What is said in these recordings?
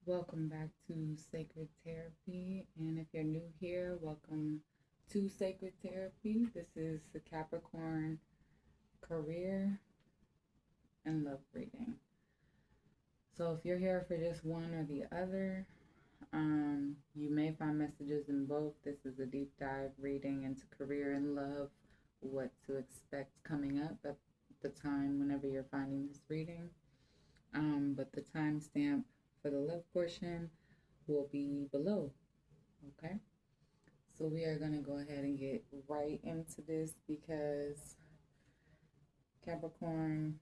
Welcome back to Sacred Therapy. And if you're new here, welcome to Sacred Therapy. This is the Capricorn career and love reading. So if you're here for just one or the other, you may find messages in both. This is a deep dive reading into career and love, what to expect coming up at the time whenever you're finding this reading. But the timestamp for the love portion will be below. Okay, so we are going to go ahead and get right into this because Capricorn,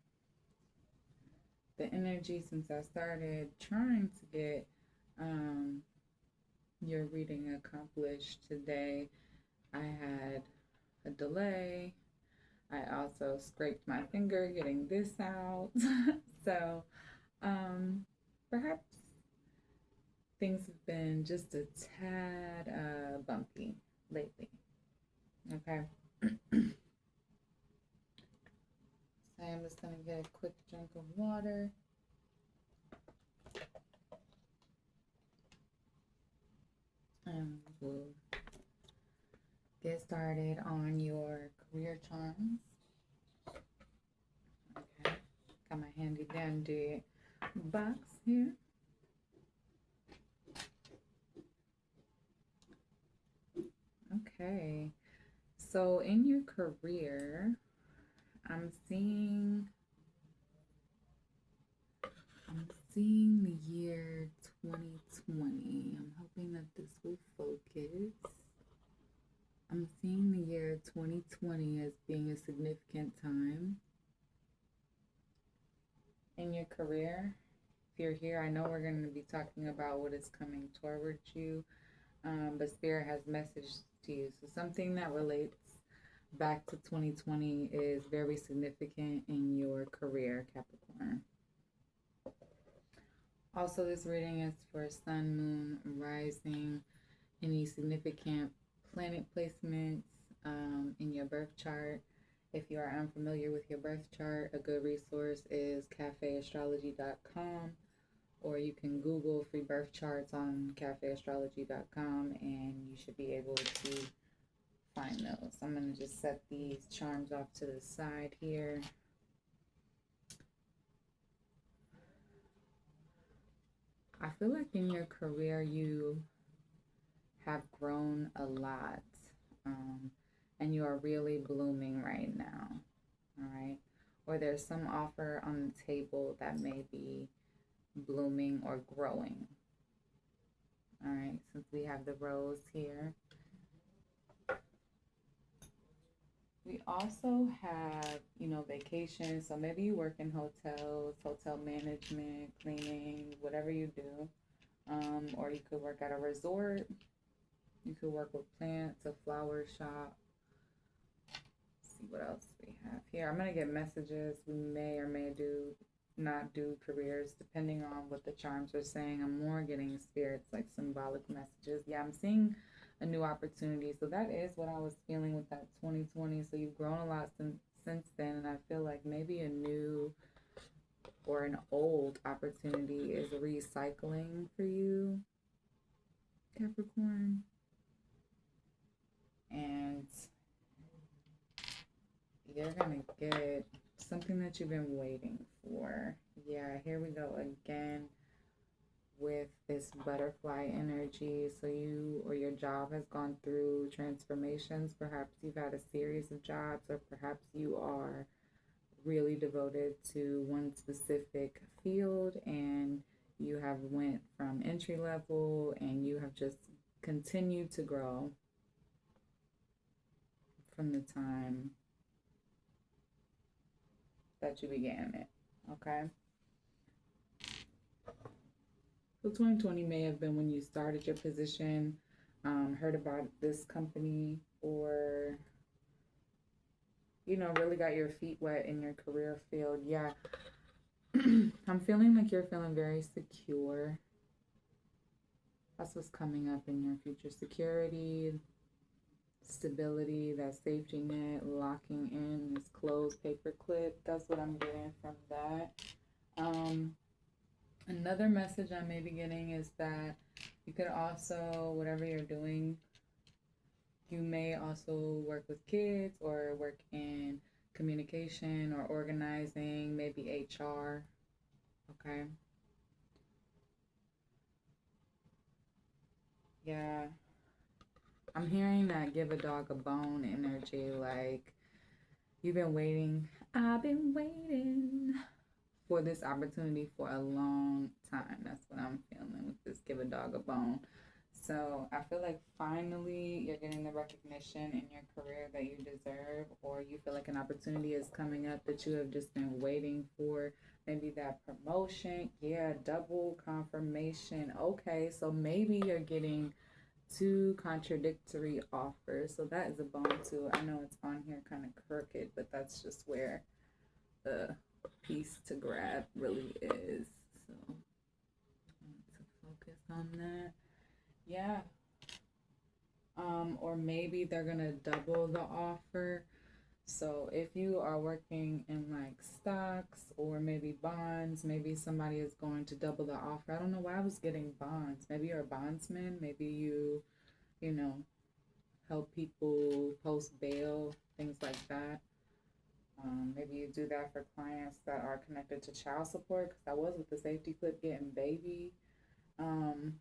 the energy since I started trying to get your reading accomplished today, I had a delay. I also scraped my finger getting this out. So um, perhaps things have been just a tad bumpy lately. Okay. So I'm just going to get a quick drink of water. And we'll get started on your career charms. Okay. Got my handy dandy box here. Okay. So in your career, I'm seeing the year 2020. I'm hoping that this will focus. I'm seeing the year 2020 as being a significant time in your career. If you're here, I know we're going to be talking about what is coming towards you, but Spirit has messaged to you. So something that relates back to 2020 is very significant in your career, Capricorn. Also, this reading is for Sun, Moon, Rising, any significant planet placements in your birth chart. If you are unfamiliar with your birth chart, a good resource is cafeastrology.com, or you can Google free birth charts on cafeastrology.com and you should be able to find those. I'm going to just set these charms off to the side here. I feel like in your career you have grown a lot, and you are really blooming right now. All right. Or there's some offer on the table that may be blooming or growing. All right. Since we have the rose here, we also have, vacation. So maybe you work in hotels, hotel management, cleaning, whatever you do. Or you could work at a resort. You could work with plants, a flower shop. Let's see what else we have here. I'm going to get messages. We may or may not do careers depending on what the charms are saying. I'm more getting spirits like symbolic messages. Yeah, I'm seeing a new opportunity. So that is what I was feeling with that 2020. So you've grown a lot since then, and I feel like maybe a new or an old opportunity is recycling for you, Capricorn. And you're going to get something that you've been waiting for. Yeah, here we go again with this butterfly energy. So you or your job has gone through transformations. Perhaps you've had a series of jobs, or perhaps you are really devoted to one specific field and you have went from entry level and you have just continued to grow from the time that you began it. Okay. So 2020 may have been when you started your position, heard about this company, or really got your feet wet in your career field. Yeah. I'm feeling like you're feeling very secure. That's what's coming up in your future. Security, stability, that safety net, locking in this closed paper clip. That's what I'm getting from that. Another message I may be getting is that you could also, whatever you're doing, you may also work with kids or work in communication or organizing, maybe HR. Okay. Yeah. I'm hearing that give a dog a bone energy. Like, you've been waiting. I've been waiting for this opportunity for a long time. That's what I'm feeling with this give a dog a bone. So I feel like finally you're getting the recognition in your career that you deserve, or you feel like an opportunity is coming up that you have just been waiting for. Maybe that promotion. Yeah, double confirmation. Okay, so maybe you're getting two contradictory offers. So that is a bone too. I know it's on here kind of crooked, but that's just where the piece to grab really is. So I want to focus on that. Yeah. Or maybe they're gonna double the offer. So if you are working in like stocks or maybe bonds, maybe somebody is going to double the offer. I don't know why I was getting bonds. Maybe you're a bondsman. Maybe you know, help people post bail, things like that. Maybe you do that for clients that are connected to child support. Because I was with the safety clip getting baby. Um,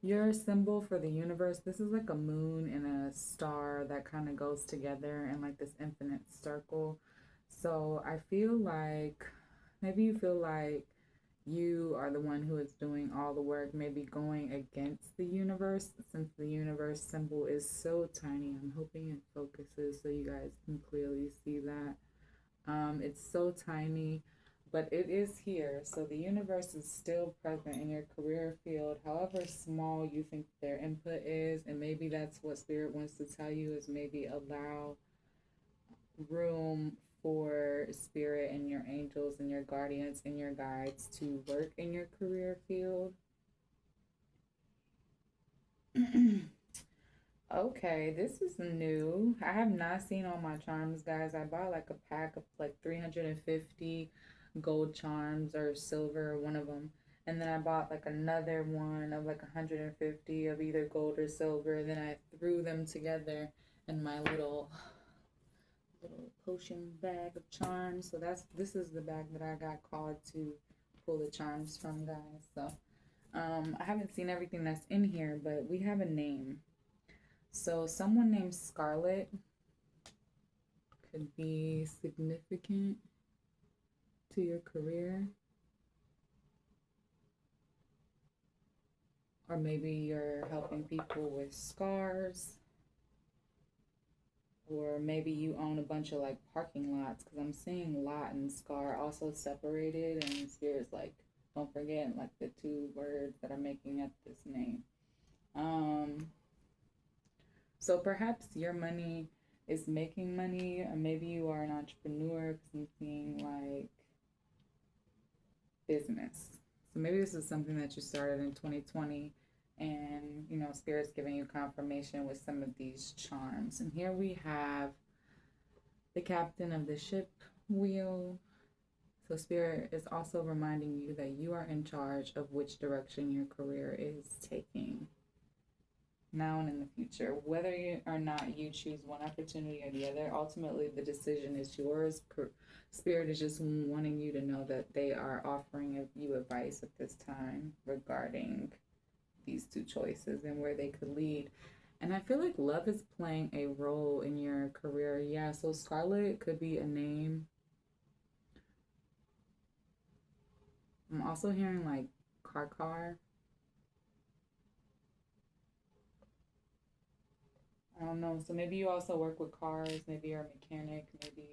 your symbol for the universe, this is like a moon and a star that kind of goes together in like this infinite circle. So I feel like maybe you feel like you are the one who is doing all the work, maybe going against the universe, since the universe symbol is so tiny. I'm hoping it focuses so you guys can clearly see that. It's so tiny, but it is here. So the universe is still present in your career field, however small you think their input is. And maybe that's what Spirit wants to tell you is maybe allow room for Spirit and your angels and your guardians and your guides to work in your career field. Okay, this is new. I have not seen all my charms, guys. I bought like a pack of like 350 gold charms or silver, one of them. And then I bought like another one of like 150 of either gold or silver. And then I threw them together in my little potion bag of charms. So this is the bag that I got called to pull the charms from, guys. So I haven't seen everything that's in here, but we have a name. So someone named Scarlet could be significant to your career, or maybe you're helping people with scars, or maybe you own a bunch of like parking lots, because I'm seeing lot and scar also separated, and Spirit's like, don't forget like the two words that are making up this name. Um, so perhaps your money is making money, or maybe you are an entrepreneur, because I'm seeing like business. So maybe this is something that you started in 2020, and Spirit's giving you confirmation with some of these charms. And here we have the captain of the ship wheel. So Spirit is also reminding you that you are in charge of which direction your career is taking now and in the future. Whether you or not you choose one opportunity or the other, ultimately the decision is yours. Spirit is just wanting you to know that they are offering you advice at this time regarding these two choices and where they could lead. And I feel like love is playing a role in your career. Yeah, so Scarlet could be a name. I'm also hearing like car. I don't know. So maybe you also work with cars. Maybe you're a mechanic. Maybe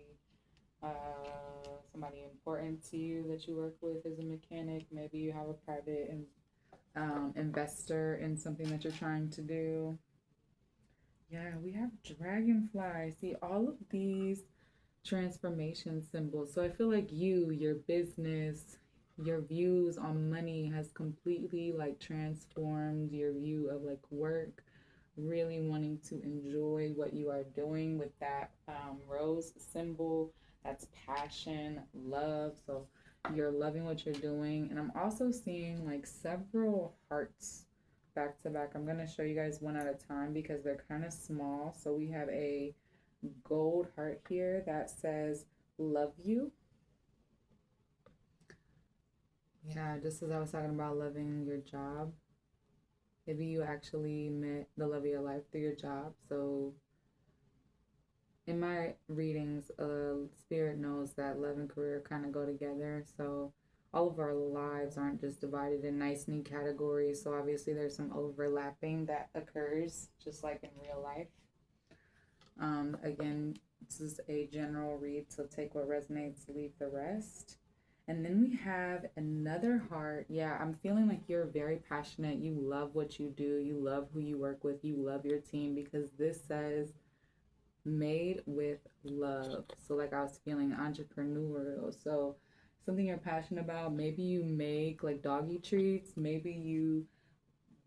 somebody important to you that you work with is a mechanic. Maybe you have a private investor in something that you're trying to do. Yeah, we have dragonfly. See, all of these transformation symbols. So I feel like your business, your views on money has completely like transformed your view of like work, really wanting to enjoy what you are doing with that rose symbol. That's passion, love. So You're loving what you're doing. And I'm also seeing like several hearts back to back. I'm going to show you guys one at a time because they're kind of small. So we have a gold heart here that says, love you. Yeah, just as I was talking about loving your job, maybe you actually met the love of your life through your job. So in my readings, spirit knows that love and career kind of go together. So all of our lives aren't just divided in nice, neat categories. So obviously there's some overlapping that occurs, just like in real life. Again, this is a general read, so take what resonates, leave the rest. And then we have another heart. Yeah, I'm feeling like you're very passionate. You love what you do. You love who you work with. You love your team because this says made with love. So, like I was feeling entrepreneurial. So, something you're passionate about. Maybe you make like doggy treats. Maybe you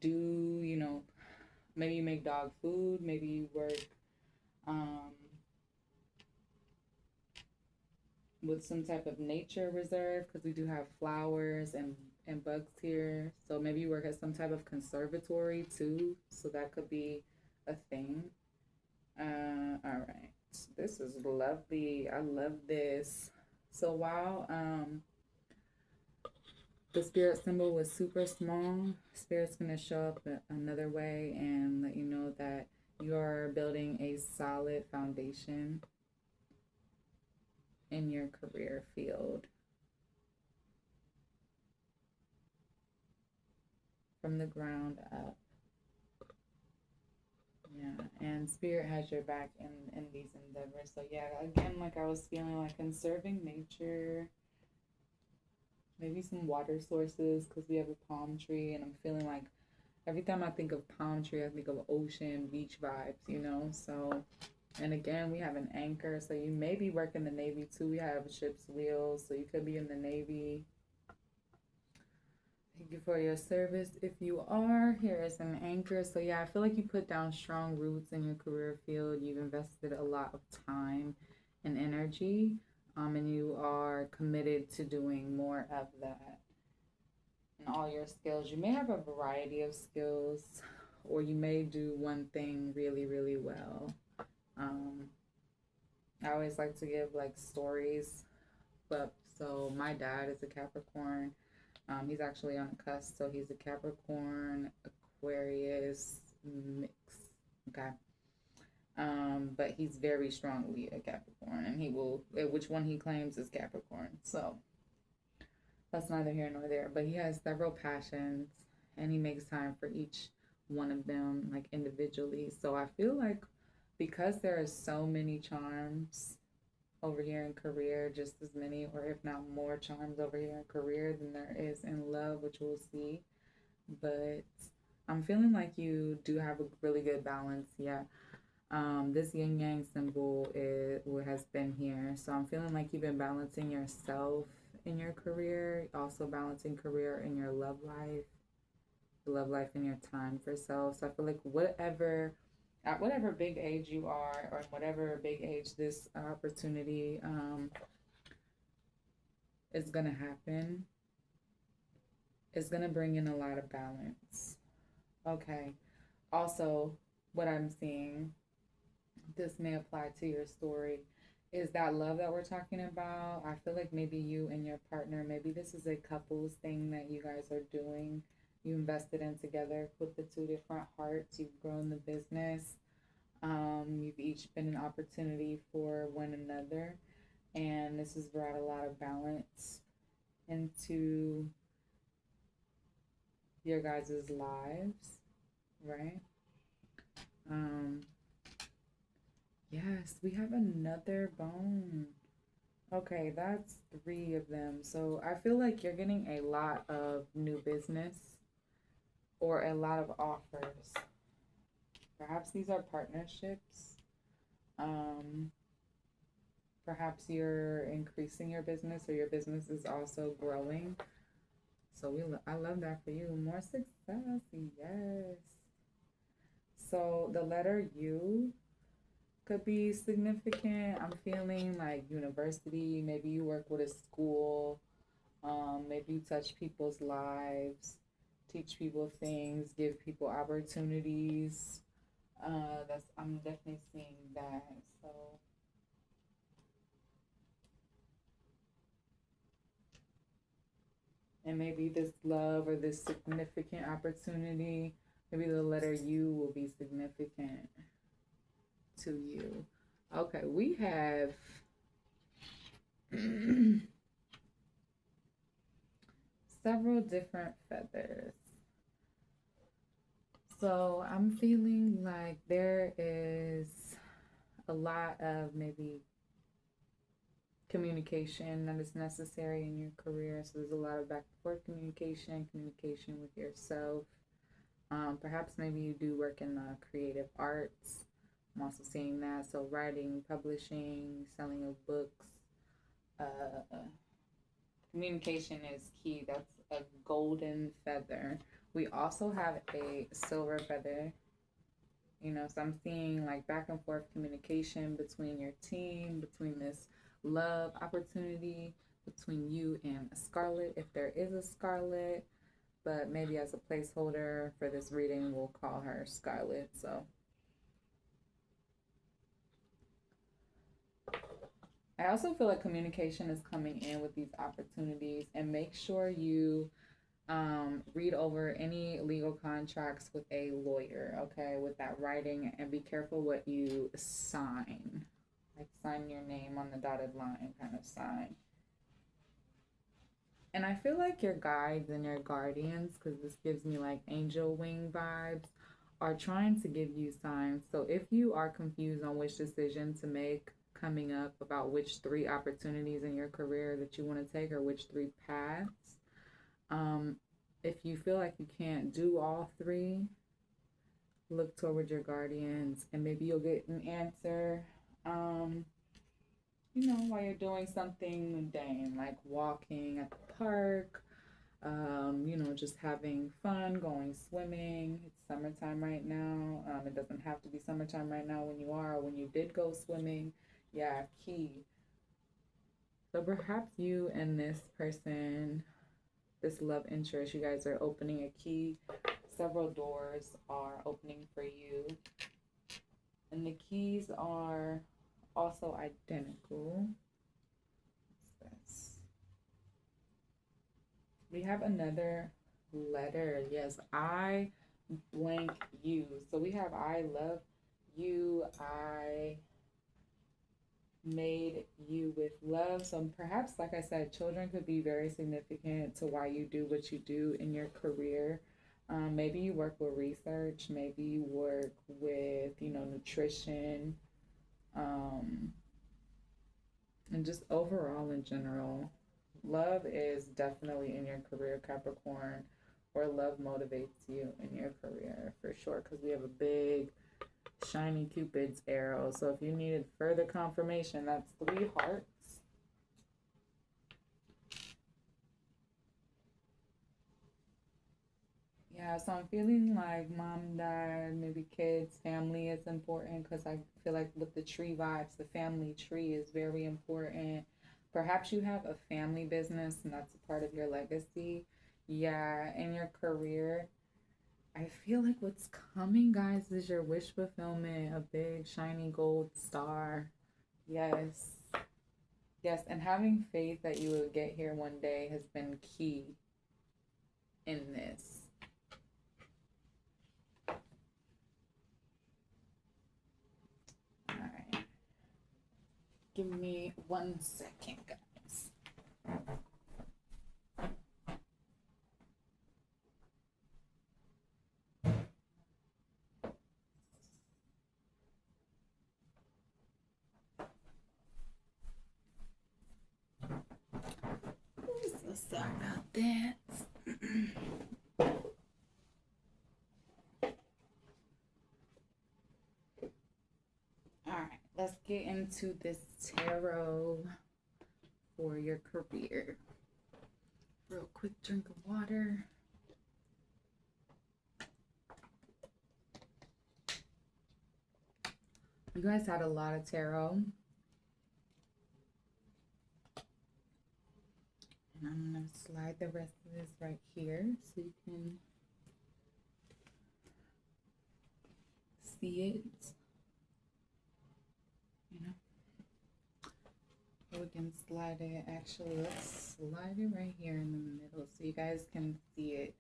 do, maybe you make dog food. Maybe you work um, with some type of nature reserve because we do have flowers and bugs here. So maybe you work at some type of conservatory too. So that could be a thing. All right. This is lovely. I love this. So while the spirit symbol was super small, spirit's gonna show up another way and let you know that you are building a solid foundation in your career field from the ground up. Yeah, and spirit has your back in these endeavors. So yeah, again, like I was feeling like conserving nature, maybe some water sources because we have a palm tree, and I'm feeling like every time I think of palm tree, I think of ocean, beach vibes. So, and again, we have an anchor, so you may be working the Navy too. We have ship's wheels, so you could be in the Navy. Thank you for your service. If you are, here is an anchor. So yeah, I feel like you put down strong roots in your career field. You've invested a lot of time and energy, and you are committed to doing more of that. And all your skills, you may have a variety of skills, or you may do one thing really, really well. Um, I always like to give like stories, but so my dad is a Capricorn. He's actually on the cusp, so he's a Capricorn, Aquarius mix. Okay. But he's very strongly a Capricorn, and he will, which one he claims is Capricorn. So that's neither here nor there. But he has several passions, and he makes time for each one of them, like individually. So I feel like because there are so many charms over here in career, just as many, or if not more, charms over here in career than there is in love, which we'll see. But I'm feeling like you do have a really good balance. Yeah. This yin yang symbol is what has been here. So I'm feeling like you've been balancing yourself in your career, also balancing career in your love life in your time for self. So I feel like at whatever big age you are, or whatever big age this opportunity is going to happen, is going to bring in a lot of balance. Okay. Also, what I'm seeing, this may apply to your story, is that love that we're talking about. I feel like maybe you and your partner, maybe this is a couples thing that you guys are doing. You invested in together with the two different hearts. You've grown the business. You've each been an opportunity for one another. And this has brought a lot of balance into your guys' lives, right? Um, yes, we have another bone. Okay, that's three of them. So I feel like you're getting a lot of new business or a lot of offers. Perhaps these are partnerships. Um, Perhaps you're increasing your business or your business is also growing. So I love that for you. More success, yes. So the letter U could be significant. I'm feeling like university. Maybe you work with a school. Maybe you touch people's lives, teach people things, give people opportunities. That's I'm definitely seeing that. So, and maybe this love or this significant opportunity, maybe the letter U will be significant to you. Okay, we have several different feathers. So I'm feeling like there is a lot of maybe communication that is necessary in your career. So there's a lot of back and forth communication, communication with yourself. Perhaps maybe you do work in the creative arts. I'm also seeing that. So writing, publishing, selling of books. Uh, Communication is key. That's a golden feather. We also have a silver feather. So I'm seeing like back and forth communication between your team, between this love opportunity, between you and Scarlet, if there is a Scarlet. But maybe as a placeholder for this reading, we'll call her Scarlet. So I also feel like communication is coming in with these opportunities, and make sure you read over any legal contracts with a lawyer, okay, with that writing, and be careful what you sign. Like sign your name on the dotted line kind of sign. And I feel like your guides and your guardians, because this gives me like angel wing vibes, are trying to give you signs. So if you are confused on which decision to make coming up about which three opportunities in your career that you want to take or which three paths, um, if you feel like you can't do all three, look toward your guardians and maybe you'll get an answer. While you're doing something mundane, like walking at the park, just having fun, going swimming. It's summertime right now. It doesn't have to be summertime right now when you are or when you did go swimming. Yeah, key. So perhaps you and this person, this love interest, you guys are opening a key. Several doors are opening for you. And the keys are also identical. What's this? We have another letter. Yes, I blank you. So we have I love you. I made you with love. So perhaps, like I said, children could be very significant to why you do what you do in your career. Maybe you work with research. Maybe you work with, nutrition. Um, and just overall in general, love is definitely in your career, Capricorn, or love motivates you in your career for sure, because we have a big shiny Cupid's arrow. So if you needed further confirmation, that's 3 hearts. Yeah, so I'm feeling like mom, dad, maybe kids, family is important, because I feel like with the tree vibes, the family tree is very important. Perhaps you have a family business and that's a part of your legacy. Yeah, in your career, I feel like what's coming, guys, is your wish fulfillment, a big shiny gold star. Yes. Yes, and having faith that you will get here one day has been key in this. All right. Give me 1 second, guys. So sorry about that. All right, let's get into this tarot for your career. Real quick drink of water. You guys had a lot of tarot. And I'm going to slide the rest of this right here so you can see it. You know, we can slide it. Actually, let's slide it right here in the middle so you guys can see it.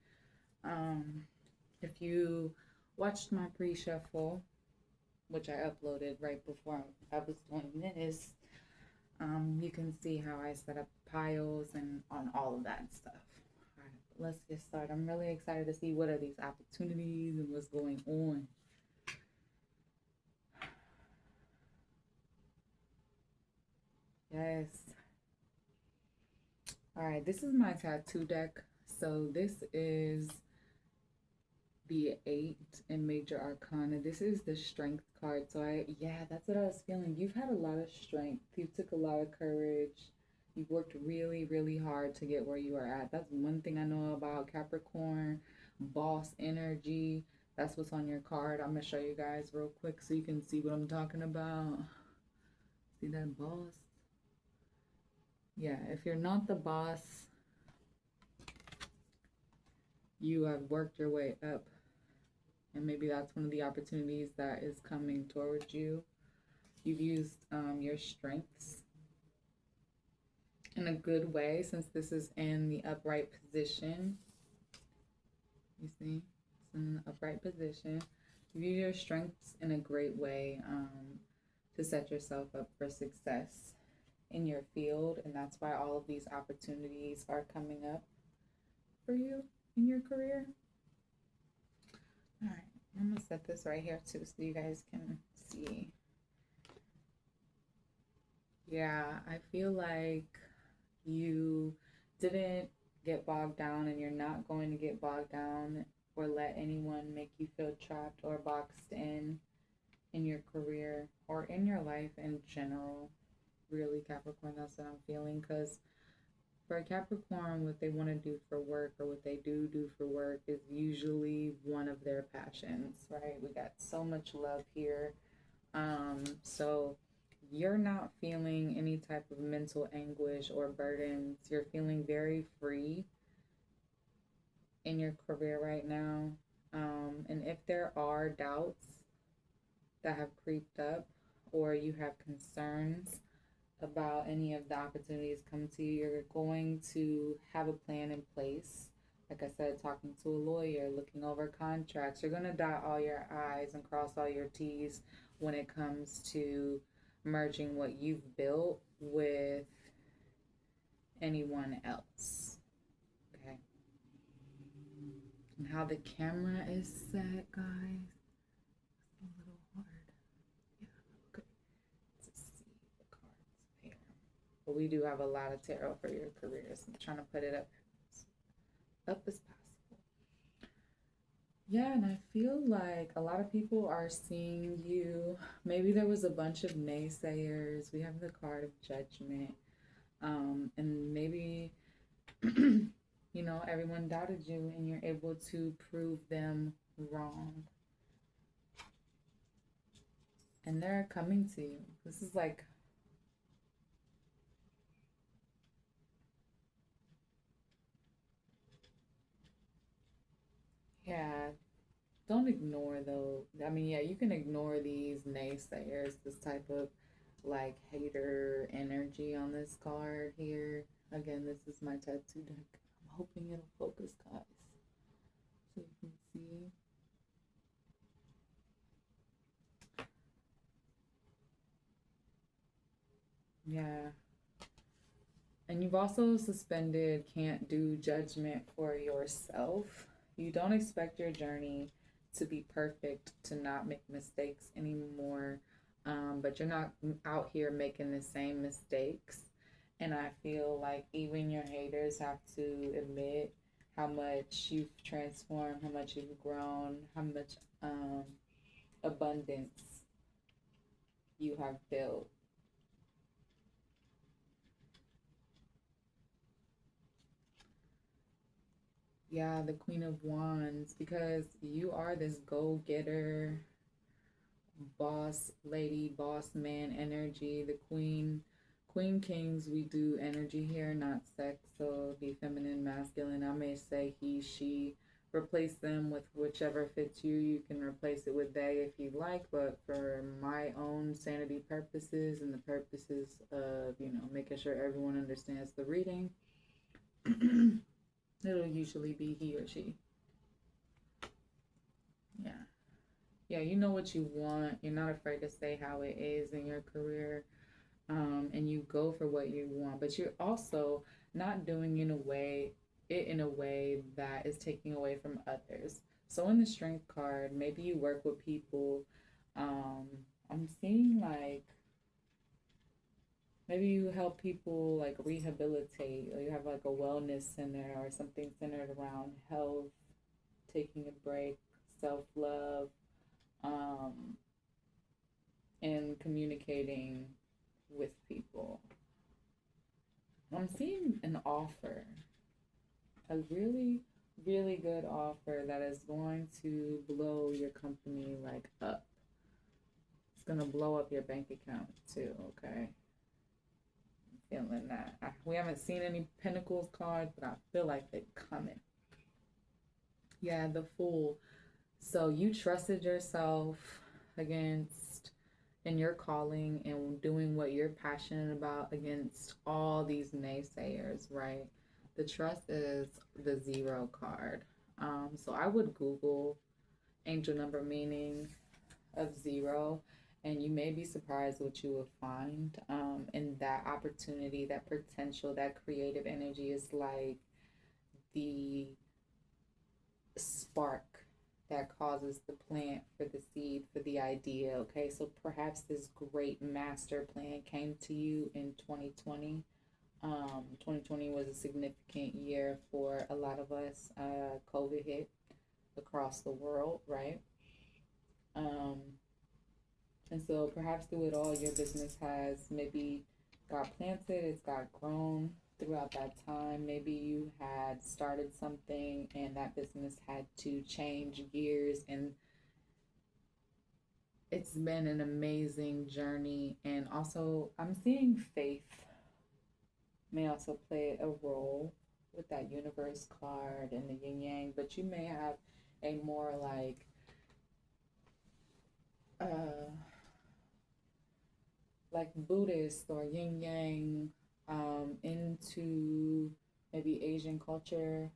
If you watched my pre-shuffle, which I uploaded right before I was doing this, you can see how I set up piles and on all of that stuff. All right, let's get started. I'm really excited to see what are these opportunities and what's going on. Yes. All right, this is my tattoo deck. So this is the 8 in Major Arcana. This is the Strength card. So that's what I was feeling. You've had a lot of strength. You took a lot of courage. You've worked really, really hard to get where you are at. That's one thing I know about Capricorn. Boss energy. That's what's on your card. I'm going to show you guys real quick so you can see what I'm talking about. See that boss? Yeah, if you're not the boss, you have worked your way up. And maybe that's one of the opportunities that is coming towards you. You've used your strengths in a good way since this is in the upright position. You see, it's in the upright position. You use your strengths in a great way to set yourself up for success in your field. And that's why all of these opportunities are coming up for you in your career. All right, I'm gonna set this right here too so you guys can see. Yeah, I feel like you didn't get bogged down and you're not going to get bogged down or let anyone make you feel trapped or boxed in your career or in your life in general. Really, Capricorn, that's what I'm feeling, because for a Capricorn, what they want to do for work or what they do for work is usually one of their passions, right? We got so much love here. So you're not feeling any type of mental anguish or burdens. You're feeling very free in your career right now. And if there are doubts that have creeped up or you have concerns about any of the opportunities come to you, you're going to have a plan in place. Like I said, talking to a lawyer, looking over contracts. You're going to dot all your I's and cross all your T's when it comes to merging what you've built with anyone else. Okay. And how the camera is set, guys. It's a little hard. Yeah, okay. Let's see the cards here. But we do have a lot of tarot for your careers. I'm trying to put it up as possible. Yeah, and I feel like a lot of people are seeing you. Maybe there was a bunch of naysayers. We have the card of judgment. And maybe, everyone doubted you and you're able to prove them wrong. And they're coming to you. This is like, yeah, don't ignore though. I mean, yeah, you can ignore these naysayers, this type of like hater energy on this card here. Again, this is my tattoo deck. I'm hoping it'll focus, guys, so you can see. Yeah. And you've also suspended can't do judgment for yourself. You don't expect your journey to be perfect, to not make mistakes anymore. But you're not out here making the same mistakes. And I feel like even your haters have to admit how much you've transformed, how much you've grown, how much abundance you have built. Yeah, the Queen of Wands, because you are this go-getter, boss lady, boss man energy. The Queen Kings, we do energy here, not sex. So it'd be feminine, masculine. I may say he, she. Replace them with whichever fits you. You can replace it with they if you like, but for my own sanity purposes and the purposes of, making sure everyone understands the reading, it'll usually be he or she. Yeah. Yeah, you know what you want. You're not afraid to say how it is in your career. And you go for what you want, but you're also not doing in a way that is taking away from others. So in the strength card, maybe you work with people. I'm seeing like maybe you help people like rehabilitate, or you have like a wellness center or something centered around health, taking a break, self love, um, and communicating with people. I'm seeing an offer, a really, really good offer that is going to blow your company like up. It's going to blow up your bank account too, okay? I'm feeling that. We haven't seen any Pentacles cards, but I feel like they're coming. Yeah, the Fool. So you trusted yourself against in your calling and doing what you're passionate about against all these naysayers, right? The trust is the 0 card. So I would Google angel number meaning of 0, and you may be surprised what you will find. And that opportunity, that potential, that creative energy is like the spark that causes the plant for the seed for the idea. Okay, so perhaps this great master plan came to you in 2020. 2020 was a significant year for a lot of us. COVID hit across the world, right? And so perhaps through it all, your business has maybe got planted, it's got grown throughout that time. Maybe you had started something and that business had to change gears, and it's been an amazing journey. And also, I'm seeing faith may also play a role with that universe card and the yin yang, but you may have a more uh like Buddhist or yin yang into maybe Asian culture,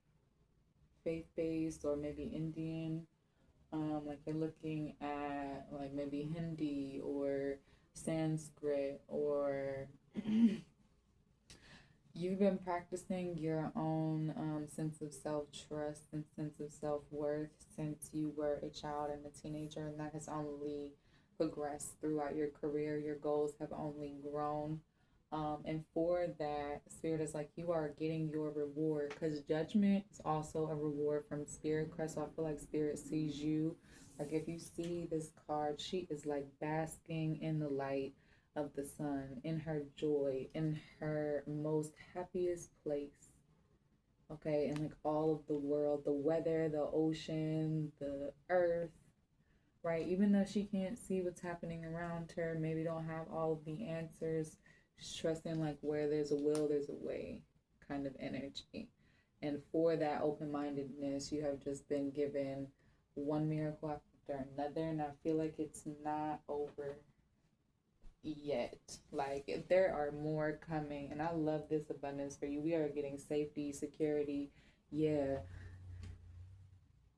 faith based, or maybe Indian. Like you're looking at like maybe Hindi or Sanskrit, or you've been practicing your own sense of self trust and sense of self worth since you were a child and a teenager, and that has only progressed throughout your career. Your goals have only grown. And for that, Spirit is like you are getting your reward, because judgment is also a reward from Spirit. Crest, so I feel like Spirit sees you. Like if you see this card, she is like basking in the light of the sun, in her joy, in her most happiest place. Okay, and like all of the world, the weather, the ocean, the earth, right? Even though she can't see what's happening around her, maybe don't have all of the answers, just trusting like where there's a will, there's a way kind of energy. And for that open mindedness, you have just been given one miracle after another, and I feel like it's not over yet. Like there are more coming, and I love this abundance for you. We are getting safety, security, yeah.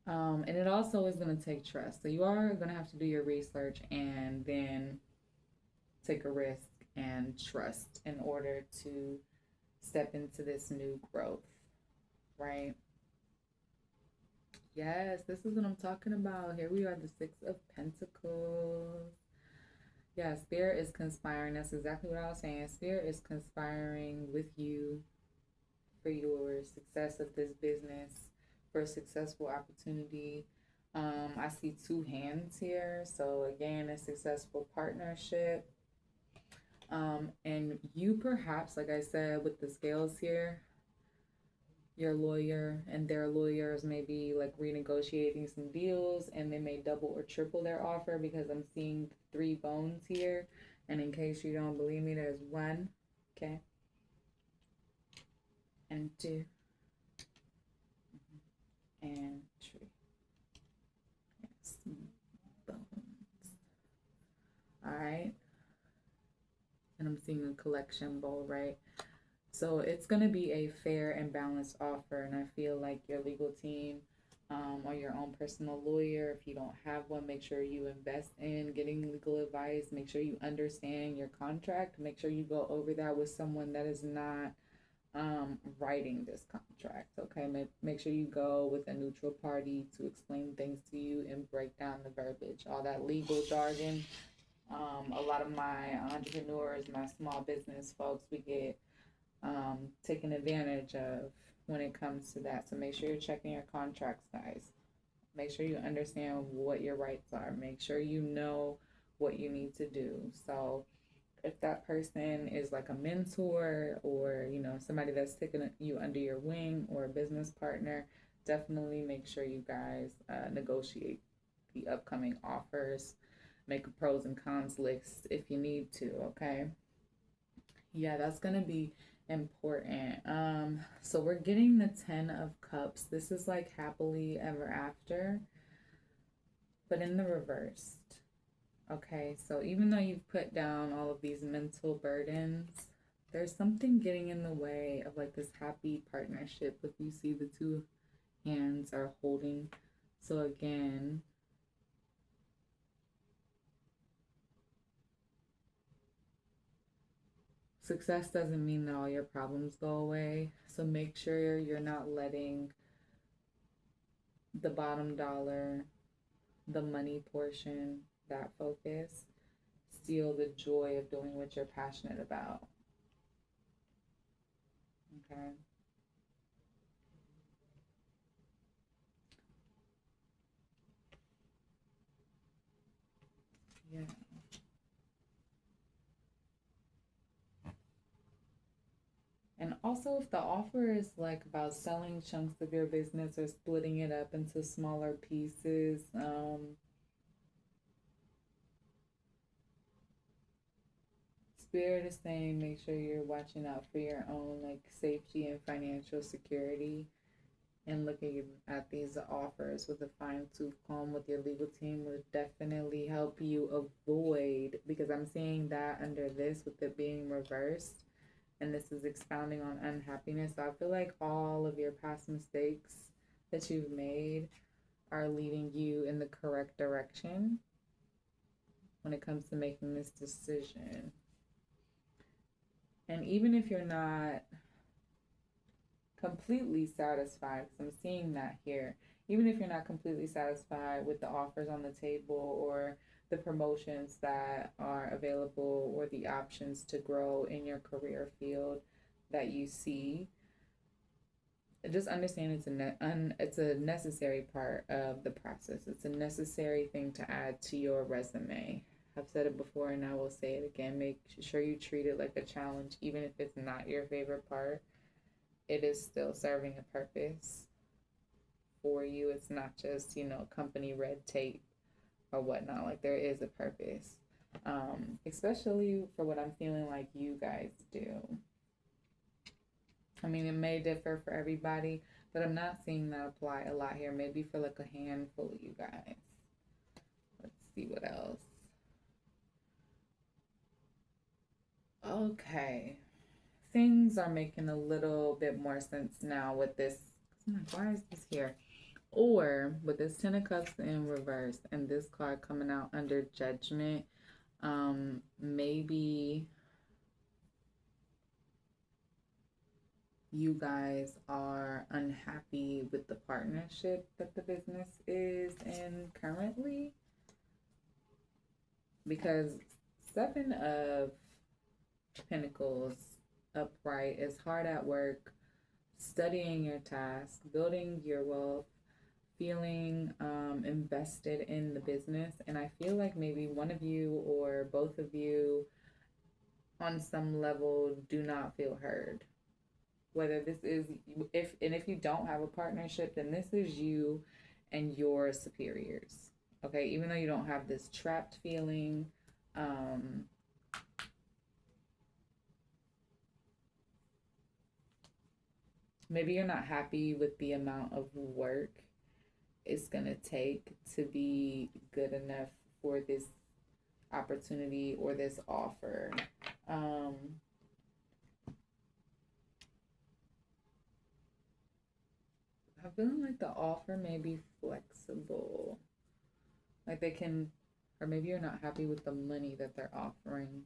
And it also is going to take trust. So you are going to have to do your research and then take a risk and trust in order to step into this new growth, right? Yes, this is what I'm talking about. Here we are, the 6 of Pentacles. Yeah, Spirit is conspiring. That's exactly what I was saying. Spirit is conspiring with you for your success of this business, for a successful opportunity. I see 2 hands here. So again, a successful partnership. And you perhaps, like I said, with the scales here, your lawyer and their lawyers may be like renegotiating some deals, and they may double or triple their offer, because I'm seeing 3 bones here. And in case you don't believe me, there's 1, Okay. And 2. And 3. Yes. Bones. All right. And I'm seeing a collection bowl, right? So it's going to be a fair and balanced offer. And I feel like your legal team, or your own personal lawyer, if you don't have one, make sure you invest in getting legal advice. Make sure you understand your contract. Make sure you go over that with someone that is not writing this contract. Okay, make sure you go with a neutral party to explain things to you and break down the verbiage, all that legal jargon. A lot of my entrepreneurs, my small business folks, we get taken advantage of when it comes to that. So make sure you're checking your contracts, guys. Make sure you understand what your rights are. Make sure you know what you need to do. So if that person is like a mentor, or somebody that's taking you under your wing, or a business partner, definitely make sure you guys negotiate the upcoming offers. Make a pros and cons list if you need to. Okay. Yeah, that's gonna be important. So we're getting the 10 of Cups. This is like happily ever after, but in the reversed. Okay, so even though you've put down all of these mental burdens, there's something getting in the way of like this happy partnership. If you see the 2 hands are holding. So again, success doesn't mean that all your problems go away. So make sure you're not letting the bottom dollar, the money portion, that focus, steal the joy of doing what you're passionate about. Okay. Yeah. And also, if the offer is like about selling chunks of your business or splitting it up into smaller pieces, Spirit is saying make sure you're watching out for your own like safety and financial security, and looking at these offers with a fine tooth comb with your legal team would definitely help you avoid, because I'm seeing that under this with it being reversed, and this is expounding on unhappiness. So I feel like all of your past mistakes that you've made are leading you in the correct direction when it comes to making this decision. And even if you're not completely satisfied, because I'm seeing that here, even if you're not completely satisfied with the offers on the table, or the promotions that are available, or the options to grow in your career field that you see, just understand it's a necessary part of the process. It's a necessary thing to add to your resume. I've said it before and I will say it again. Make sure you treat it like a challenge, even if it's not your favorite part. It is still serving a purpose for you. It's not just, company red tape or whatnot. Like, there is a purpose, especially for what I'm feeling like you guys do. I mean, it may differ for everybody, but I'm not seeing that apply a lot here. Maybe for like a handful of you guys. Let's see what else. Okay. Things are making a little bit more sense now with this. I'm like, why is this here? Or with this 10 of Cups in reverse and this card coming out under Judgment, maybe you guys are unhappy with the partnership that the business is in currently, because 7 of Pentacles upright is hard at work, studying your task, building your wealth, feeling invested in the business. And I feel like maybe one of you or both of you on some level do not feel heard. Whether this is, if you don't have a partnership, then this is you and your superiors. Okay, even though you don't have this trapped feeling, maybe you're not happy with the amount of work it's going to take to be good enough for this opportunity or this offer. Um, I'm feeling like the offer may be flexible. Like they can, or maybe you're not happy with the money that they're offering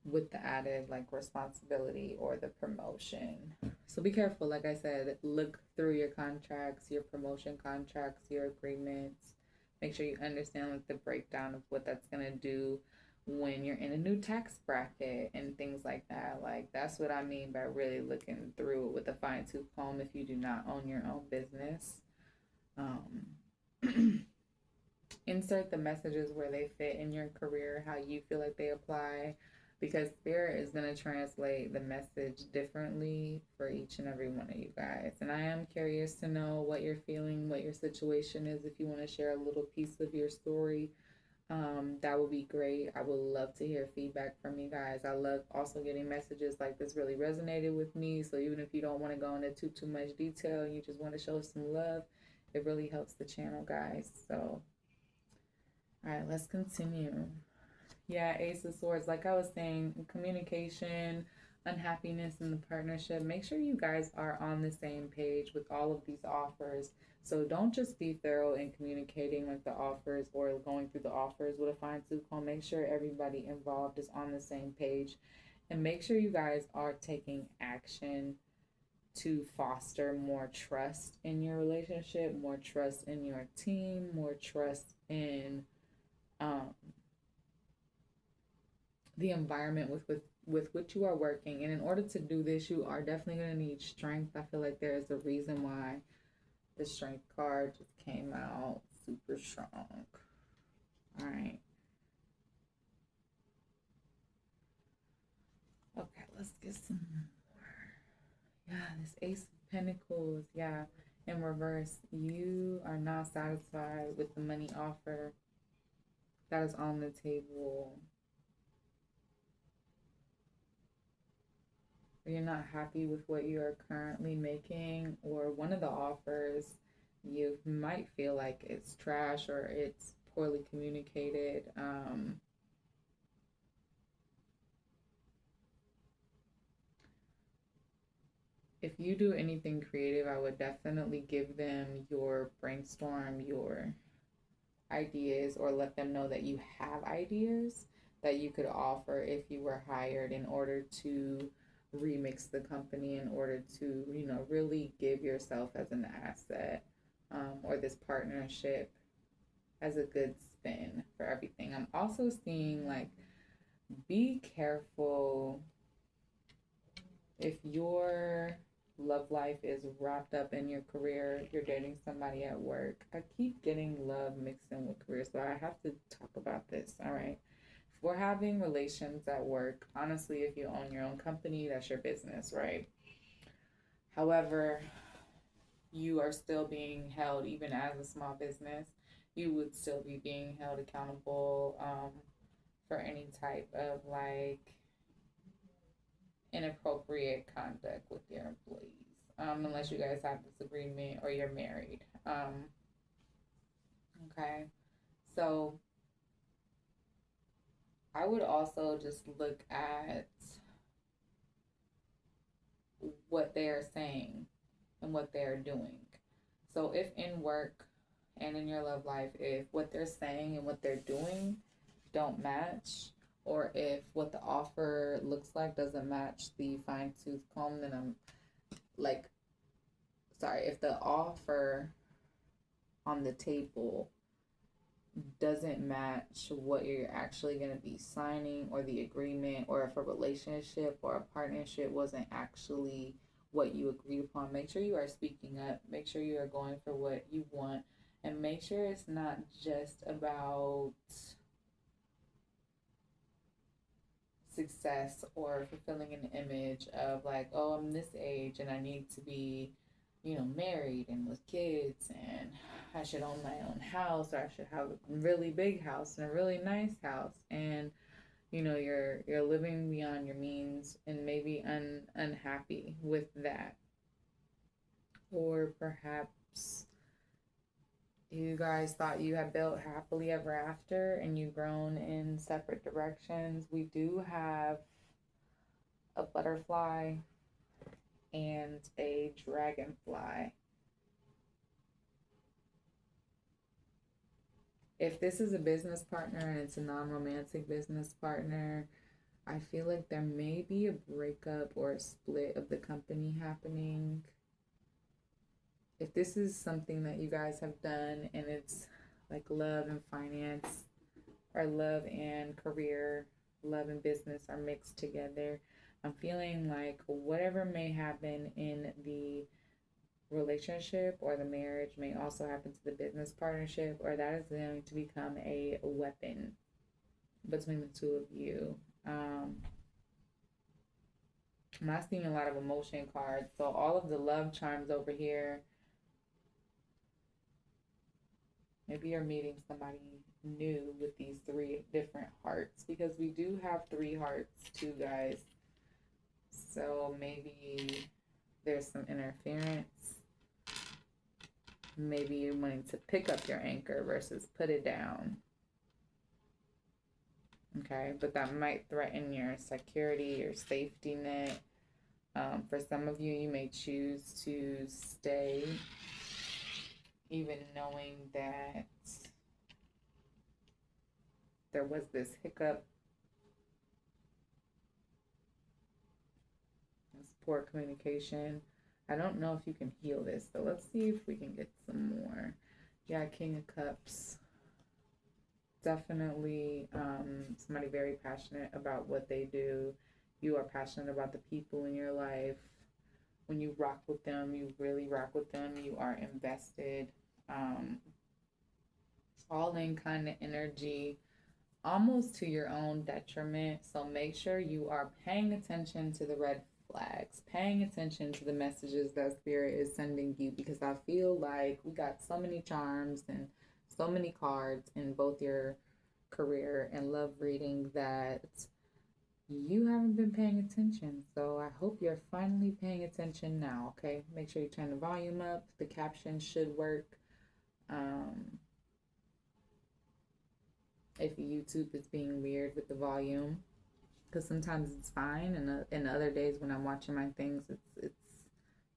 with the added like responsibility or the promotion. So be careful. Like I said, look through your contracts, your promotion contracts, your agreements. Make sure you understand like the breakdown of what that's gonna do when you're in a new tax bracket and things like that. Like that's what I mean by really looking through it with a fine tooth comb if you do not own your own business. Um, insert the messages where they fit in your career, how you feel like they apply, because Spirit is going to translate the message differently for each and every one of you guys. And I am curious to know what you're feeling, what your situation is. If you want to share a little piece of your story, that would be great. I would love to hear feedback from you guys. I love also getting messages like this really resonated with me. So even if you don't want to go into too much detail, you just want to show some love, it really helps the channel, guys. So all right, let's continue. Yeah, Ace of Swords. Like I was saying, communication, unhappiness in the partnership. Make sure you guys are on the same page with all of these offers. So don't just be thorough in communicating like the offers or going through the offers with a fine tooth comb. Make sure everybody involved is on the same page. And make sure you guys are taking action to foster more trust in your relationship, more trust in your team, more trust in um, the environment with which you are working. And in order to do this, you are definitely going to need strength. I feel like there is a reason why the strength card just came out super strong. All right. Okay, let's get some more. Yeah, this Ace of Pentacles. Yeah, in reverse, you are not satisfied with the money offer that is on the table. Or you're not happy with what you are currently making, or one of the offers you might feel like it's trash or it's poorly communicated. If you do anything creative, I would definitely give them your brainstorm, your ideas, or let them know that you have ideas that you could offer if you were hired in order to remix the company, in order to, you know, really give yourself as an asset, or this partnership as a good spin for everything. I'm also seeing like be careful if your love life is wrapped up in your career, you're dating somebody at work. I keep getting love mixed in with career, so I have to talk about this. All right. If we're having relations at work, honestly, if you own your own company, that's your business, right? However, you are still being held, even as a small business, you would still be being held accountable for any type of like inappropriate conduct with your employees, unless you guys have this agreement or you're married. Okay, so I would also just look at what they are saying and what they are doing. So if in work and in your love life, if what they're saying and what they're doing don't match, or if what the offer looks like doesn't match the fine tooth comb, then I'm like, sorry, if the offer on the table doesn't match what you're actually going to be signing, or the agreement, or if a relationship or a partnership wasn't actually what you agreed upon, make sure you are speaking up, make sure you are going for what you want, and make sure it's not just about success or fulfilling an image of like, oh, I'm this age and I need to be, you know, married and with kids, and I should own my own house, or I should have a really big house and a really nice house, and you know, you're living beyond your means and maybe unhappy with that. or perhaps you guys thought you had built happily ever after and you've grown in separate directions. We do have a butterfly and a dragonfly. If this is a business partner and it's a non romantic business partner, I feel like there may be a breakup or a split of the company happening. If this is something that you guys have done and it's like love and finance, or love and career, love and business are mixed together, I'm feeling like whatever may happen in the relationship or the marriage may also happen to the business partnership, or that is going to become a weapon between the two of you. I'm not seeing a lot of emotion cards, so all of the love charms over here. Maybe you're meeting somebody new with these three different hearts, because we do have three hearts too, guys. So maybe there's some interference. Maybe you're wanting to pick up your anchor versus put it down. Okay, but that might threaten your security, your safety net. For some of you, you may choose to stay, even knowing that there was this hiccup, this poor communication. I don't know if you can heal this, so let's see if we can get some more. Yeah, King of Cups. Definitely somebody very passionate about what they do. You are passionate about the people in your life. When you rock with them, you really rock with them. You are invested. All in kind of energy, almost to your own detriment. So make sure you are paying attention to the red flags, paying attention to the messages that Spirit is sending you, because I feel like we got so many charms and so many cards in both your career and love reading that you haven't been paying attention. So I hope you're finally paying attention now, okay? Make sure you turn the volume up. The caption should work. If YouTube is being weird with the volume, because sometimes it's fine, and other days when I'm watching my things, it's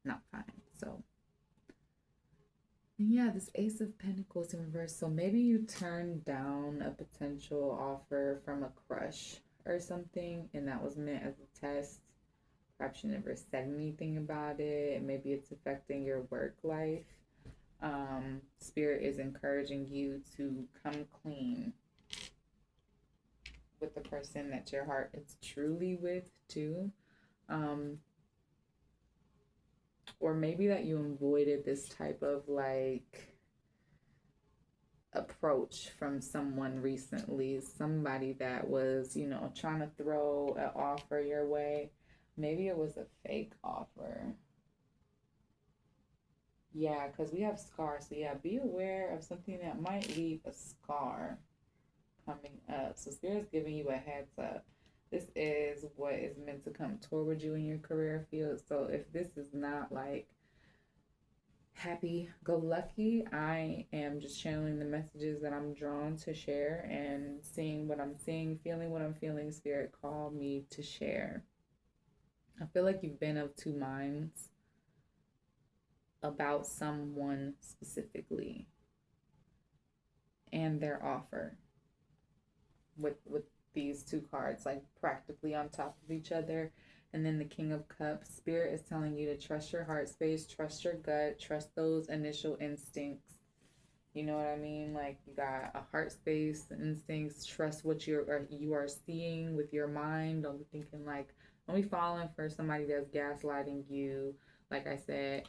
not fine. So yeah, this Ace of Pentacles in reverse. So maybe you turned down a potential offer from a crush or something, and that was meant as a test. Perhaps you never said anything about it. Maybe it's affecting your work life. Spirit is encouraging you to come clean with the person that your heart is truly with too. Or maybe that you avoided this type of like approach from someone recently, somebody that was, trying to throw an offer your way. Maybe it was a fake offer. Yeah, because we have scars. So yeah, be aware of something that might leave a scar coming up. So Spirit's giving you a heads up. This is what is meant to come toward you in your career field. So if this is not like happy go lucky, I am just channeling the messages that I'm drawn to share and seeing what I'm seeing, feeling what I'm feeling. Spirit called me to share. I feel like you've been of two minds about someone specifically and their offer with these two cards, like practically on top of each other. And then the King of Cups. Spirit is telling you to trust your heart space, trust your gut, trust those initial instincts. You know what I mean? Like you got a heart space, instincts, trust what you are seeing with your mind. Don't be thinking like, don't be falling for somebody that's gaslighting you. Like I said,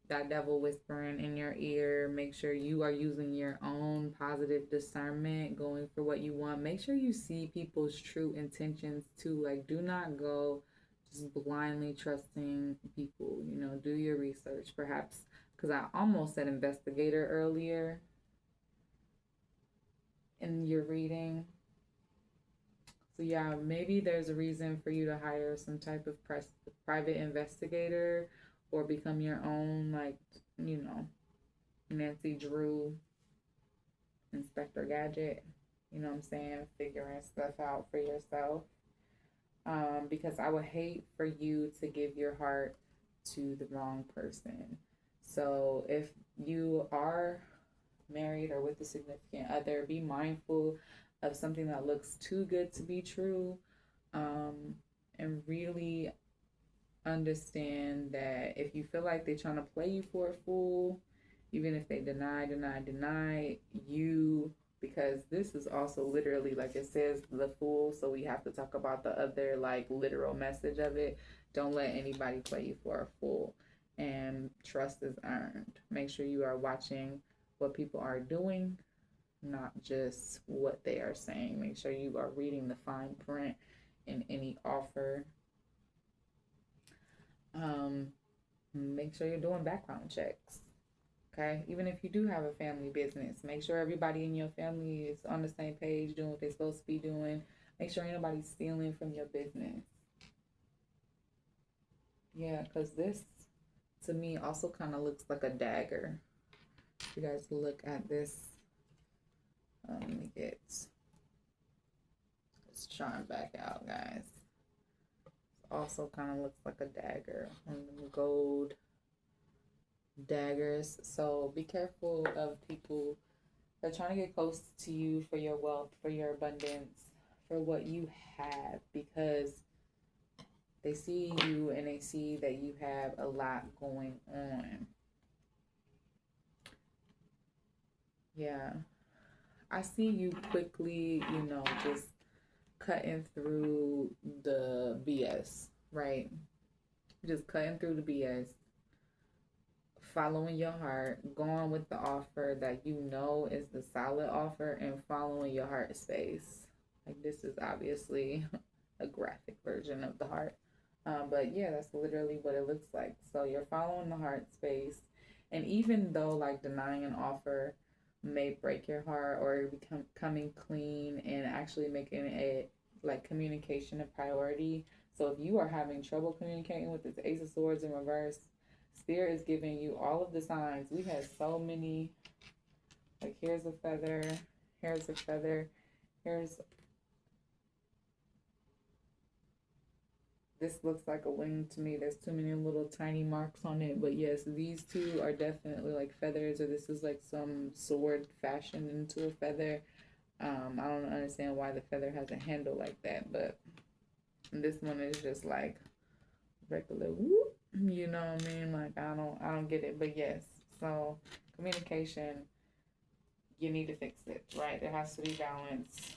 that devil whispering in your ear. Make sure you are using your own positive discernment, going for what you want. Make sure you see people's true intentions too. Like do not go just blindly trusting people. Do your research. Perhaps, because I almost said investigator earlier in your reading. So yeah, maybe there's a reason for you to hire some type of private investigator, or become your own, like, you know, Nancy Drew, Inspector Gadget. You know what I'm saying? Figuring stuff out for yourself. Because I would hate for you to give your heart to the wrong person. So if you are married or with a significant other, be mindful of something that looks too good to be true, um, and really understand that if you feel like they're trying to play you for a fool, even if they deny you, because this is also literally, like it says, the fool, so we have to talk about the other, like, literal message of it. Don't let anybody play you for a fool. And trust is earned. Make sure you are watching what people are doing, not just what they are saying. Make sure you are reading the fine print in any offer. Um, Make sure you're doing background checks. Okay, even if you do have a family business, make sure everybody in your family is on the same page, doing what they're supposed to be doing. Make sure ain't nobody stealing from your business. Yeah, because this to me also kind of looks like a dagger. If you guys look at this, let me get this chart back out, guys. It also kind of looks like a dagger. Gold daggers. So be careful of people that are trying to get close to you for your wealth, for your abundance, for what you have, because they see you and they see that you have a lot going on. Yeah. I see you quickly, just cutting through the BS, right? Just cutting through the BS, following your heart, going with the offer that you know is the solid offer, and following your heart space. Like, this is obviously a graphic version of the heart. But yeah, that's literally what it looks like. So you're following the heart space. And even though, like, denying an offer may break your heart, or coming clean and actually making it, like, communication a priority. So if you are having trouble communicating with this Ace of Swords in reverse, Spirit is giving you all of the signs. We had so many, like, here's a feather, here's a feather, here's, this looks like a wing to me. There's too many little tiny marks on it. But yes, these two are definitely like feathers, or this is like some sword fashioned into a feather. I don't understand why the feather has a handle like that, but this one is just like regular whoop. You know what I mean? Like, I don't get it. But yes, so communication, you need to fix it, right? There has to be balance.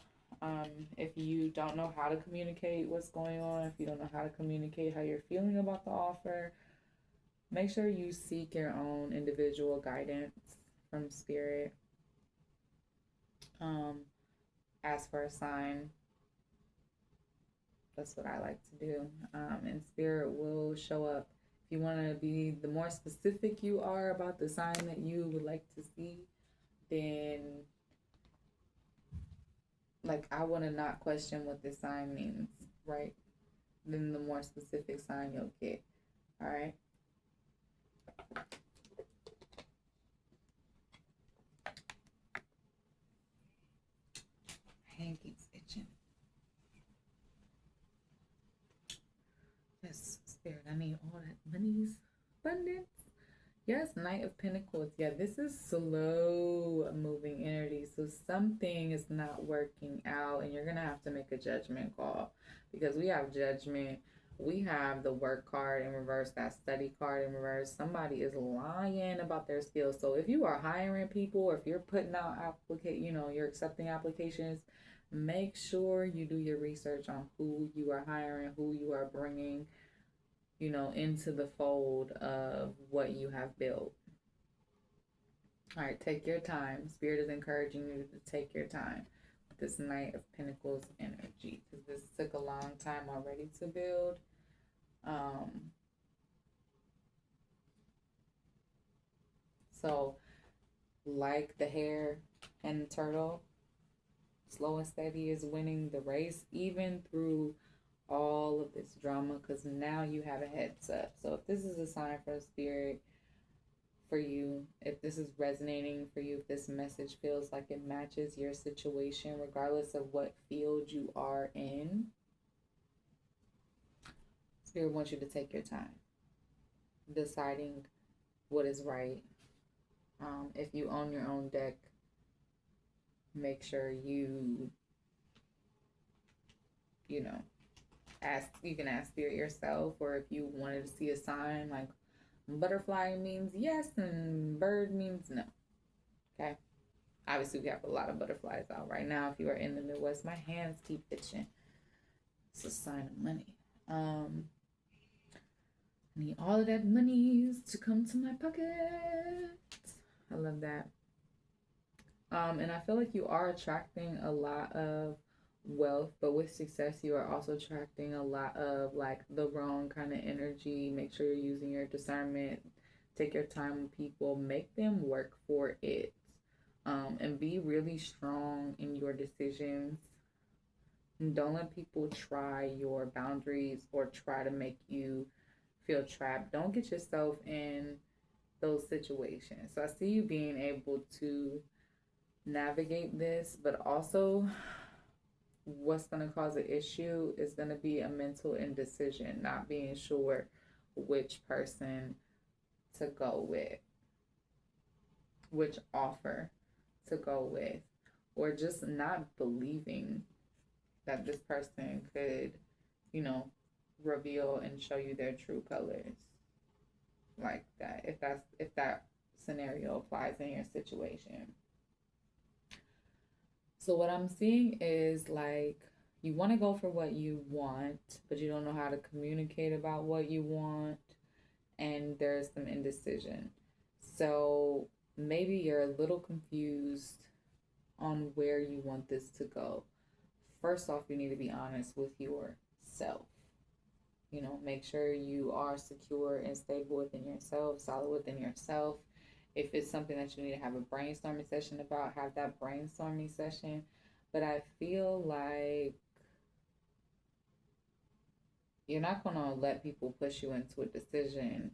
If you don't know how to communicate what's going on, if you don't know how to communicate how you're feeling about the offer, make sure you seek your own individual guidance from Spirit. Ask for a sign. That's what I like to do. And Spirit will show up. If you want to be, the more specific you are about the sign that you would like to see, then, like, I want to not question what this sign means, right? Then the more specific sign you'll get. All right. Hand keeps itching. Yes, Spirit, I need all that money's abundance. Yes, Knight of Pentacles. Yeah, this is slow moving energy. So something is not working out, and you're going to have to make a judgment call, because we have judgment. We have the work card in reverse, that study card in reverse. Somebody is lying about their skills. So if you are hiring people, or if you're putting out you're accepting applications, make sure you do your research on who you are hiring, who you are bringing, into the fold of what you have built. All right, take your time. Spirit is encouraging you to take your time with this Knight of Pentacles energy, because this took a long time already to build. So, like the hare and the turtle, slow and steady is winning the race, even through all of this drama because now you have a heads up. So if this is a sign from spirit for you, if this is resonating for you, if this message feels like it matches your situation, regardless of what field you are in, spirit wants you to take your time deciding what is right. If you own your own deck, make sure you know, you can ask spirit yourself, or if you wanted to see a sign like butterfly means yes and bird means no. Okay. Obviously, we have a lot of butterflies out right now. If you are in the Midwest, my hands keep itching. It's a sign of money. I need all of that money to come to my pocket. I love that. And I feel like you are attracting a lot of wealth, but with success, you are also attracting a lot of like the wrong kind of energy. Make sure you're using your discernment. Take your time with people, make them work for it. And be really strong in your decisions. And don't let people try your boundaries or try to make you feel trapped. Don't get yourself in those situations. So I see you being able to navigate this, but also what's going to cause an issue is going to be a mental indecision, not being sure which person to go with, which offer to go with, or just not believing that this person could, reveal and show you their true colors like that, if that scenario applies in your situation. So what I'm seeing is like you want to go for what you want, but you don't know how to communicate about what you want, and there's some indecision. So maybe you're a little confused on where you want this to go. First off, you need to be honest with yourself. Make sure you are secure and stable within yourself, solid within yourself. If it's something that you need to have a brainstorming session about, have that brainstorming session. But I feel like you're not going to let people push you into a decision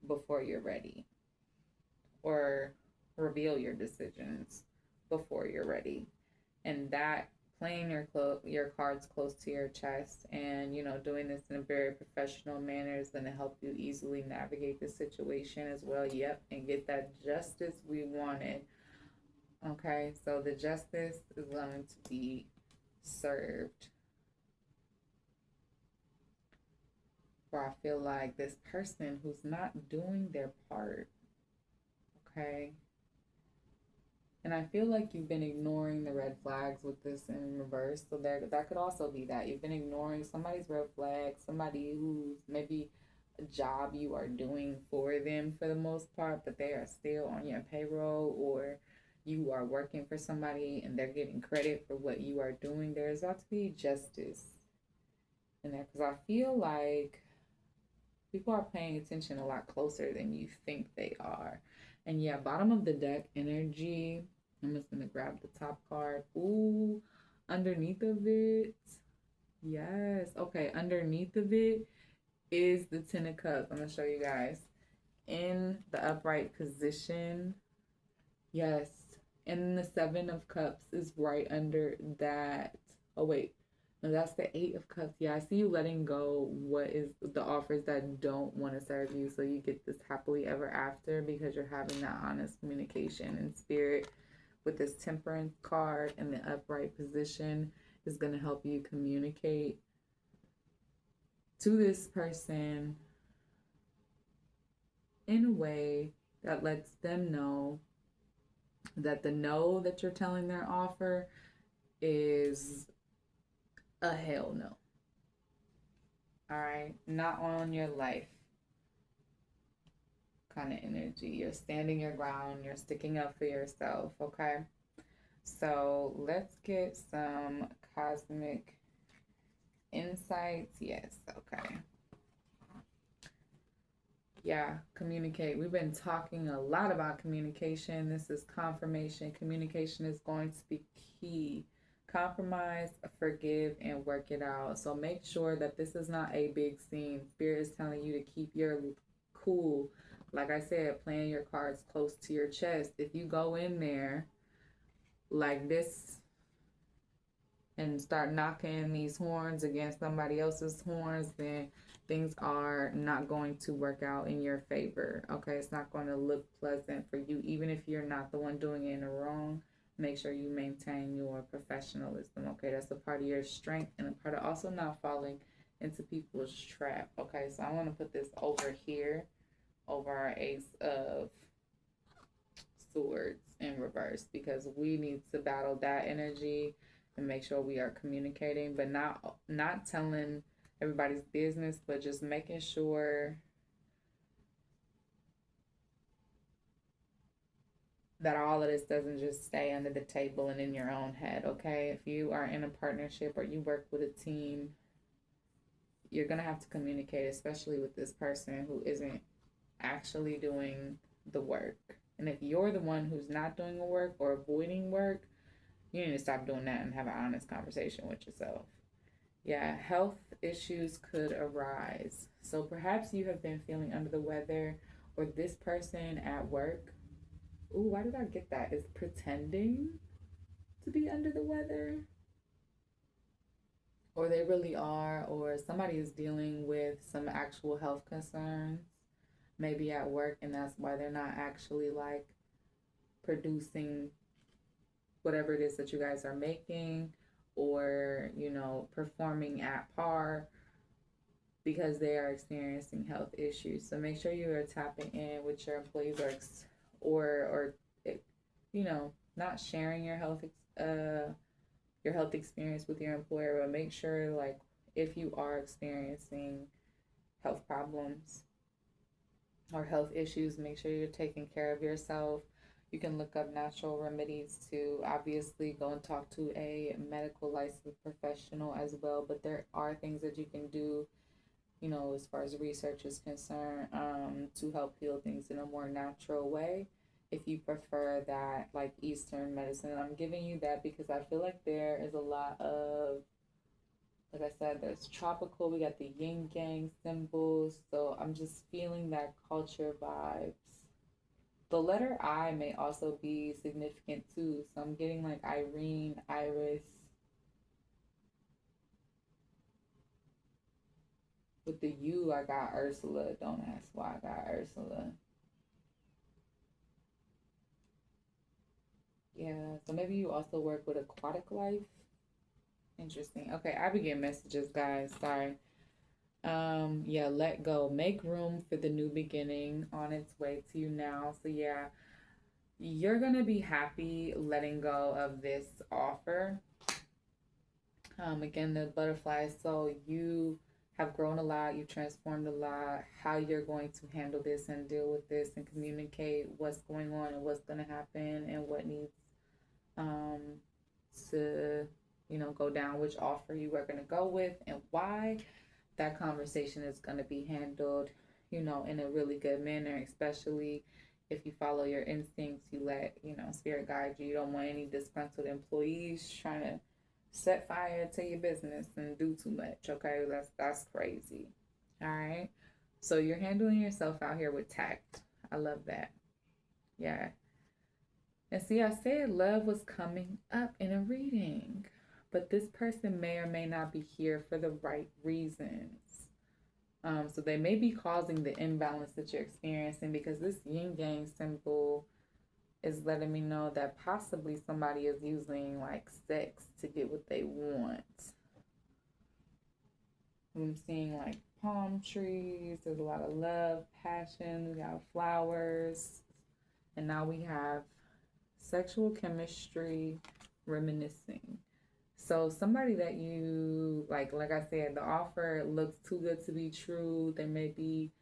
before you're ready, or reveal your decisions before you're ready. And that playing your cards close to your chest, and doing this in a very professional manner is going to help you easily navigate the situation as well. Yep, and get that justice we wanted. Okay, so the justice is going to be served. Where I feel like this person who's not doing their part. Okay, and I feel like you've been ignoring the red flags with this in reverse. So that could also be that you've been ignoring somebody's red flag, somebody who's maybe a job you are doing for them for the most part, but they are still on your payroll, or you are working for somebody and they're getting credit for what you are doing. There's about to be justice in there, because I feel like people are paying attention a lot closer than you think they are. And yeah, bottom of the deck energy. I'm just going to grab the top card. Ooh, underneath of it. Yes. Okay, underneath of it is the Ten of Cups. I'm going to show you guys. In the upright position. Yes. And the Seven of Cups is right under that. Oh, wait. No, that's the Eight of Cups. Yeah, I see you letting go what is the offers that don't want to serve you. So you get this happily ever after because you're having that honest communication. And spirit with this Temperance card in the upright position is going to help you communicate to this person in a way that lets them know that the no that you're telling their offer is a hell no. All right, not on your life kind of energy. You're standing your ground, you're sticking up for yourself. Okay, so let's get some cosmic insights. Yes. Okay. Yeah, communicate. We've been talking a lot about communication. This is confirmation. Communication is going to be key. Compromise, forgive, and work it out. So make sure that this is not a big scene. Spirit is telling you to keep your cool. Like I said, playing your cards close to your chest. If you go in there like this and start knocking these horns against somebody else's horns, then things are not going to work out in your favor. Okay, it's not going to look pleasant for you, even if you're not the one doing it in the wrong. Make sure you maintain your professionalism. Okay, that's a part of your strength and a part of also not falling into people's trap. Okay, so I want to put this over here, over our Ace of Swords in reverse, because we need to battle that energy and make sure we are communicating, but not telling everybody's business, but just making sure that all of this doesn't just stay under the table and in your own head. Okay, if you are in a partnership or you work with a team, you're gonna have to communicate, especially with this person who isn't actually doing the work. And if you're the one who's not doing the work or avoiding work, you need to stop doing that and have an honest conversation with yourself. Yeah, health issues could arise. So perhaps you have been feeling under the weather, or this person at work. Ooh, why did I get that? Is pretending to be under the weather, or they really are, or somebody is dealing with some actual health concerns, maybe at work, and that's why they're not actually like producing whatever it is that you guys are making, or performing at par, because they are experiencing health issues. So make sure you are tapping in with your employees, or not sharing your health experience with your employer, but make sure, like, if you are experiencing health problems or health issues, make sure you're taking care of yourself. You can look up natural remedies to obviously go and talk to a medical licensed professional as well. But there are things that you can do, as far as research is concerned, to help heal things in a more natural way. If you prefer that, like Eastern medicine, I'm giving you that because I feel like there is a lot of, like I said, there's tropical, we got the yin yang symbols. So I'm just feeling that culture vibes. The letter I may also be significant too. So I'm getting like Irene, Iris. With the U, I got Ursula. Don't ask why I got Ursula. Yeah, so maybe you also work with aquatic life. Interesting. Okay, I be getting messages, guys. Sorry. Yeah, let go. Make room for the new beginning on its way to you now. So yeah, you're gonna be happy letting go of this offer. Again, the butterflies. So you have grown a lot, you transformed a lot. How you're going to handle this and deal with this and communicate what's going on and what's going to happen and what needs um, to go down, which offer you are going to go with and why. That conversation is going to be handled in a really good manner, especially if you follow your instincts. You let spirit guide you. You don't want any disgruntled employees trying to set fire to your business and do too much. Okay, that's crazy. All right, so you're handling yourself out here with tact. I love that. Yeah. And see, I said love was coming up in a reading, but this person may or may not be here for the right reasons. So they may be causing the imbalance that you're experiencing, because this yin yang symbol is letting me know that possibly somebody is using like sex to get what they want. I'm seeing like palm trees. There's a lot of love, passion. We got flowers. And now we have sexual chemistry, reminiscing. So somebody that you like I said, the offer looks too good to be true. There may be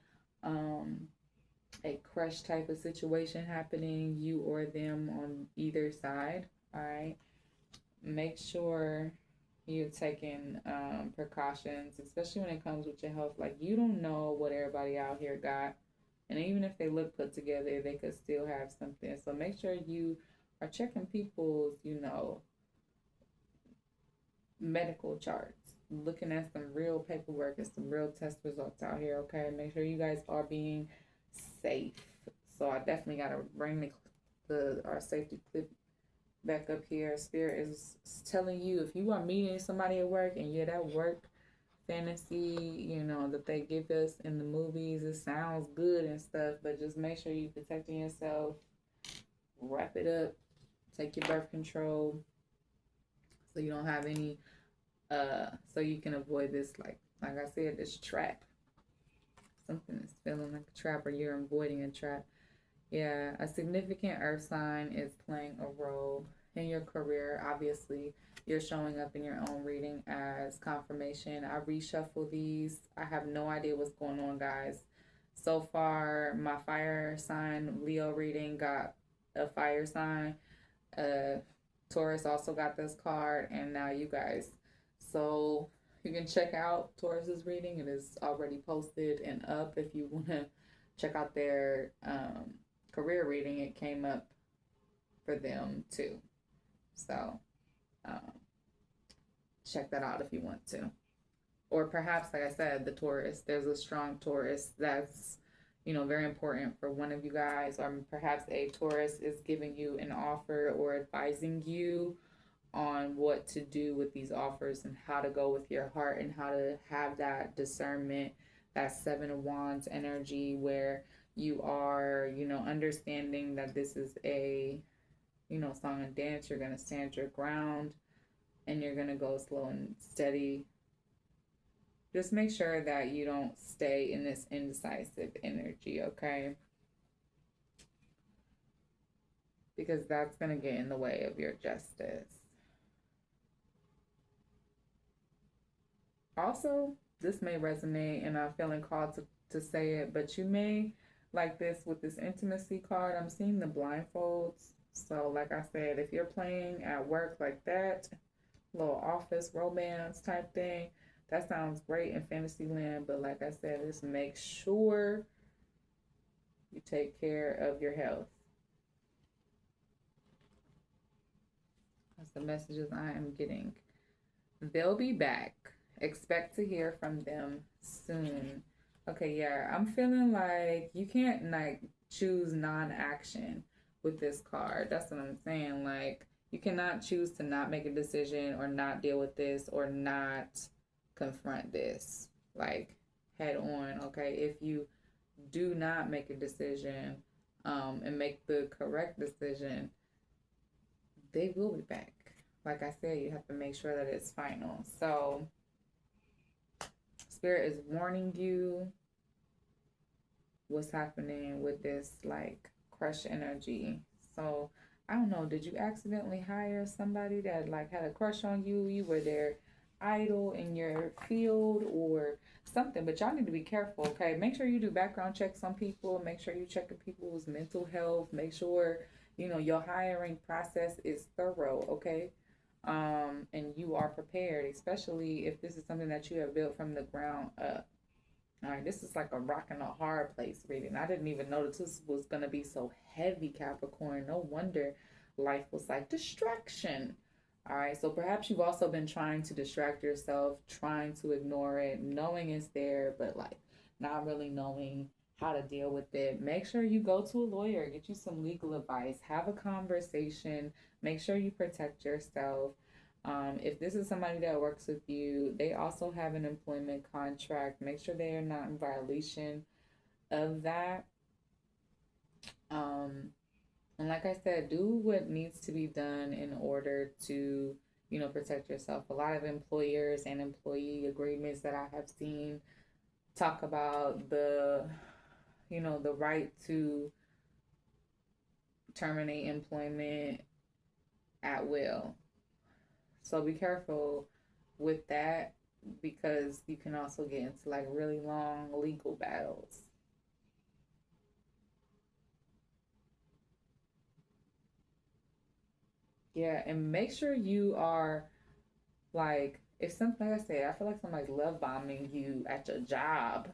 a crush type of situation happening, you or them on either side. All right. Make sure you're taking precautions, especially when it comes with your health. Like, you don't know what everybody out here got. And even if they look put together, they could still have something. So make sure you are checking people's, medical charts, looking at some real paperwork and some real test results out here. Okay, make sure you guys are being safe. So I definitely gotta bring the our safety clip back up here. Spirit is telling you if you are meeting somebody at work and yeah, that work fantasy, that they give us in the movies, it sounds good and stuff, but just make sure you protecting yourself. Wrap it up. Take your birth control so you don't have any so you can avoid this like I said, this trap. Something is feeling like a trap or you're avoiding a trap. Yeah, a significant earth sign is playing a role in your career. Obviously, you're showing up in your own reading as confirmation. I reshuffle these. I have no idea what's going on, guys. So far, my fire sign Leo reading got a fire sign. Taurus also got this card, and now you guys. So you can check out Taurus's reading. It is already posted and up if you want to check out their career reading. It came up for them too. So um, check that out if you want to. Or perhaps, like I said, the Taurus. There's a strong Taurus that's, very important for one of you guys, or perhaps a Taurus is giving you an offer or advising you on what to do with these offers and how to go with your heart and how to have that discernment, that Seven of Wands energy where you are, understanding that this is a, song and dance. You're going to stand your ground and you're going to go slow and steady. Just make sure that you don't stay in this indecisive energy, okay? Because that's going to get in the way of your justice. Also, this may resonate and I'm feeling called to say it, but you may like this with this intimacy card. I'm seeing the blindfolds. So, like I said, if you're playing at work like that, little office romance type thing, that sounds great in Fantasyland, but like I said, just make sure you take care of your health. That's the messages I am getting. They'll be back. Expect to hear from them soon. Okay, yeah, I'm feeling like you can't like choose non-action with this card. That's what I'm saying. Like you cannot choose to not make a decision or not deal with this or not confront this like head on. Okay, if you do not make a decision and make the correct decision, they will be back. Like I said, you have to make sure that it's final. So Spirit is warning you what's happening with this like crush energy. So I don't know, did you accidentally hire somebody that like had a crush on you? You were their idol in your field or something, but y'all need to be careful, okay? Make sure you do background checks on people. Make sure you check people's mental health. Make sure, your hiring process is thorough, okay? And you are prepared, especially if this is something that you have built from the ground up. All right, this is like a rock and a hard place reading. I didn't even know that this was going to be so heavy, Capricorn. No wonder life was like distraction. All right, so perhaps you've also been trying to distract yourself, trying to ignore it, knowing it's there, but like not really knowing how to deal with it. Make sure you go to a lawyer, get you some legal advice, have a conversation, make sure you protect yourself. If this is somebody that works with you, they also have an employment contract. Make sure they are not in violation of that. And like I said, do what needs to be done in order to, protect yourself. A lot of employers and employee agreements that I have seen talk about the right to terminate employment at will. So be careful with that because you can also get into like really long legal battles. Yeah, and make sure you are like if something like I said, I feel like somebody's love bombing you at your job.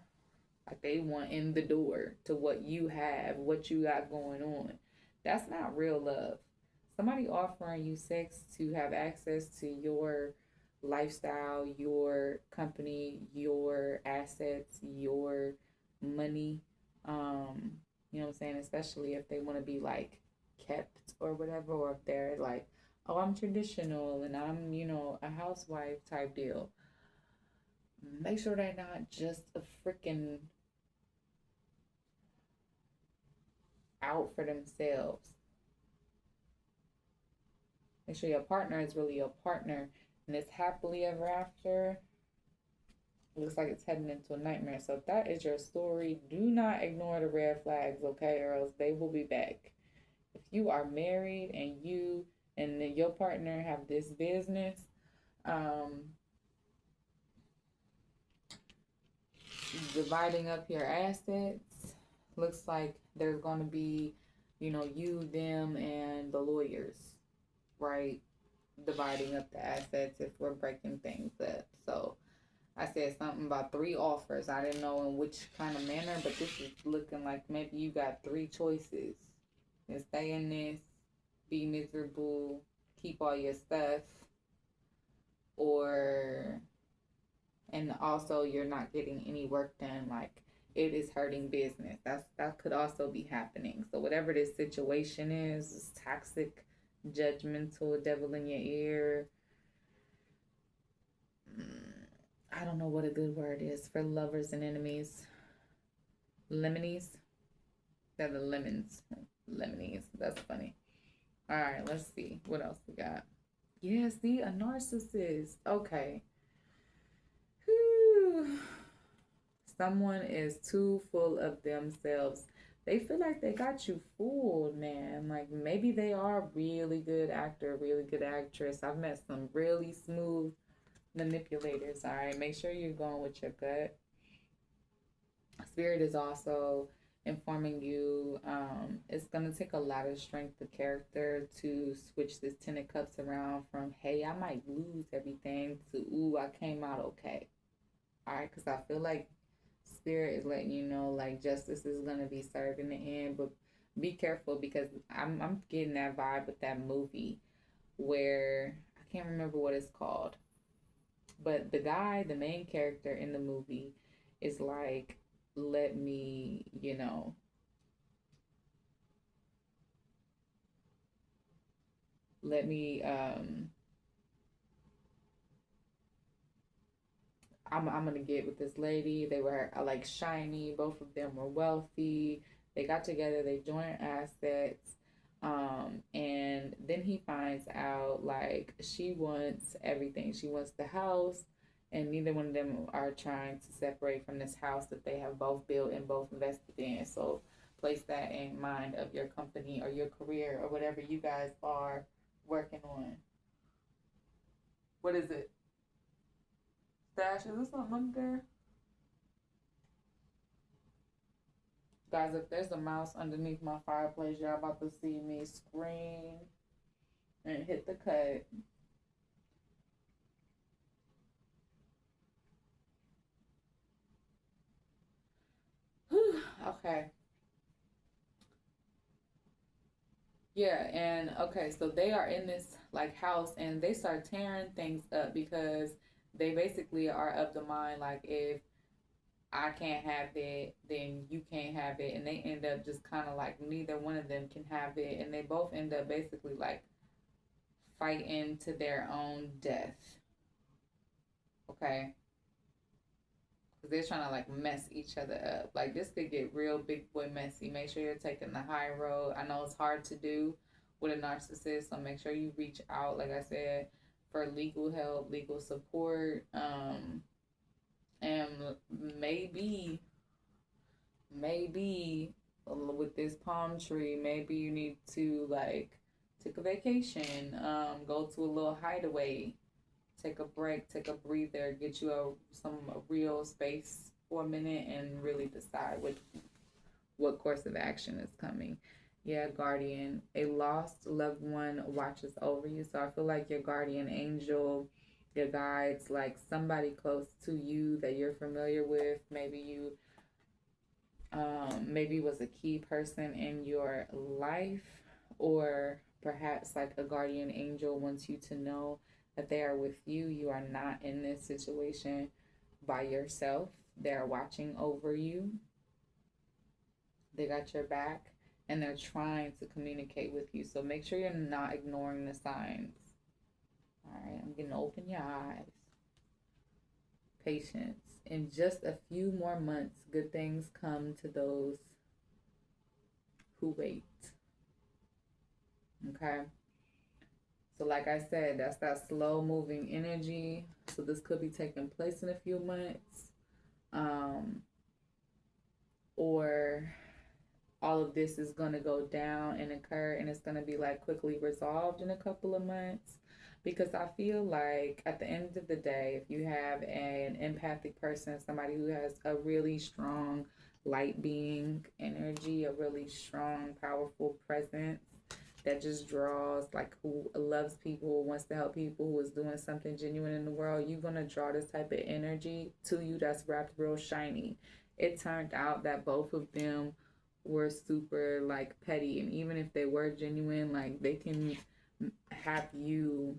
Like they want in the door to what you have, what you got going on. That's not real love. Somebody offering you sex to have access to your lifestyle, your company, your assets, your money. You know what I'm saying? Especially if they want to be like kept or whatever, or if they're like, oh, I'm traditional and I'm, a housewife type deal. Make sure they're not just a freaking out for themselves. Make sure your partner is really your partner and it's happily ever after. Looks like it's heading into a nightmare. So if that is your story, do not ignore the red flags, okay? Or else they will be back. If you are married and you and your partner have this business, um, dividing up your assets, looks like there's going to be, you, them, and the lawyers, right? Dividing up the assets if we're breaking things up. So I said something about 3 offers. I didn't know in which kind of manner, but this is looking like maybe you got 3 choices. And stay in this, be miserable, keep all your stuff, or and also you're not getting any work done. Like it is hurting business. That could also be happening. So whatever this situation is toxic, judgmental, devil in your ear. I don't know what a good word is for lovers and enemies. Lemonies. They're the lemons. Lemonies. That's funny. All right, let's see what else we got. Yeah, see, a narcissist. Okay. Whew. Someone is too full of themselves. They feel like they got you fooled, man. Like maybe they are a really good actor, really good actress. I've met some really smooth manipulators. All right, make sure you're going with your gut. Spirit is also informing you it's going to take a lot of strength of character to switch this 10 of cups around from hey, I might lose everything to ooh, I came out okay. All right, because I feel like spirit is letting you know like justice is going to be served in the end, but be careful because I'm getting that vibe with that movie where I can't remember what it's called, but the guy, the main character in the movie, is like, let me, let me, I'm gonna get with this lady. They were like shiny. Both of them were wealthy. They got together. They joined assets. And then he finds out like she wants everything. She wants the house, and neither one of them are trying to separate from this house that they have both built and both invested in. So place that in mind of your company or your career or whatever you guys are working on. What is it? Stash? Is there something up there? Guys, if there's a mouse underneath my fireplace, you're about to see me scream and hit the cut. Okay. Yeah, and okay, so they are in this like house and they start tearing things up because they basically are of the mind like if I can't have it, then you can't have it, and they end up just kind of like neither one of them can have it, and they both end up basically like fighting to their own death. Okay, because they're trying to like mess each other up. Like this could get real big boy messy. Make sure you're taking the high road. I know it's hard to do with a narcissist, so make sure you reach out. Like I said, for legal help, legal support, and maybe with this palm tree, maybe you need to like take a vacation, go to a little hideaway, take a break, take a breather, get you a real space for a minute, and really decide what course of action is coming. Yeah, guardian, a lost loved one watches over you. So I feel like your guardian angel, your guides, like somebody close to you that you're familiar with. Maybe was a key person in your life, or perhaps like a guardian angel wants you to know that they are with you. You are not in this situation by yourself. They're watching over you. They got your back and they're trying to communicate with you. So make sure you're not ignoring the signs. All right, I'm going to open your eyes. Patience. In just a few more months, good things come to those who wait. Okay? So like I said, that's that slow moving energy. So this could be taking place in a few months. Or all of this is going to go down and occur and it's going to be like quickly resolved in a couple of months. Because I feel like at the end of the day, if you have an empathic person, somebody who has a really strong light being energy, a really strong, powerful presence that just draws, like who loves people, wants to help people, who is doing something genuine in the world, you're going to draw this type of energy to you that's wrapped real shiny. It turned out that both of them were super like petty, and even if they were genuine, like they can have you,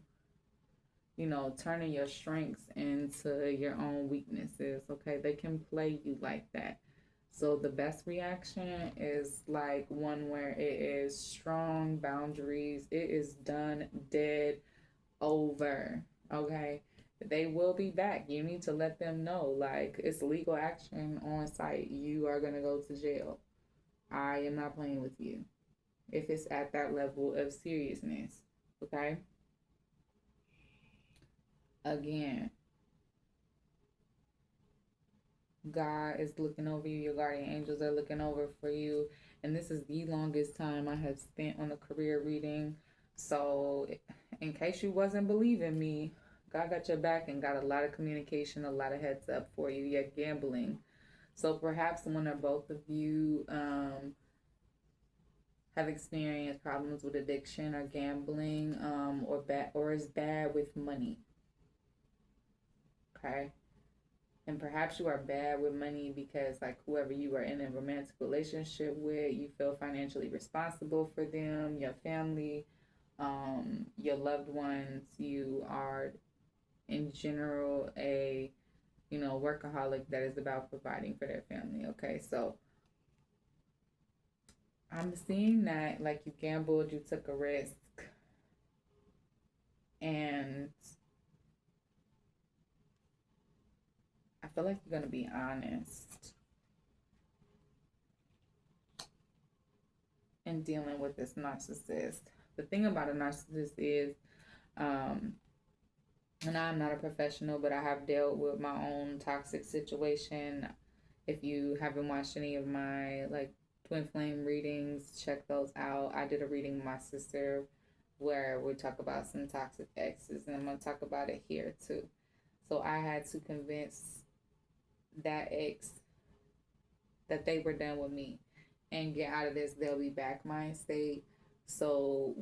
you know, turning your strengths into your own weaknesses. Okay, they can play you like that. So the best reaction is like one where it is strong boundaries. It is done, dead, over. Okay, they will be back. You need to let them know, like, it's legal action on site. You are gonna go to jail. I am not playing with you if it's at that level of seriousness. Okay? Again, God is looking over you. Your guardian angels are looking over for you. And this is the longest time I have spent on a career reading. So, in case you wasn't believing me, God got your back and got a lot of communication, a lot of heads up for you. You're gambling. So, perhaps one or both of you have experienced problems with addiction or gambling, or is bad with money. Okay, and perhaps you are bad with money because, like, whoever you are in a romantic relationship with, you feel financially responsible for them, your family, your loved ones. You are in general a, you know, workaholic that is about providing for their family. Okay, so I'm seeing that like you gambled, you took a risk, and I feel like you're gonna be honest in dealing with this narcissist. The thing about a narcissist is, and I'm not a professional, but I have dealt with my own toxic situation. If you haven't watched any of my like twin flame readings, check those out. I did a reading with my sister where we talk about some toxic exes, and I'm gonna talk about it here too. So I had to convince that ex that they were done with me and get out of this they'll be back mind state. So,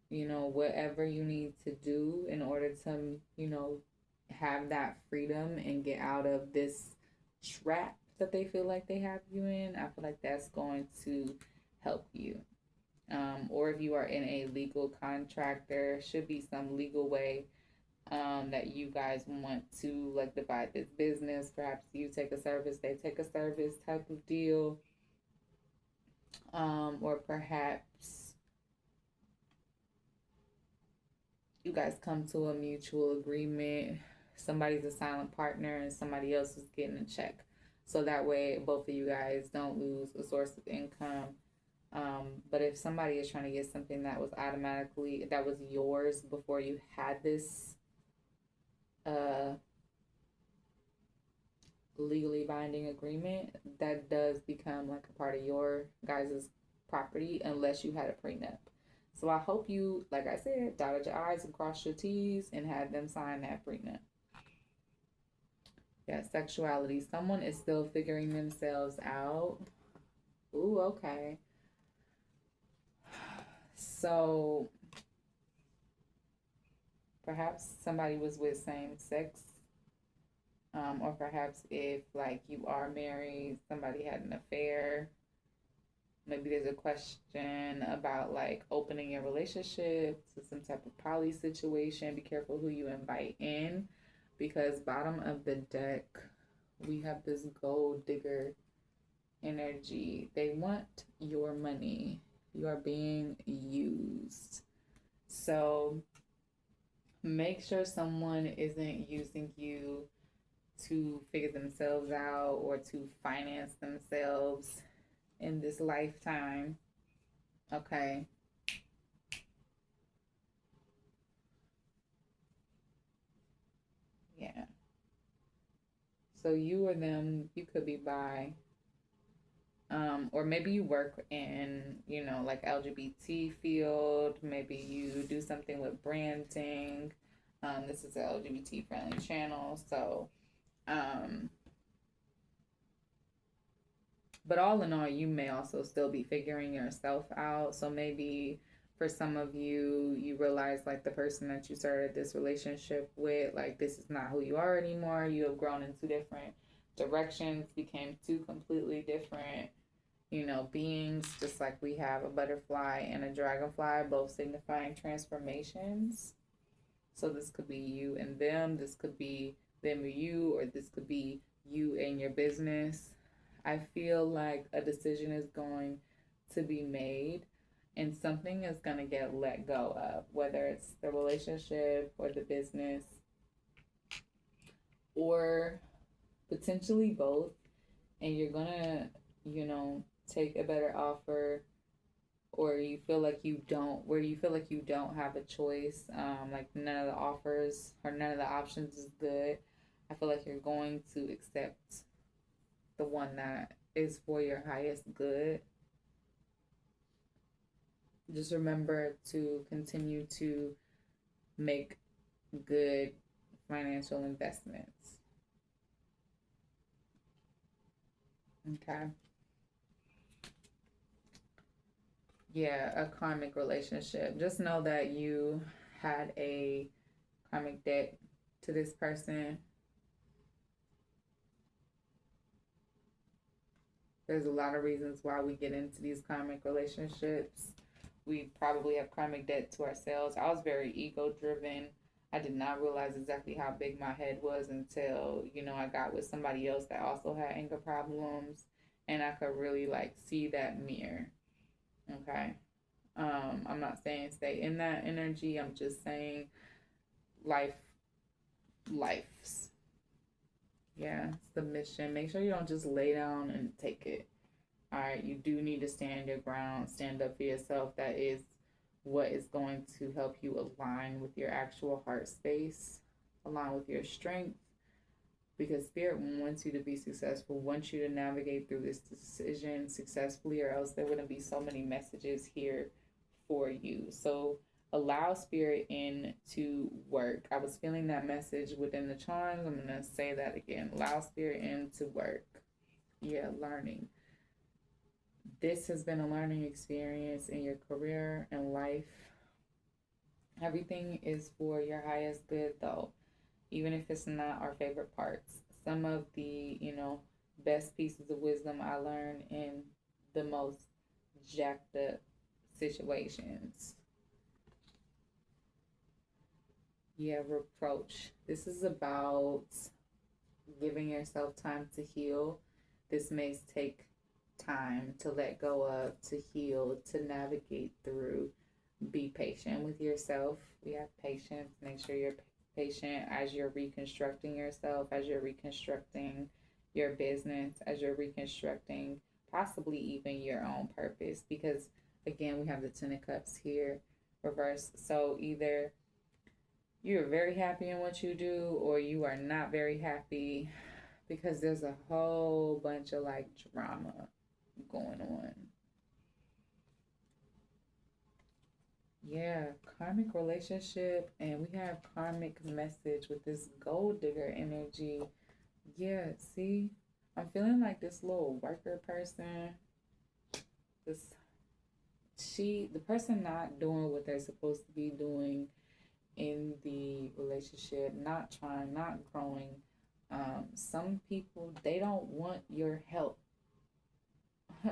you know, whatever you need to do in order to, you know, have that freedom and get out of this trap that they feel like they have you in, I feel like that's going to help you. Or if you are in a legal contract, there should be some legal way that you guys want to like divide this business. Perhaps you take a service, they take a service type of deal. Or perhaps you guys come to a mutual agreement. Somebody's a silent partner and somebody else is getting a check. So that way, both of you guys don't lose a source of income. But if somebody is trying to get something that was yours before you had this uh, legally binding agreement, that does become like a part of your guys' property unless you had a prenup. So I hope you, like I said, dotted your I's and crossed your T's and had them sign that prenup. Yeah, sexuality. Someone is still figuring themselves out. Ooh, okay. So perhaps somebody was with same sex, or perhaps if like you are married, somebody had an affair. Maybe there's a question about like opening your relationship to some type of poly situation. Be careful who you invite in, because bottom of the deck, we have this gold digger energy. They want your money. You are being used. So make sure someone isn't using you to figure themselves out or to finance themselves in this lifetime. Okay. Yeah. So you or them, you could be bi. Or maybe you work in, like LGBT field. Maybe you do something with branding. This is an LGBT friendly channel. So, um, but all in all, you may also still be figuring yourself out. So maybe for some of you, you realize like the person that you started this relationship with, like this is not who you are anymore. You have grown in two different directions, became two completely different, beings, just like we have a butterfly and a dragonfly, both signifying transformations. So this could be you and them, this could be them or you, or this could be you and your business. I feel like a decision is going to be made and something is going to get let go of, whether it's the relationship or the business or potentially both. And you're going to, take a better offer, or you feel like you don't, where you feel like you don't have a choice, like none of the offers or none of the options is good. I feel like you're going to accept the one that is for your highest good. Just remember to continue to make good financial investments. Okay. Yeah, a karmic relationship. Just know that you had a karmic debt to this person. There's a lot of reasons why we get into these karmic relationships. We probably have karmic debt to ourselves. I was very ego driven. I did not realize exactly how big my head was until, I got with somebody else that also had anger problems, and I could really like see that mirror. Okay. I'm not saying stay in that energy. I'm just saying life lives. Yeah, submission. Make sure you don't just lay down and take it. All right, you do need to stand your ground, stand up for yourself. That is what is going to help you align with your actual heart space, align with your strength, because Spirit wants you to be successful, wants you to navigate through this decision successfully, or else there wouldn't be so many messages here for you. So allow Spirit in to work. I was feeling that message within the charms. I'm going to say that again. Allow Spirit in to work. Yeah, learning. This has been a learning experience in your career and life. Everything is for your highest good, though, even if it's not our favorite parts. Some of the, best pieces of wisdom I learned in the most jacked up situations. Yeah, reproach. This is about giving yourself time to heal. This may take time to let go of, to heal, to navigate through. Be patient with yourself. We have patience. Make sure you're patient as you're reconstructing yourself, as you're reconstructing your business, as you're reconstructing possibly even your own purpose. Because again, we have the Ten of Cups here reversed. So either you're very happy in what you do or you are not very happy, because there's a whole bunch of like drama going on. Yeah, karmic relationship, and we have karmic message with this gold digger energy. Yeah, see, I'm feeling like this little worker person, this the person not doing what they're supposed to be doing in the relationship, not trying, not growing. Some people, they don't want your help.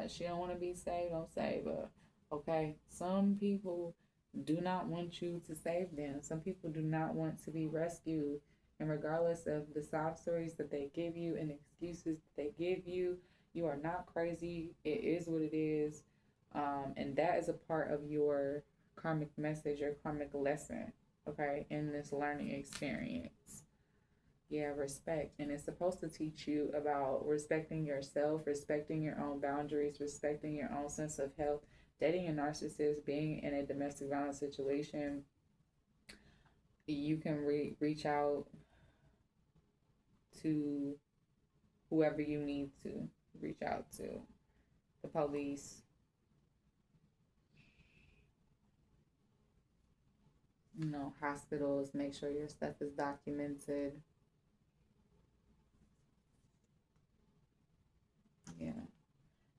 She don't want to be saved, don't save her. Okay? Some people do not want you to save them. Some people do not want to be rescued. And regardless of the sob stories that they give you and excuses that they give you, you are not crazy. It is what it is. And that is a part of your karmic message, your karmic lesson, okay, in this learning experience. Yeah, respect. And it's supposed to teach you about respecting yourself, respecting your own boundaries, respecting your own sense of health. Dating a narcissist, being in a domestic violence situation, you can reach out to whoever you need to reach out to, the police, hospitals. Make sure your stuff is documented. Yeah.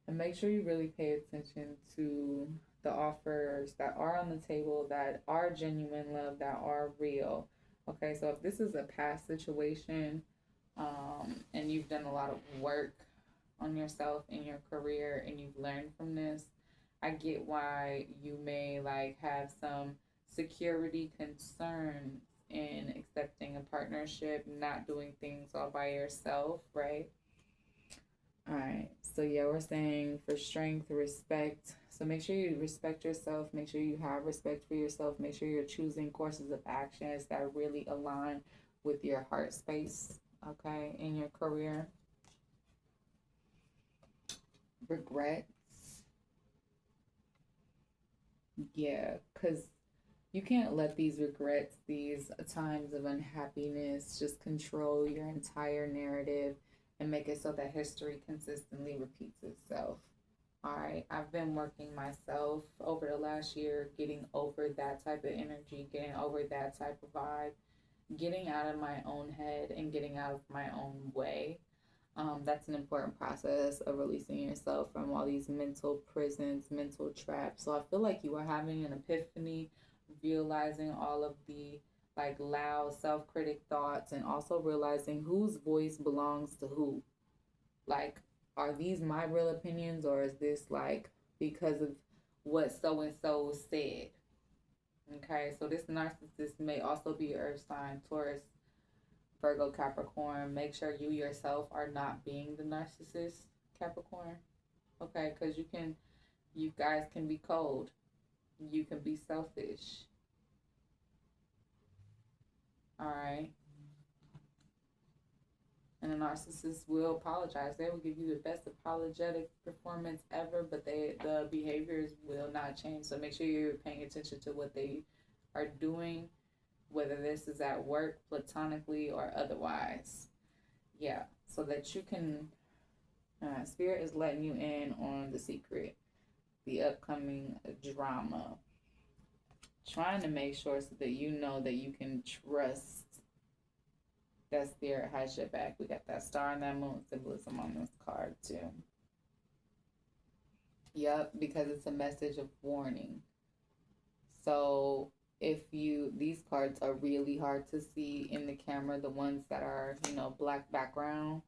And make sure you really pay attention to the offers that are on the table, that are genuine love, that are real. Okay, so if this is a past situation, and you've done a lot of work on yourself in your career and you've learned from this, I get why you may like have some security concerns in accepting a partnership, not doing things all by yourself, right? All right. So yeah, we're saying for strength, respect. So make sure you respect yourself. Make sure you have respect for yourself. Make sure you're choosing courses of actions that really align with your heart space, okay, in your career. Regrets. Yeah, because you can't let these regrets, these times of unhappiness, just control your entire narrative and make it so that history consistently repeats itself. All right, I've been working myself over the last year, getting over that type of energy, getting over that type of vibe, getting out of my own head and getting out of my own way. That's an important process of releasing yourself from all these mental prisons, mental traps. So I feel like you are having an epiphany, realizing all of the like loud self critic thoughts and also realizing whose voice belongs to who. Like, are these my real opinions or is this like because of what so and so said? Okay, so this narcissist may also be Earth sign, Taurus, Virgo, Capricorn. Make sure you yourself are not being the narcissist, Capricorn. Okay, because you guys can be cold. You can be selfish. All right. And a narcissist will apologize. They will give you the best apologetic performance ever, but the behaviors will not change. So make sure you're paying attention to what they are doing, whether this is at work, platonically, or otherwise. Yeah, so that you can. Spirit is letting you in on the secret, the upcoming drama. Trying to make sure so that you know that you can trust that spirit has your back. We got that star and that moon symbolism on this card too. Yep, because it's a message of warning. So if you, these cards are really hard to see in the camera, the ones that are, black background.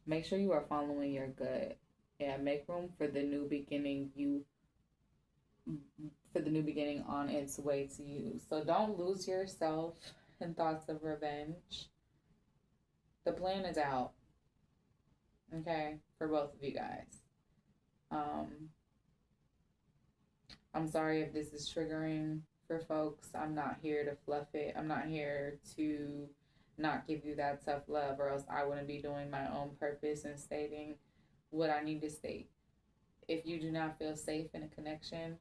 Make sure you are following your gut. Yeah, make room for the new beginning on its way to you. So don't lose yourself in thoughts of revenge. The plan is out. Okay, for both of you guys. I'm sorry if this is triggering for folks. I'm not here to fluff it. I'm not here to not give you that tough love, or else I wouldn't be doing my own purpose and stating what I need to state. If you do not feel safe in a connection,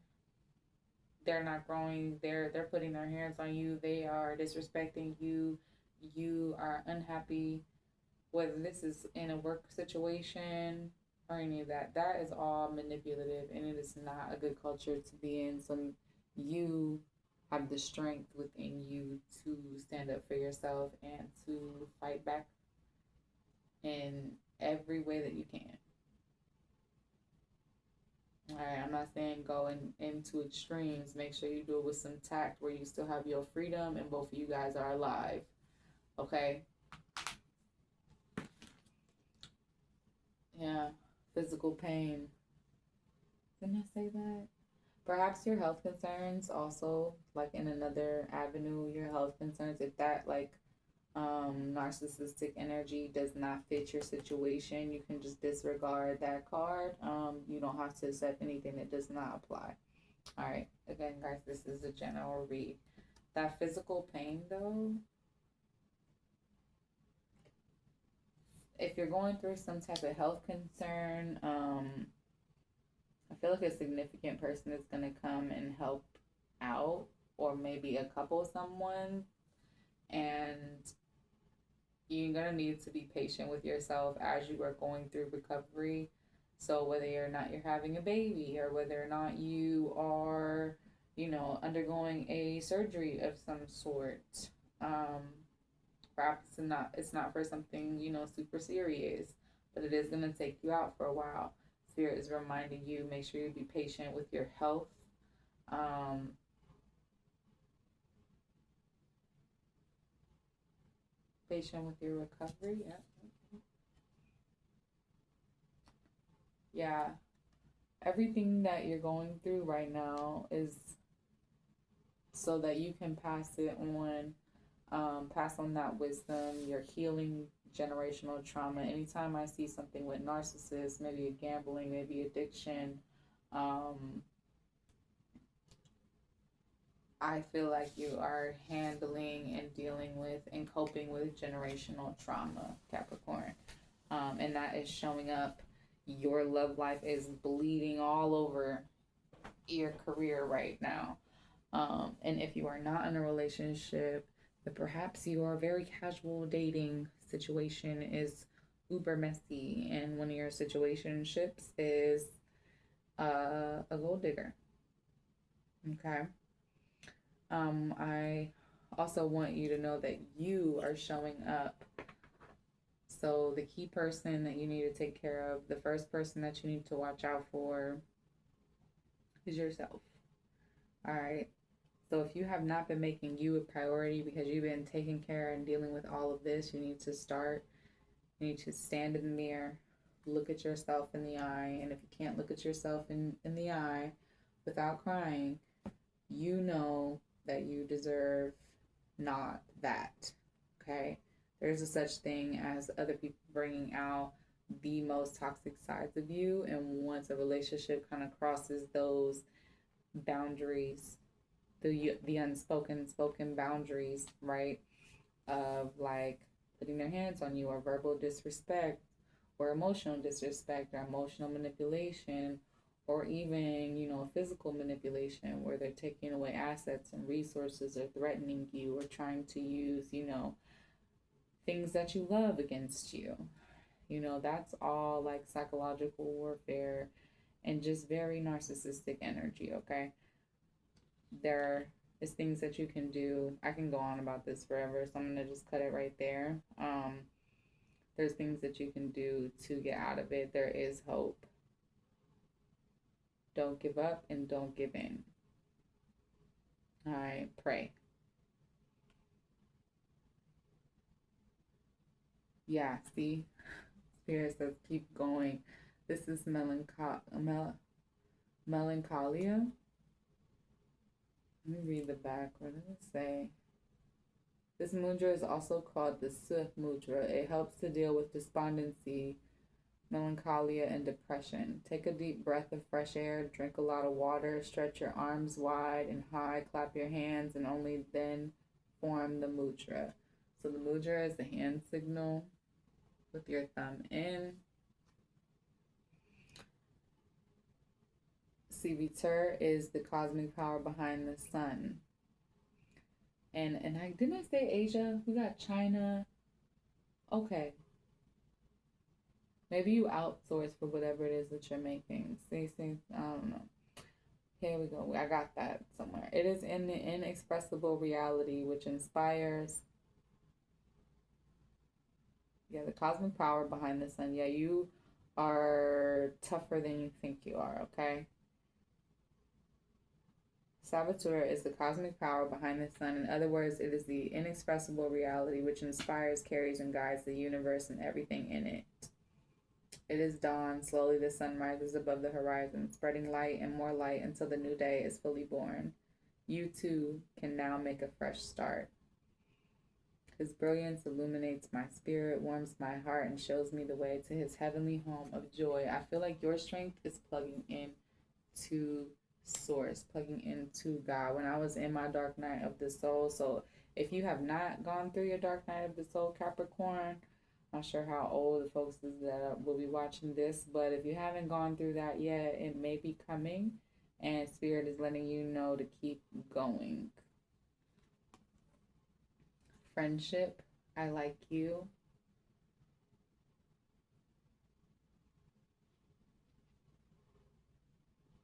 they're not growing. They're putting their hands on you. They are disrespecting you. You are unhappy. Whether this is in a work situation or any of that, that is all manipulative, and it is not a good culture to be in. So you have the strength within you to stand up for yourself and to fight back in every way that you can. All right, I'm not saying go into extremes. Make sure you do it with some tact where you still have your freedom and both of you guys are alive. Okay? Yeah. Physical pain. Didn't I say that? Perhaps your health concerns also, like in another avenue, your health concerns, if that like narcissistic energy does not fit your situation, you can just disregard that card. You don't have to accept anything that does not apply. All right. Again, guys, this is a general read. That physical pain, though, if you're going through some type of health concern, I feel like a significant person is going to come and help out, or maybe a couple someone, and you're going to need to be patient with yourself as you are going through recovery. So whether or not you're having a baby, or whether or not you are, undergoing a surgery of some sort, um, perhaps it's not for something, super serious, but it is going to take you out for a while. Spirit is reminding you, make sure you be patient with your health. Um, Patient with your recovery. Yeah. Yeah. Everything that you're going through right now is so that you can pass on that wisdom. You're healing generational trauma. Anytime I see something with narcissists, maybe a gambling, maybe addiction, um, I feel like you are handling and dealing with and coping with generational trauma, Capricorn. And that is showing up. Your love life is bleeding all over your career right now. And if you are not in a relationship, but perhaps your very casual dating situation is uber messy, and one of your situationships is a gold digger. Okay. I also want you to know that you are showing up. So the key person that you need to take care of, the first person that you need to watch out for is yourself. All right. So if you have not been making you a priority because you've been taking care and dealing with all of this, you need to start. You need to stand in the mirror, look at yourself in the eye. And if you can't look at yourself in the eye without crying, you know that you deserve not that. Okay? There's a such thing as other people bringing out the most toxic sides of you. And once a relationship kind of crosses those boundaries, the unspoken spoken boundaries, right, of like putting their hands on you, or verbal disrespect, or emotional disrespect, or emotional manipulation, or even, physical manipulation where they're taking away assets and resources, or threatening you, or trying to use, things that you love against you. That's all like psychological warfare and just very narcissistic energy, okay? There is things that you can do. I can go on about this forever, so I'm going to just cut it right there. There's things that you can do to get out of it. There is hope. Don't give up and don't give in. All right, pray. Yeah, see? Spirit says keep going. This is melancholia. Let me read the back. What does it say? This mudra is also called the Sukh mudra. It helps to deal with despondency, melancholia, and depression. Take a deep breath of fresh air, drink a lot of water, stretch your arms wide and high, clap your hands, and only then form the mudra. So the mudra is the hand signal with your thumb in. Civitar is the cosmic power behind the sun. And I didn't say Asia. We got China. Okay. Maybe you outsource for whatever it is that you're making. See, I don't know. Here we go. I got that somewhere. It is in the inexpressible reality which inspires. Yeah, the cosmic power behind the sun. Yeah, you are tougher than you think you are, okay? Savitar is the cosmic power behind the sun. In other words, it is the inexpressible reality which inspires, carries, and guides the universe and everything in it. It is dawn. Slowly the sun rises above the horizon, spreading light and more light until the new day is fully born. You too can now make a fresh start. His brilliance illuminates my spirit, warms my heart, and shows me the way to his heavenly home of joy. I feel like your strength is plugging in to source, plugging into God. When I was in my dark night of the soul, so if you have not gone through your dark night of the soul, Capricorn, I'm not sure how old the folks is that will be watching this, but if you haven't gone through that yet, it may be coming, and Spirit is letting you know to keep going. Friendship, I like you.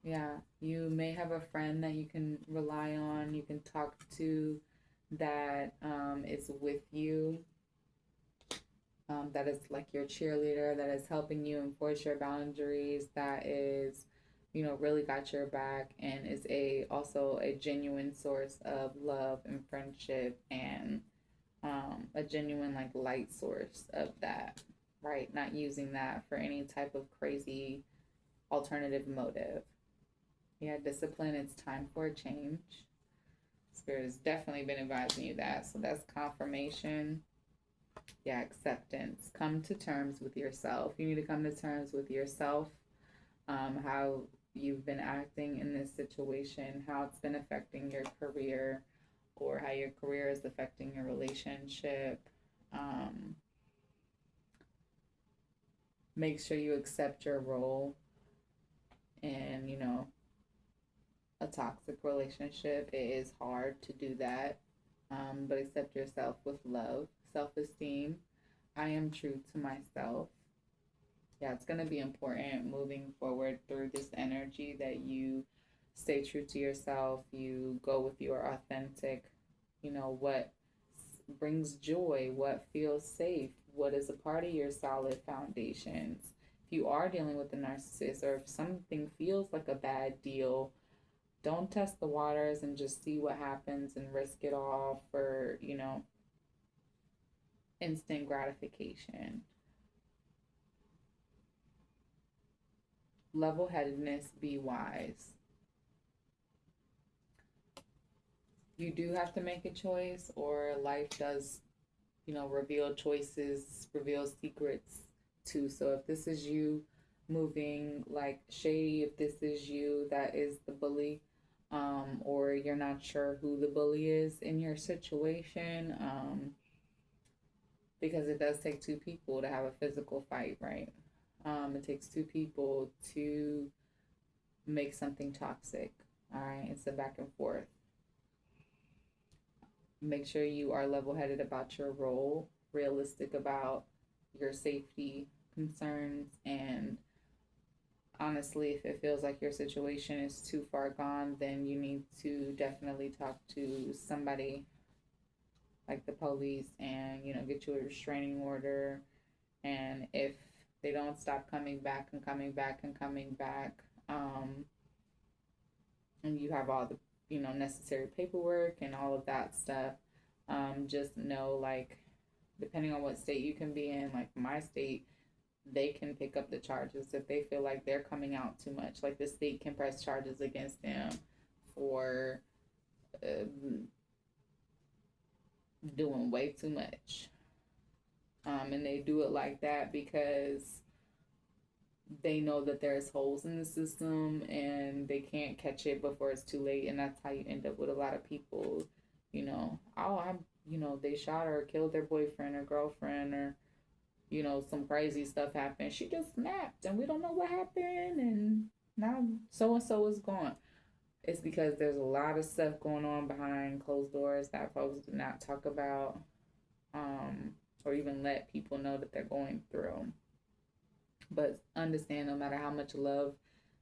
Yeah, you may have a friend that you can rely on, you can talk to, that is with you, that is like your cheerleader, that is helping you enforce your boundaries, that is, really got your back, and is a also a genuine source of love and friendship, and a genuine like light source of that, right? Not using that for any type of crazy alternative motive. Yeah, discipline, it's time for a change. Spirit has definitely been advising you that. So that's confirmation. Yeah, acceptance. Come to terms with yourself. You need to come to terms with yourself, how you've been acting in this situation, how it's been affecting your career, or how your career is affecting your relationship. Um, Make sure you accept your role in, a toxic relationship. It is hard to do that, but accept yourself with love, self esteem. I am true to myself. Yeah, it's going to be important moving forward through this energy that you stay true to yourself. You go with your authentic, what brings joy, what feels safe, what is a part of your solid foundations. If you are dealing with a narcissist, or if something feels like a bad deal, don't test the waters and just see what happens and risk it all for, instant gratification. Level headedness, be wise. You do have to make a choice, or life does, reveal choices, reveal secrets too. So if this is you moving like shady, if this is you that is the bully, or you're not sure who the bully is in your situation, because it does take two people to have a physical fight, right? It takes two people to make something toxic. All right, it's a back and forth. Make sure you are level headed about your role, realistic about your safety concerns, and honestly, if it feels like your situation is too far gone, then you need to definitely talk to somebody like the police, and get you a restraining order. And if they don't stop coming back and coming back and coming back, and you have all the necessary paperwork and all of that stuff, just know, like, depending on what state you can be in, like my state, they can pick up the charges if they feel like they're coming out too much. Like the state can press charges against them for uh, doing way too much. And they do it like that because they know that there's holes in the system and they can't catch it before it's too late. And that's how you end up with a lot of people, they shot or killed their boyfriend or girlfriend, or, some crazy stuff happened. She just snapped and we don't know what happened. And now so and so is gone. It's because there's a lot of stuff going on behind closed doors that folks do not talk about, or even let people know that they're going through. But understand, no matter how much love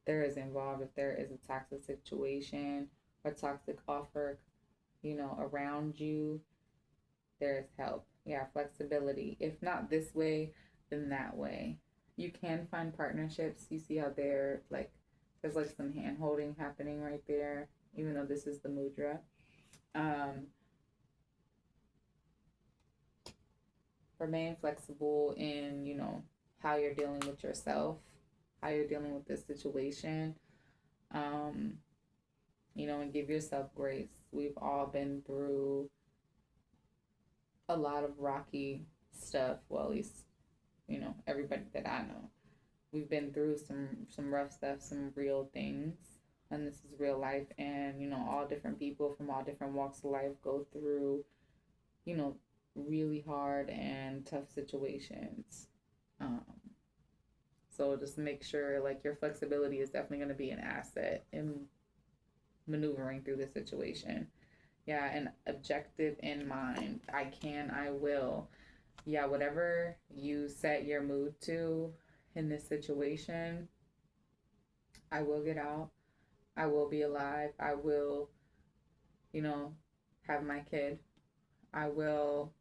there is involved, if there is a toxic situation or toxic offer, around you, there's help. Yeah, flexibility. If not this way, then that way. You can find partnerships. You see how they're like, there's like some hand holding happening right there, even though this is the mudra. Um, Remain flexible in, how you're dealing with yourself, how you're dealing with this situation. Um, and give yourself grace. We've all been through a lot of rocky stuff. Well, at least, everybody that I know. We've been through some rough stuff, some real things. And this is real life, and all different people from all different walks of life go through, you know, really hard and tough situations. Um, so just make sure like your flexibility is definitely going to be an asset in maneuvering through this situation. Yeah, and objective in mind. I can, I will. Yeah, whatever you set your mood to in this situation, I will get out. I will be alive. I will, you know, have my kid. I will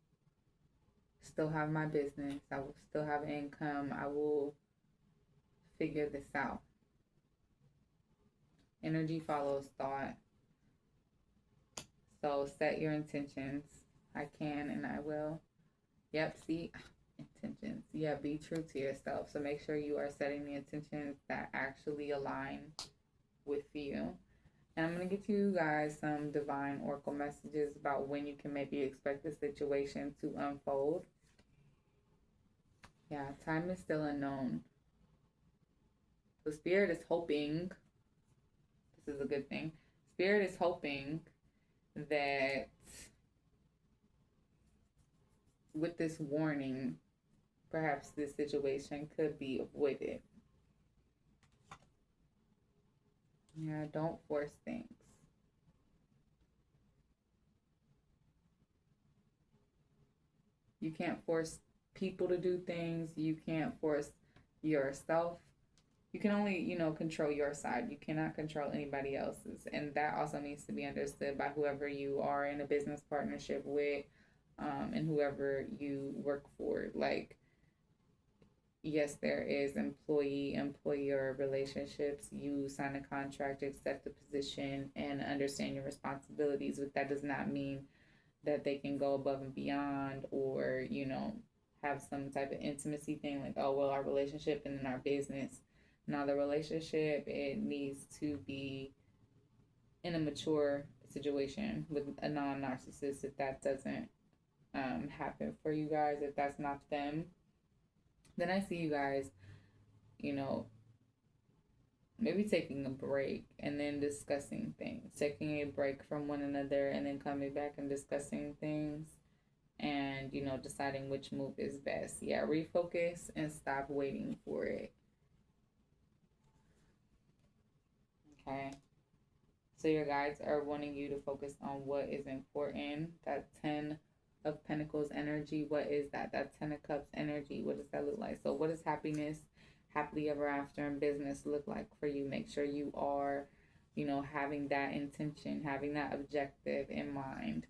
still have my business. I will still have income. I will figure this out. Energy follows thought. So set your intentions. I can and I will. Yep, see, intentions. Yeah, be true to yourself. So make sure you are setting the intentions that actually align with you. And I'm going to get you guys some divine oracle messages about when you can maybe expect the situation to unfold. Yeah, time is still unknown. So Spirit is hoping, this is a good thing, Spirit is hoping that with this warning, perhaps this situation could be avoided. Yeah, don't force things. You can't force people to do things. You can't force yourself. You can only, control your side. You cannot control anybody else's. And that also needs to be understood by whoever you are in a business partnership with, and whoever you work for. Like, yes, there is employee-employer relationships. You sign a contract, accept the position, and understand your responsibilities. But that does not mean that they can go above and beyond, or have some type of intimacy thing, like, oh well, our relationship and then our business. Now the relationship, it needs to be in a mature situation with a non-narcissist. If that doesn't happen for you guys, if that's not them, then I see you guys, you know maybe taking a break and then discussing things, taking a break from one another and then coming back and discussing things, and deciding which move is best. Yeah, refocus and stop waiting for it. Okay, so your guides are wanting you to focus on what is important. That 10 of Pentacles energy, what is that? That 10 of Cups energy, what does that look like? So what does happiness, happily ever after in business look like for you? Make sure you are, having that intention, having that objective in mind.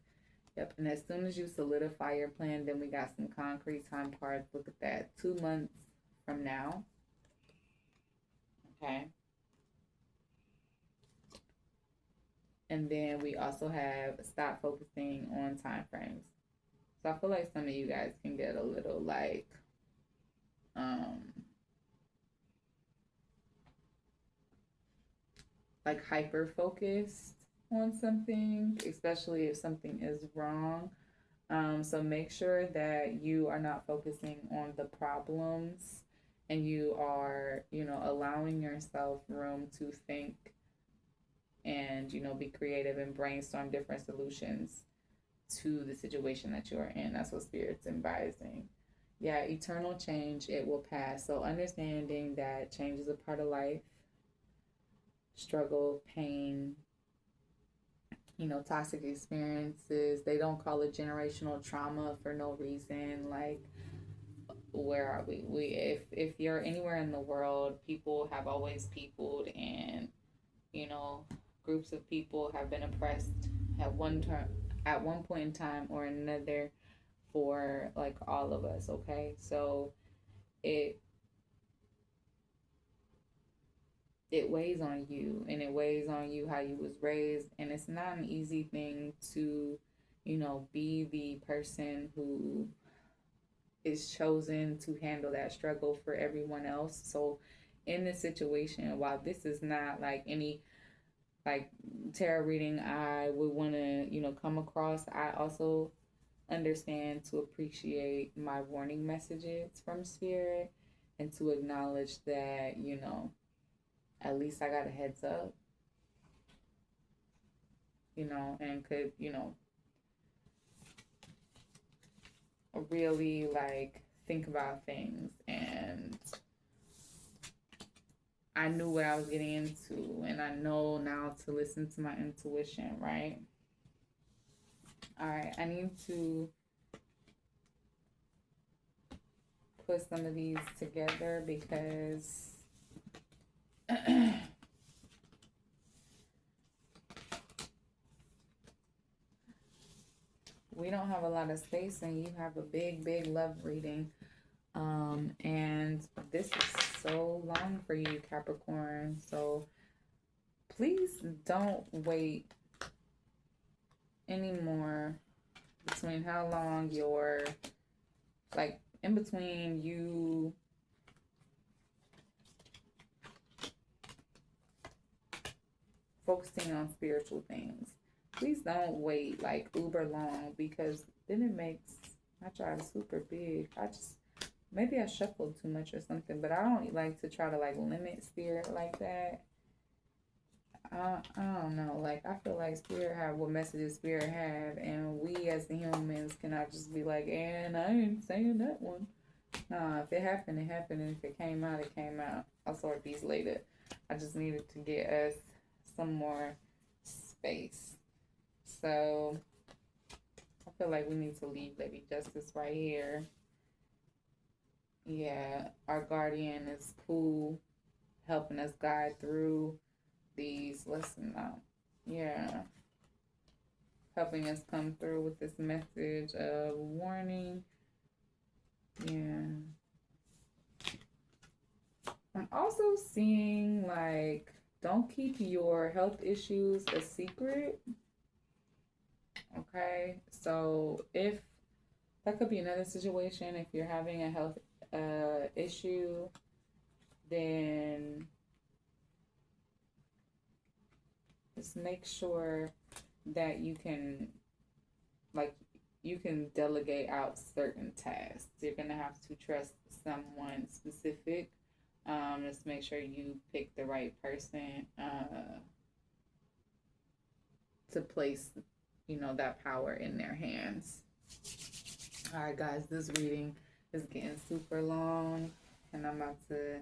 Yep, and as soon as you solidify your plan, then we got some concrete time cards. Look at that, 2 months from now. Okay. And then we also have stop focusing on time frames. So I feel like some of you guys can get a little like hyper focused on something, especially if something is wrong. So make sure that you are not focusing on the problems, and you are, allowing yourself room to think and, be creative and brainstorm different solutions to the situation that you're in. That's what Spirit's advising. Yeah, eternal change, it will pass. So understanding that change is a part of life, struggle, pain, toxic experiences. They don't call it generational trauma for no reason. Like, where are we? If you're anywhere in the world, people have always peopled, and groups of people have been oppressed at one point in time or another for like all of us. Okay, so it weighs on you, and it weighs on you how you was raised, and it's not an easy thing to be the person who is chosen to handle that struggle for everyone else. So in this situation, while this is not like any like tarot reading I would want to, come across, I also understand to appreciate my warning messages from spirit and to acknowledge that, at least I got a heads up, and could, really like think about things, and I knew what I was getting into, and I know now to listen to my intuition, right? All right, I need to put some of these together because we don't have a lot of space, and you have a big, big love reading. And this is so long for you, Capricorn. So please don't wait anymore between how long you're like in between you focusing on spiritual things. Please don't wait like uber long, because then it makes my job super big. Maybe I shuffled too much or something, but I don't like to try to like limit spirit like that. I don't know. Like, I feel like spirit have what messages spirit have, and we as the humans cannot just be like, and I ain't saying that one. Nah, if it happened, it happened, and if it came out, it came out. I'll sort these later. I just needed to get us some more space. So I feel like we need to leave Lady Justice right here. Yeah, our guardian is cool, helping us guide through these. Listen now. Yeah. Helping us come through with this message of warning. Yeah. I'm also seeing like, don't keep your health issues a secret. Okay. So if that could be another situation, if you're having a health issue, then just make sure that you can delegate out certain tasks. You're gonna have to trust someone specific. Just make sure you pick the right person to place, that power in their hands. All right, guys, this reading is getting super long, and I'm about to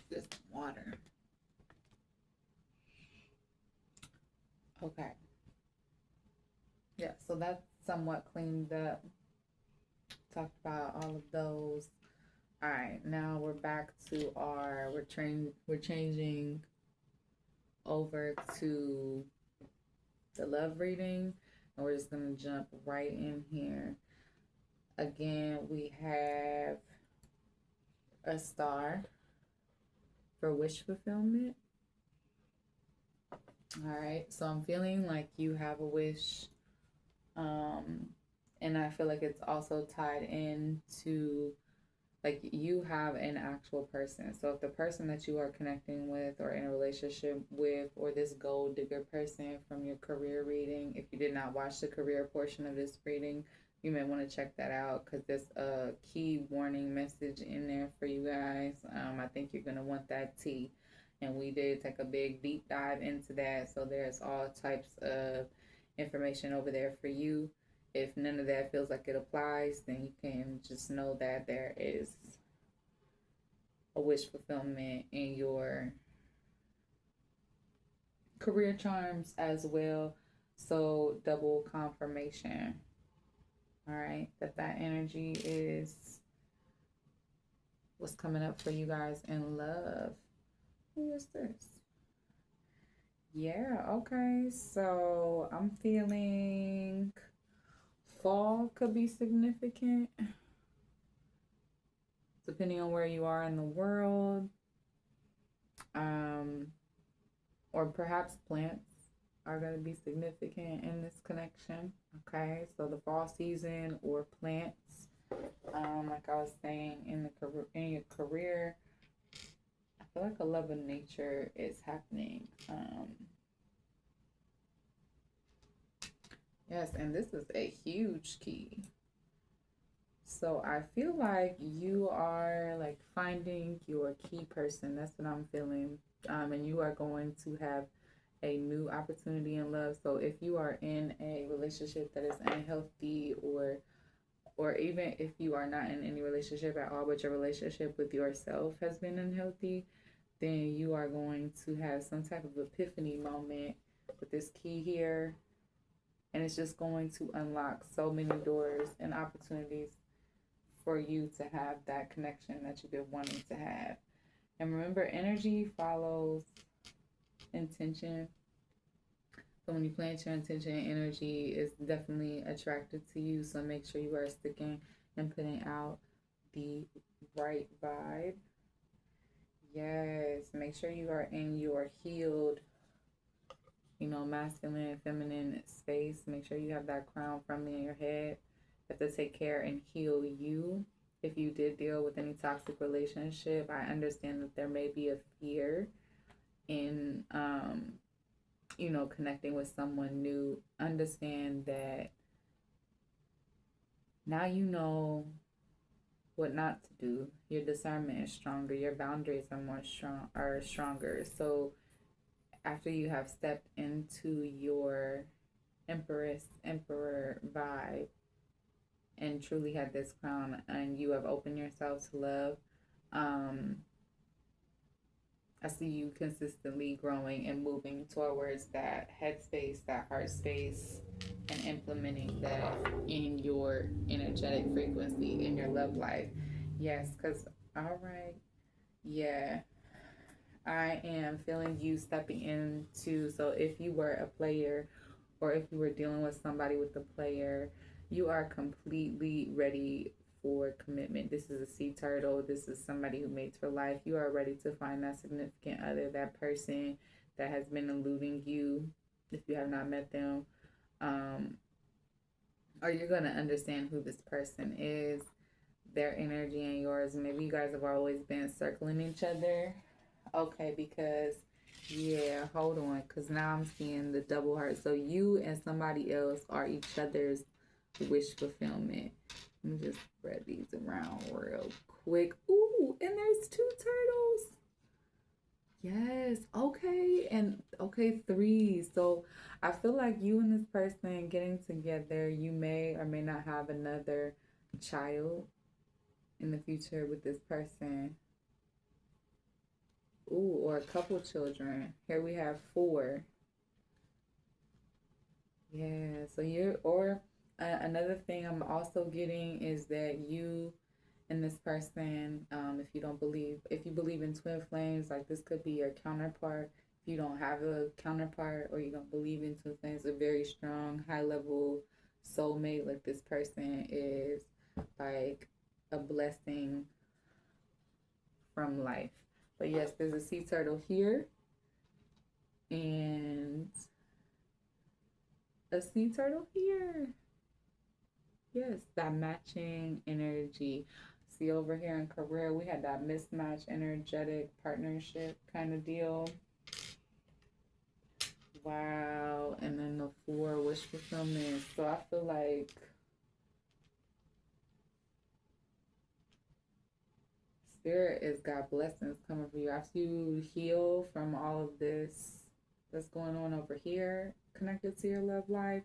this water. Okay. Yeah, so that's somewhat cleaned up. Talked about all of those. All right, now we're back to we're changing over to the love reading, and we're just gonna jump right in here. Again, we have a star for wish fulfillment. All right, so I'm feeling like you have a wish, and I feel like it's also tied into like you have an actual person. So if the person that you are connecting with or in a relationship with, or this gold digger person from your career reading, if you did not watch the career portion of this reading, you may want to check that out, because there's a key warning message in there for you guys. I think you're going to want that tea. And we did take a big deep dive into that. So there's all types of information over there for you. If none of that feels like it applies, then you can just know that there is a wish fulfillment in your career charms as well. So double confirmation. All right, that energy is what's coming up for you guys in love. Who is this? Yeah, okay. So I'm feeling fall could be significant. depending on where you are in the world, um, or perhaps plants are going to be significant in this connection. Okay, so the fall season or plants, like I was saying, in your career, I feel like a love of nature is happening. Yes, and this is a huge key. So I feel like you are like finding your key person. That's what I'm feeling. And you are going to have a new opportunity in love. So if you are in a relationship that is unhealthy, or even if you are not in any relationship at all, but your relationship with yourself has been unhealthy, then you are going to have some type of epiphany moment with this key here. And it's just going to unlock so many doors and opportunities for you to have that connection that you've been wanting to have. And remember, energy follows intention. So when you plant your intention, energy is definitely attracted to you. So make sure you are sticking and putting out the right vibe. Yes, make sure you are in your healed, masculine, feminine space. Make sure you have that crown firmly in your head. You have to take care and heal you. If you did deal with any toxic relationship, I understand that there may be a fear in, connecting with someone new. Understand that now you know what not to do. Your discernment is stronger. Your boundaries are stronger. So after you have stepped into your emperor vibe and truly had this crown, and you have opened yourself to love, I see you consistently growing and moving towards that headspace, that heart space, and implementing that in your energetic frequency in your love life. Yes, because, all right, yeah, I am feeling you stepping into. So if you were a player, or if you were dealing with somebody with a player, you are completely ready for commitment. This is a sea turtle. This is somebody who mates for life. You are ready to find that significant other, that person that has been eluding you if you have not met them. Or you're going to understand who this person is, their energy and yours. Maybe you guys have always been circling each other. Okay, because yeah, hold on, because now I'm seeing the double heart. So you and somebody else are each other's wish fulfillment. Let me just spread these around real quick. Ooh, and there's two turtles. Yes, okay, and okay, three. So I feel like you and this person getting together, you may or may not have another child in the future with this person. Ooh, or a couple children. Here we have four. Yeah, so another thing I'm also getting is that you and this person, if you believe in twin flames, like this could be your counterpart. If you don't have a counterpart or you don't believe in twin flames, a very strong, high level soulmate, like this person is like a blessing from life. But yes, there's a sea turtle here and a sea turtle here. Yes, that matching energy. See, over here in career, we had that mismatch energetic partnership kind of deal. Wow. And then the four wish fulfillment. So I feel like Spirit has got blessings coming for you. After you heal from all of this that's going on over here connected to your love life,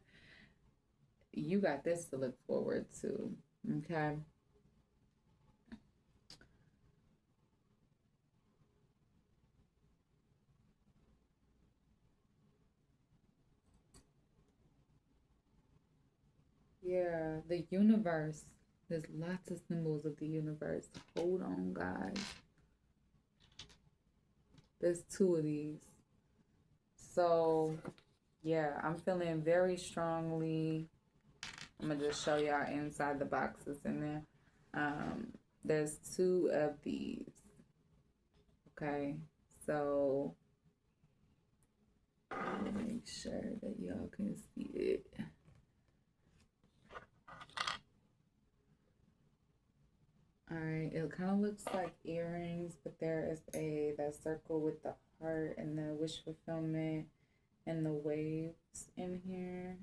you got this to look forward to. Okay. Yeah, the universe. There's lots of symbols of the universe. Hold on, guys. There's two of these. So, yeah, I'm feeling very strongly. I'm going to just show y'all inside the boxes in there. There's two of these. Okay, so let me make sure that y'all can see it. All right, it kind of looks like earrings, but there is that circle with the heart and the wish fulfillment and the waves in here.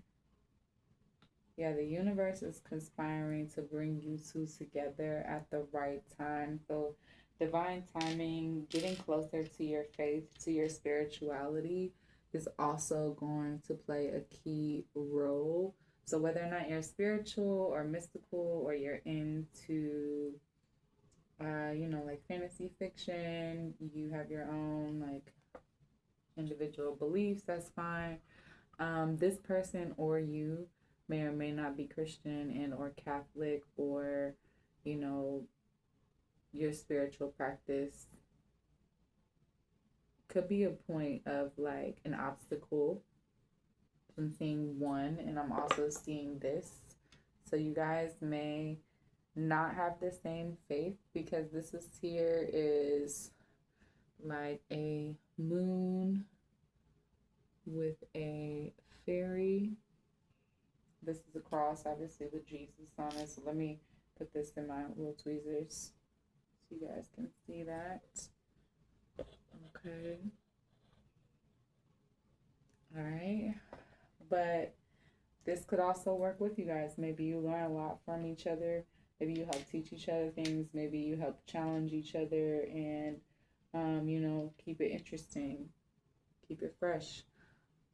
Yeah, the universe is conspiring to bring you two together at the right time. So, divine timing, getting closer to your faith, to your spirituality, is also going to play a key role. So, whether or not you're spiritual or mystical, or you're into, like fantasy fiction, you have your own like individual beliefs, that's fine. This person or you may or may not be Christian and or Catholic, or you know your spiritual practice could be a point of like an obstacle. I'm seeing one, and I'm also seeing this. So you guys may not have the same faith, because this is here is like a moon with a fairy. This is a cross, obviously, with Jesus on it. So let me put this in my little tweezers so you guys can see that. Okay. All right. But this could also work with you guys. Maybe you learn a lot from each other. Maybe you help teach each other things. Maybe you help challenge each other and, keep it interesting, keep it fresh.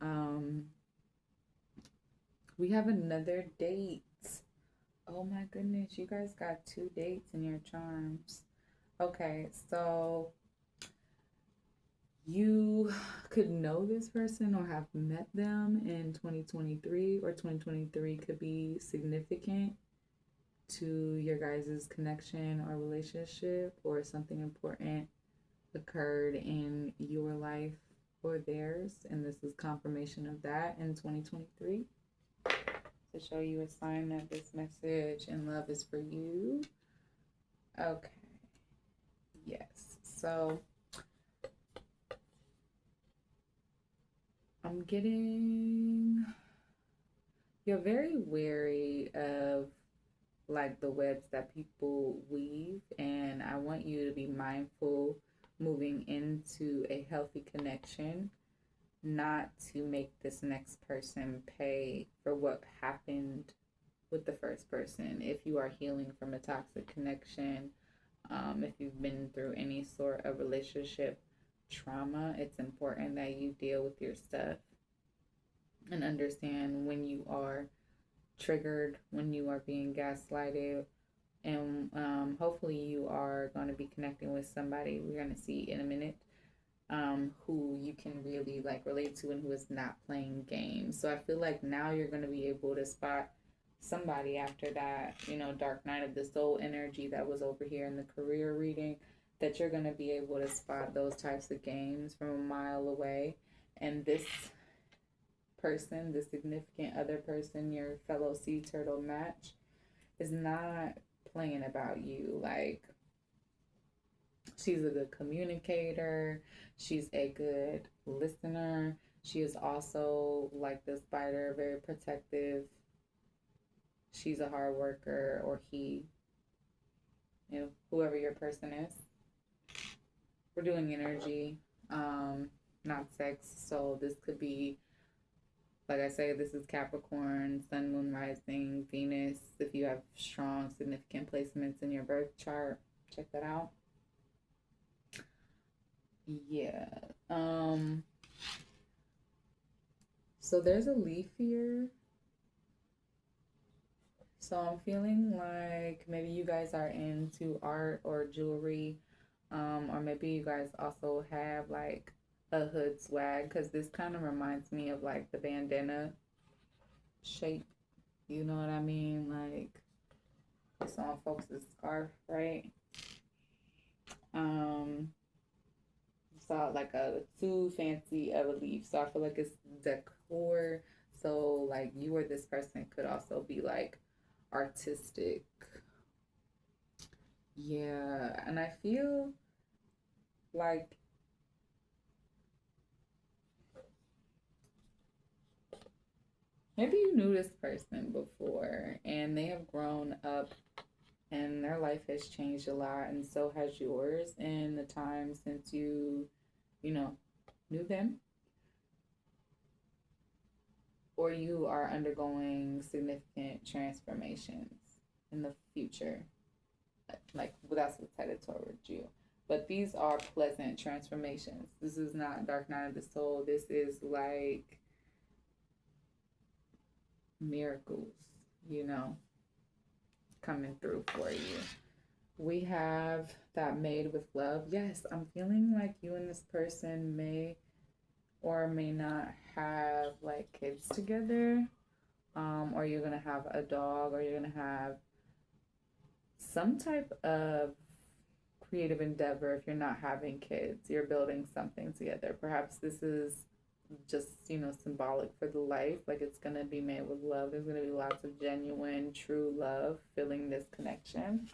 Um, we have another date. Oh my goodness, you guys got two dates in your charms. Okay, so you could know this person or have met them in 2023, or 2023 could be significant to your guys' connection or relationship, or something important occurred in your life or theirs, and this is confirmation of that in 2023 to show you a sign that this message and love is for you. Okay, yes, so I'm getting, you're very wary of like the webs that people weave, and I want you to be mindful moving into a healthy connection, not to make this next person pay for what happened with the first person. If you are healing from a toxic connection, if you've been through any sort of relationship trauma, it's important that you deal with your stuff and understand when you are triggered, when you are being gaslighted, and hopefully you are going to be connecting with somebody we're going to see in a minute, who you can really like relate to and who is not playing games. So I feel like now you're going to be able to spot somebody after that, dark night of the soul energy that was over here in the career reading, that you're going to be able to spot those types of games from a mile away. And this person, the significant other person, your fellow sea turtle match, is not playing about you. Like, she's a good communicator, she's a good listener, she is also like the spider, very protective. She's a hard worker, or he, whoever your person is. We're doing energy, not sex. So this could be, like I say, this is Capricorn, Sun, Moon, Rising, Venus. If you have strong, significant placements in your birth chart, check that out. Yeah. So there's a leaf here. So I'm feeling like maybe you guys are into art or jewelry, or maybe you guys also have like a hood swag, because this kind of reminds me of like the bandana shape. You know what I mean? Like it's on folks' scarf, right? It's not like a too fancy of a leaf, so I feel like it's decor. So like you or this person could also be like artistic. Yeah, and I feel like maybe you knew this person before and they have grown up and their life has changed a lot, and so has yours in the time since you know, knew them, or you are undergoing significant transformations in the future. Like, well, that's what's headed towards you. But these are pleasant transformations. This is not Dark Night of the Soul. This is like miracles, you know, coming through for you. We have that made with love. Yes, I'm feeling like you and this person may or may not have like kids together. Or you're gonna have a dog, or you're gonna have some type of creative endeavor. If you're not having kids, you're building something together. Perhaps this is just, symbolic for the life. Like, it's gonna be made with love. There's gonna be lots of genuine, true love filling this connection.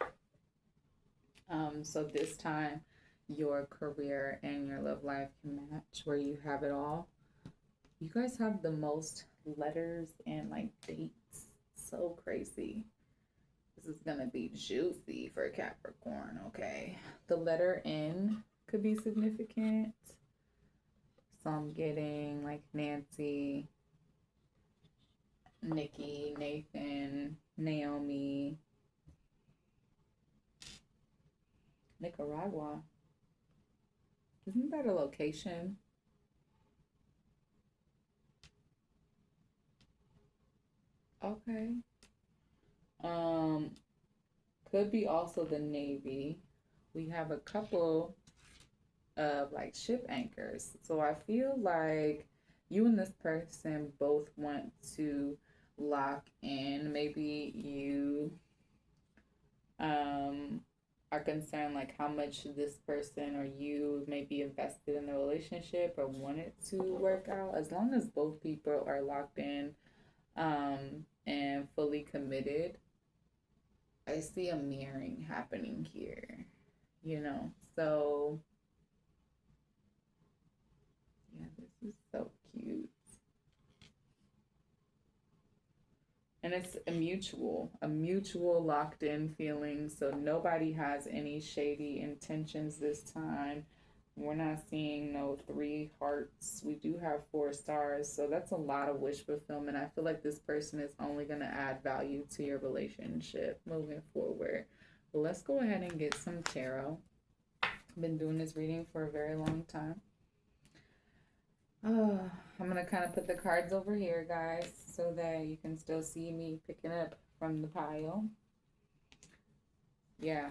So this time your career and your love life can match, where you have it all. You guys have the most letters and like dates. So crazy. This is gonna be juicy for Capricorn, okay? The letter N could be significant. So I'm getting like Nancy, Nikki, Nathan, Naomi, Nicaragua. Isn't that a location? Okay. Um, could be also the Navy. We have a couple of like ship anchors. So I feel like you and this person both want to lock in. Maybe you um are concerned like how much this person or you may be invested in the relationship or want it to work out. As long as both people are locked in and fully committed, I see a mirroring happening here, you know. So yeah, this is so cute. And it's a mutual locked in feeling. So nobody has any shady intentions this time. We're not seeing no three hearts. We do have 4 stars. So that's a lot of wish fulfillment. I feel like this person is only going to add value to your relationship moving forward. Well, let's go ahead and get some tarot. I've been doing this reading for a very long time. I'm going to kind of put the cards over here, guys, so that you can still see me picking up from the pile. Yeah,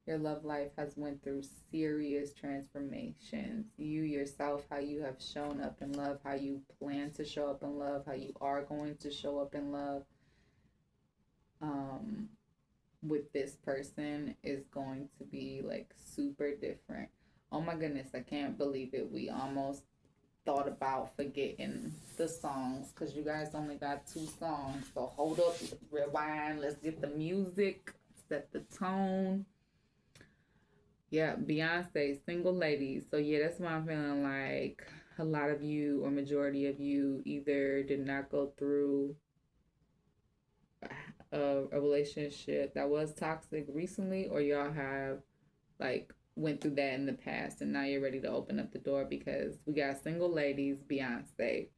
your love life has went through serious transformations. You yourself, how you have shown up in love, how you plan to show up in love, how you are going to show up in love um, with this person is going to be like super different. Oh my goodness, I can't believe it. We almost thought about forgetting the songs because you guys only got 2 songs. So hold up, rewind, let's get the music, set the tone. Yeah, Beyonce, Single Ladies. So yeah, that's why I'm feeling like a lot of you or majority of you either did not go through a relationship that was toxic recently, or y'all have like went through that in the past and now you're ready to open up the door, because we got Single Ladies, Beyonce.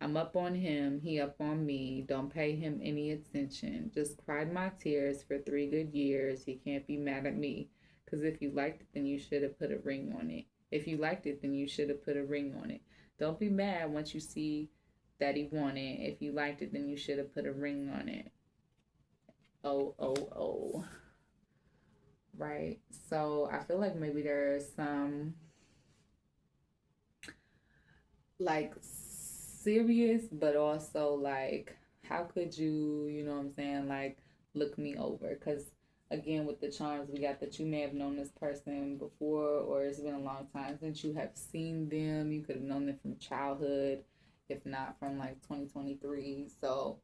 I'm up on him, he up on me. Don't pay him any attention. Just cried my tears for 3 good years. He can't be mad at me. Because if you liked it, then you should have put a ring on it. If you liked it, then you should have put a ring on it. Don't be mad once you see that he won it. If you liked it, then you should have put a ring on it. Oh, oh, oh. Right? So I feel like maybe there's some like serious, but also like, how could you, you know what I'm saying, like look me over? Because again, with the charms, we got that you may have known this person before, or it's been a long time since you have seen them. You could have known them from childhood, if not from like 2023. So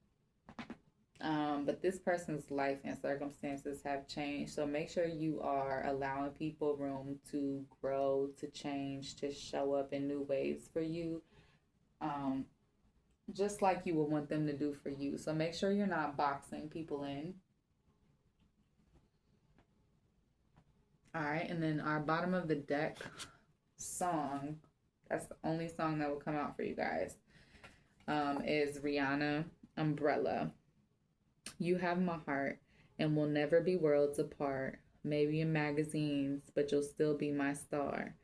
But this person's life and circumstances have changed. So make sure you are allowing people room to grow, to change, to show up in new ways for you. Um, just like you would want them to do for you. So make sure you're not boxing people in. All right, and then our bottom of the deck song, that's the only song that will come out for you guys, is Rihanna, Umbrella. You have my heart and we'll never be worlds apart. Maybe in magazines, but you'll still be my star.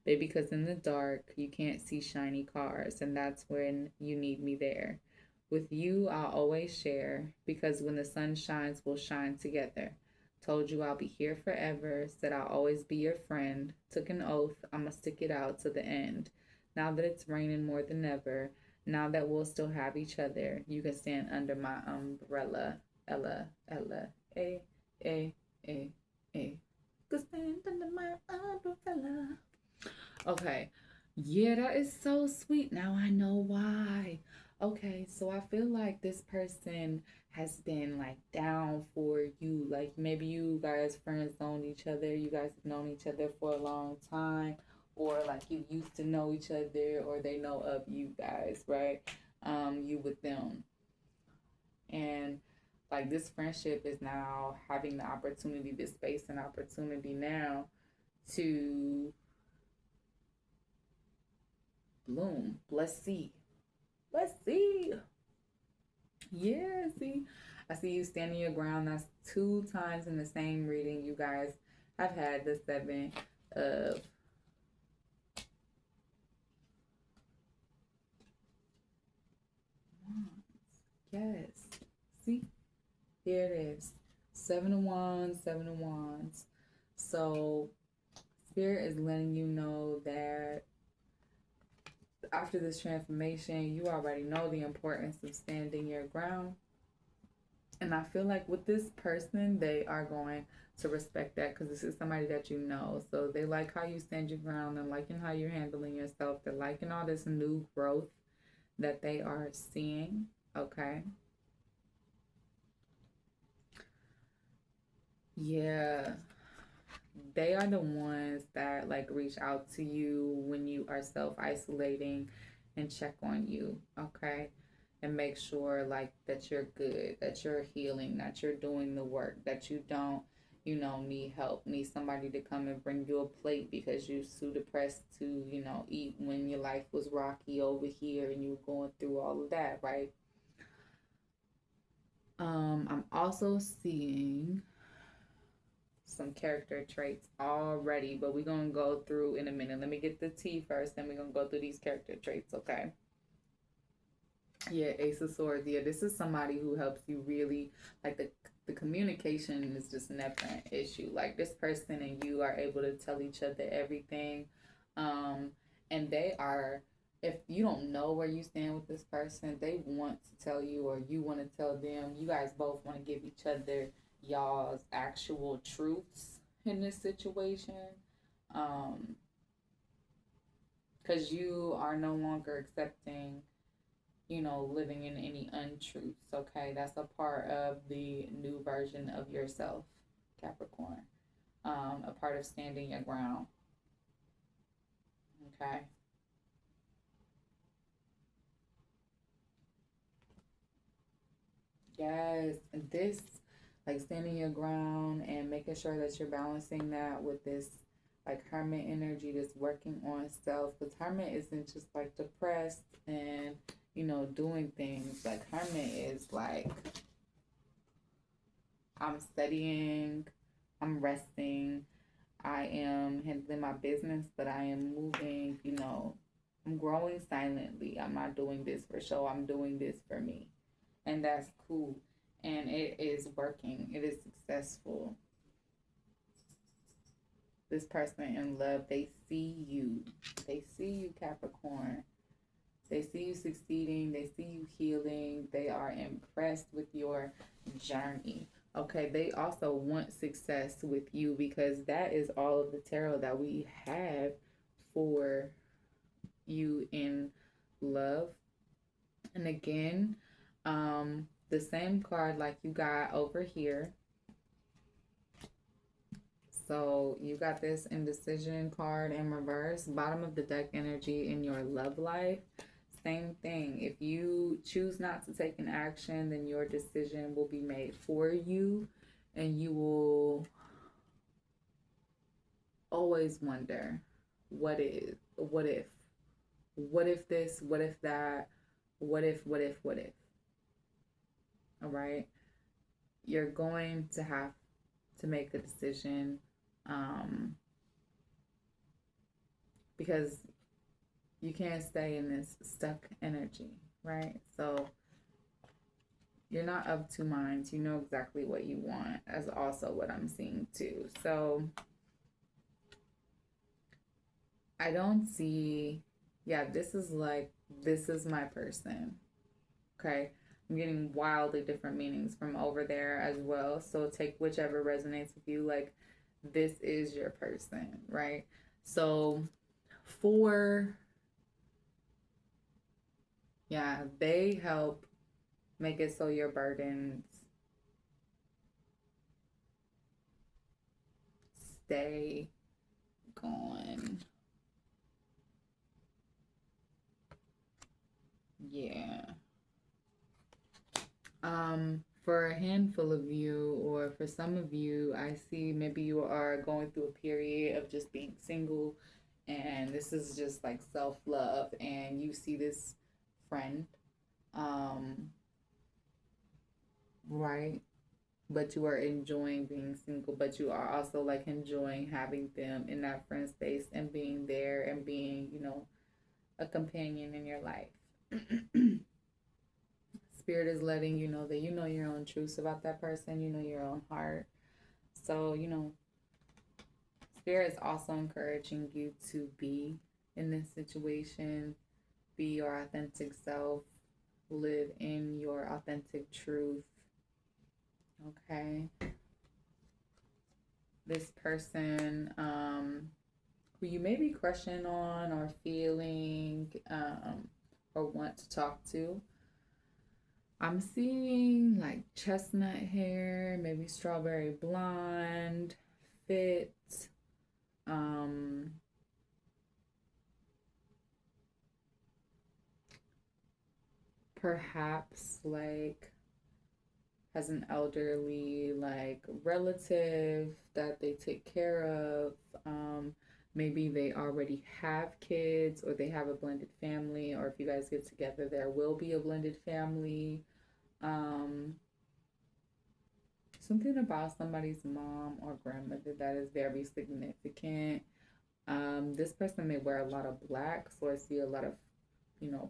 Baby, because in the dark, you can't see shiny cars, and that's when you need me there. With you, I'll always share, because when the sun shines, we'll shine together. Told you I'll be here forever, said I'll always be your friend. Took an oath, I'ma stick it out to the end. Now that it's raining more than ever, now that we'll still have each other, you can stand under my umbrella. Ella, Ella, A, A. Could stand under my umbrella. Okay. Yeah, that is so sweet. Now I know why. Okay, so I feel like this person has been like down for you. Like maybe you guys friends known each other, you guys have known each other for a long time, or like you used to know each other, or they know of you guys, right? You with them. And like this friendship is now having the opportunity, this space and opportunity now to bloom. Let's see. Let's see. Yeah, see. I see you standing your ground. That's 2 times in the same reading. You guys have had the 7 of Wands. Yes. See? Here it is. 7 of Wands, 7 of Wands. So Spirit is letting you know that after this transformation, you already know the importance of standing your ground. And I feel like with this person, they are going to respect that because this is somebody that you know. So they like how you stand your ground and liking how you're handling yourself. They're liking all this new growth that they are seeing. Okay. Yeah. They are the ones that like reach out to you when you are self isolating and check on you, okay? And make sure like that you're good, that you're healing, that you're doing the work, that you don't, need help, need somebody to come and bring you a plate because you're too depressed to, eat when your life was rocky over here and you were going through all of that, right? I'm also seeing some character traits already, but we're gonna go through in a minute. Let me get the tea first, then we're gonna go through these character traits, okay? Yeah, Ace of Swords. Yeah, this is somebody who helps you really like the communication is just never an issue. Like this person and you are able to tell each other everything. Um, and they are if you don't know where you stand with this person, they want to tell you or you want to tell them. You guys both want to give each other y'all's actual truths in this situation. Um, because you are no longer accepting living in any untruths. Okay, that's a part of the new version of yourself, Capricorn. A part of standing your ground. Okay. Yes, this like standing your ground and making sure that you're balancing that with this like hermit energy, this working on self. Because hermit isn't just like depressed and doing things. Like hermit is like I'm studying, I'm resting, I am handling my business, but I am moving, I'm growing silently. I'm not doing this for show, I'm doing this for me. And that's cool. And it is working, it is successful. This person in love, they see you. They see you, Capricorn. They see you succeeding. They see you healing. They are impressed with your journey. Okay, they also want success with you because that is all of the tarot that we have for you in love. And again, the same card like you got over here. So you got this indecision card in reverse, bottom of the deck energy in your love life. Same thing. If you choose not to take an action, then your decision will be made for you, and you will always wonder, what if, what if this, what if that, what if. All right. You're going to have to make a decision, because you can't stay in this stuck energy, right? So you're not of two minds. You know exactly what you want, as also what I'm seeing too. So I don't see, yeah, this is my person. Okay. I'm getting wildly different meanings from over there as well. So take whichever resonates with you. Like, this is your person, right? So they help make it so your burdens stay gone. Yeah. For a handful of you, or for some of you, I see maybe you are going through a period of just being single, and this is just like self-love, and you see this friend, right? But you are enjoying being single, but you are also like enjoying having them in that friend space and being there and being, a companion in your life. Spirit is letting you know that you know your own truths about that person, you know your own heart. So, Spirit is also encouraging you to be in this situation, be your authentic self, live in your authentic truth. Okay. This person, who you may be crushing on or feeling, or want to talk to, I'm seeing like chestnut hair, maybe strawberry blonde, fit, perhaps like has an elderly like relative that they take care of. Maybe they already have kids, or they have a blended family, or if you guys get together, there will be a blended family. Um, Something about somebody's mom or grandmother that is very significant. This person may wear a lot of black, so I see a lot of,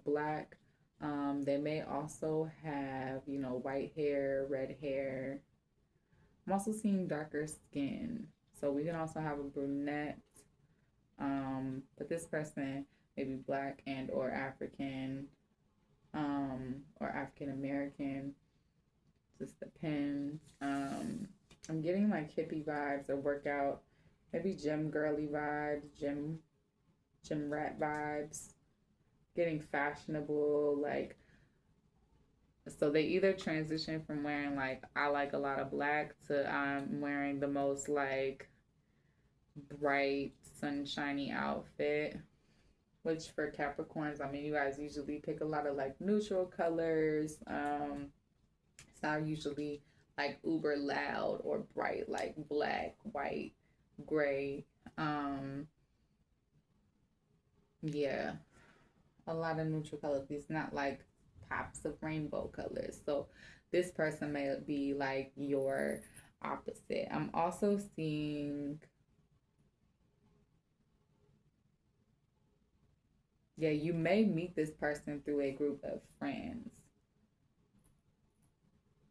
black. They may also have, white hair, red hair. I'm also seeing darker skin. So we can also have a brunette. But this person may be black and or African, or African American. Just depends. I'm getting like hippie vibes or workout, maybe gym girly vibes, gym rat vibes. Getting fashionable, like, so they either transition from wearing like I like a lot of black to I'm wearing the most like bright sunshiny outfit. Which for Capricorns, I mean, you guys usually pick a lot of like neutral colors. It's not usually like uber loud or bright, like black, white, gray. Yeah, a lot of neutral colors. It's not like pops of rainbow colors. So this person may be like your opposite. I'm also seeing, yeah, you may meet this person through a group of friends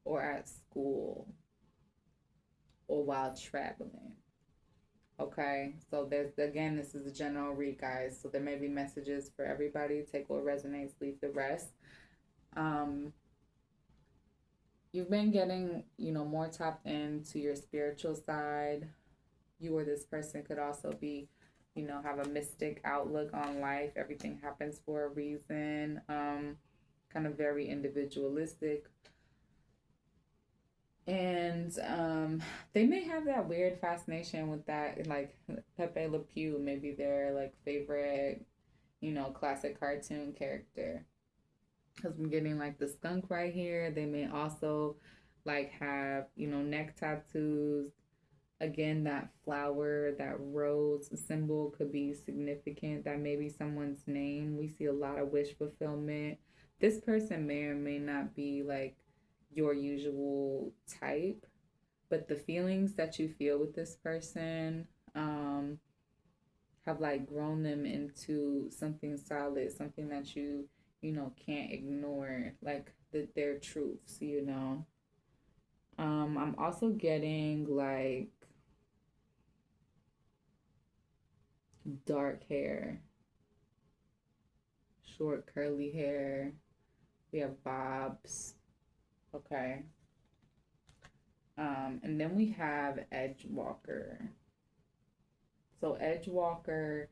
or at school or while traveling. Okay, so this is a general read, guys. So there may be messages for everybody. Take what resonates, leave the rest. You've been getting, more tapped into your spiritual side. You or this person could also be, have a mystic outlook on life. Everything happens for a reason. Kind of very individualistic. And they may have that weird fascination with that, like Pepe Le Pew, maybe their like favorite, classic cartoon character. Because I'm getting like the skunk right here. They may also like have, neck tattoos. Again, that flower, that rose symbol could be significant. That may be someone's name. We see a lot of wish fulfillment. This person may or may not be like your usual type, but the feelings that you feel with this person have like grown them into something solid, something that can't ignore, like their truths. I'm also getting like dark hair, short curly hair. We have bobs. Okay. And then we have edge walker. So edge walker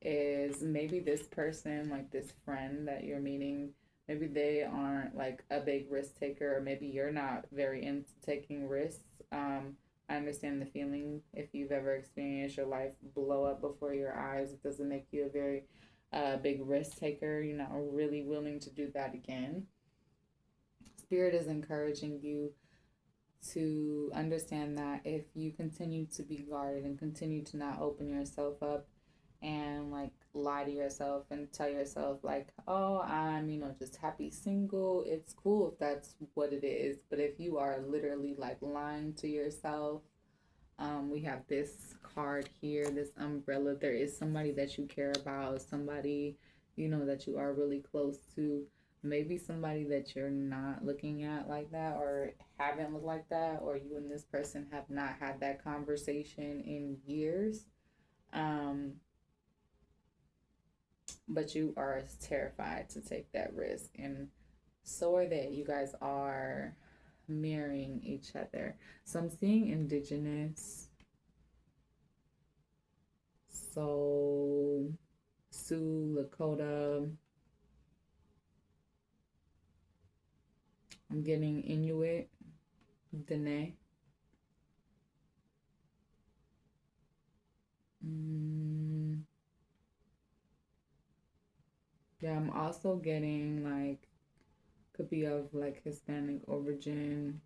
is maybe this person, like this friend that you're meeting, maybe they aren't like a big risk taker, or maybe you're not very into taking risks. I understand the feeling. If you've ever experienced your life blow up before your eyes, it doesn't make you a very big risk taker. You're not really willing to do that again. Spirit is encouraging you to understand that if you continue to be guarded and continue to not open yourself up and like lie to yourself and tell yourself like, oh, I'm just happy single, it's cool if that's what it is. But if you are literally like lying to yourself, we have this card here, this umbrella. There is somebody that you care about, somebody that you are really close to, maybe somebody that you're not looking at like that, or haven't looked like that, or you and this person have not had that conversation in years. um but you are terrified to take that risk, and so are they. You guys are mirroring each other. So I'm seeing indigenous, so Sioux, Lakota. I'm getting Inuit, Dene. Mm, yeah, I'm also getting like, could be of like Hispanic origin.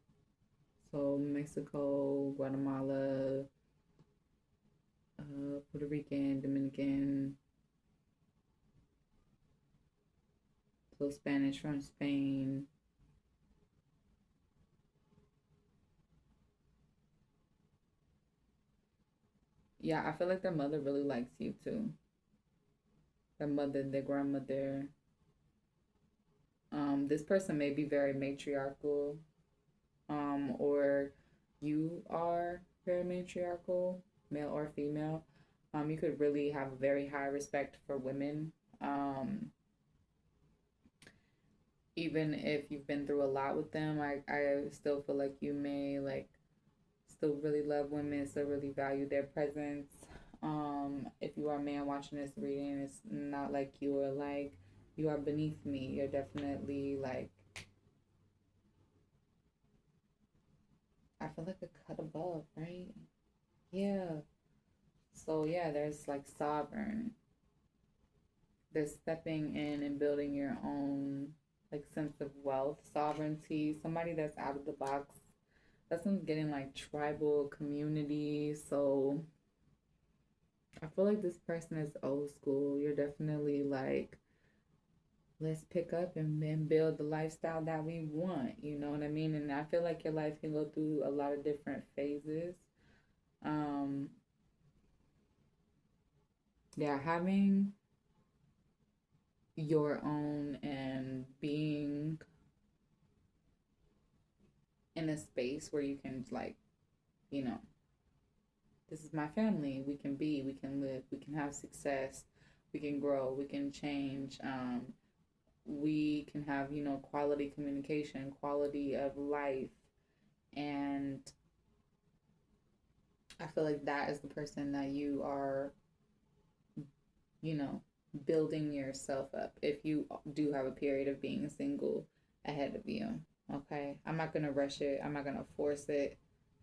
So Mexico, Guatemala, Puerto Rican, Dominican. So Spanish from Spain. Yeah, I feel like their mother really likes you too. Their mother, their grandmother. This person may be very matriarchal, or you are very matriarchal, male or female. You could really have a very high respect for women. Even if you've been through a lot with them, I still feel like you may like still really love women, still really value their presence. If you are a man watching this reading, it's not like you are like, you are beneath me. You're definitely like, I feel like a cut above, right? Yeah. So yeah, there's like sovereign. There's stepping in and building your own like sense of wealth, sovereignty, somebody that's out of the box. That's them getting like tribal community. So I feel like this person is old school. You're definitely like, let's pick up and build the lifestyle that we want. You know what I mean? And I feel like your life can go through a lot of different phases. Um, yeah, having your own and being in a space where you can like, you know, this is my family. We can live, we can have success, we can grow, we can change. We can have, quality communication, quality of life. And I feel like that is the person that you are, you know, building yourself up if you do have a period of being single ahead of you. Okay. I'm not gonna rush it. I'm not gonna force it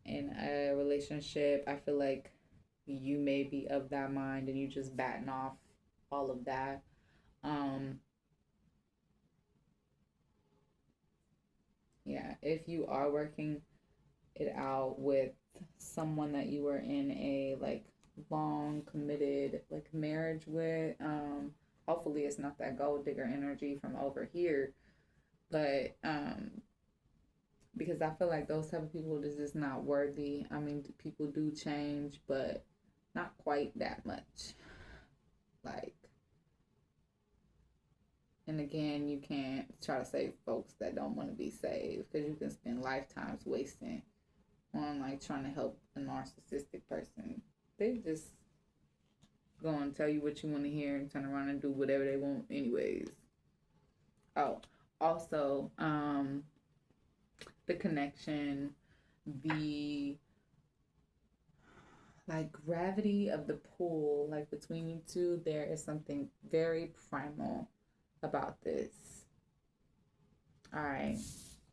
in a relationship. I feel like you may be of that mind and you just batting off all of that. Um, yeah, if you are working it out with someone that you were in a like long committed like marriage with, hopefully it's not that gold digger energy from over here, but because I feel like those type of people is just not worthy. I mean, people do change, but not quite that much. Like, and again, you can't try to save folks that don't want to be saved because you can spend lifetimes wasting on like trying to help a narcissistic person. They just go and tell you what you want to hear and turn around and do whatever they want, anyways. Oh, also, the connection, the like gravity of the pull like between you two, there is something very primal about this. All right.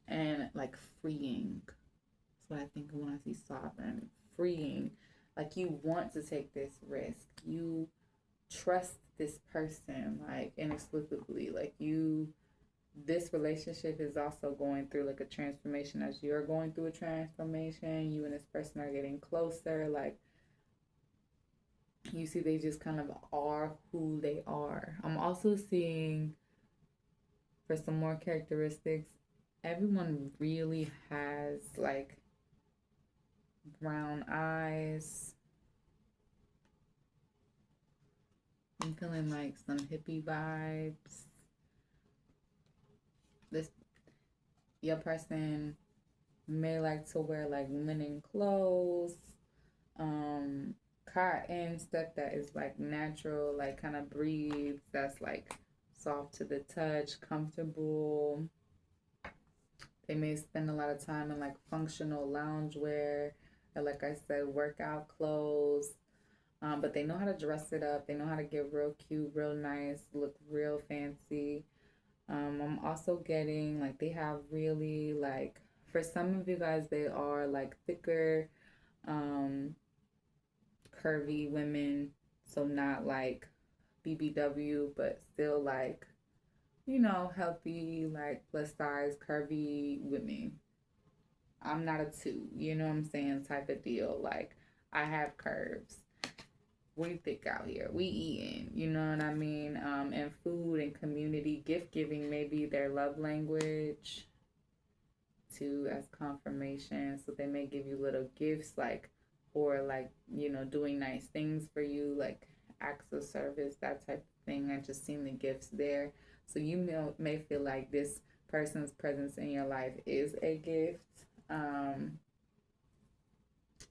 And like freeing. That's what I think of when I see sovereign. Freeing. Like you want to take this risk. You trust this person like inexplicably. Like you, this relationship is also going through like a transformation as you're going through a transformation. You and this person are getting closer. Like you see, they just kind of are who they are. I'm also seeing for some more characteristics, everyone really has like brown eyes. I'm feeling like some hippie vibes. This your person may like to wear like linen clothes, um, cotton stuff that is like natural, like kind of breathes. That's like soft to the touch, comfortable. They may spend a lot of time in like functional loungewear, or like I said, workout clothes. But they know how to dress it up. They know how to get real cute, real nice, look real fancy. I'm also getting like they have really like for some of you guys they are like thicker, um, curvy women. So not like BBW, but still like healthy, like plus size, curvy women. I'm not a two, you know what I'm saying, type of deal. Like I have curves. We thick out here. We eating, you know what I mean? And food and community, gift giving may be their love language too as confirmation. So they may give you little gifts like or like, doing nice things for you, like acts of service, that type of thing. I just seen the gifts there. So you may feel like this person's presence in your life is a gift. Um,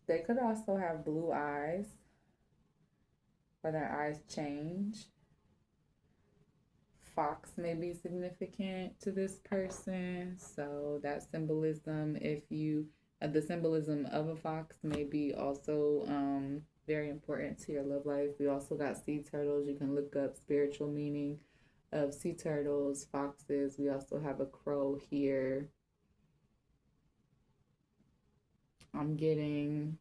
they could also have blue eyes or their eyes change. Fox may be significant to this person. So that symbolism, if you, the symbolism of a fox may be also very important to your love life. We also got sea turtles. You can look up spiritual meaning of sea turtles, foxes. We also have a crow here. I'm getting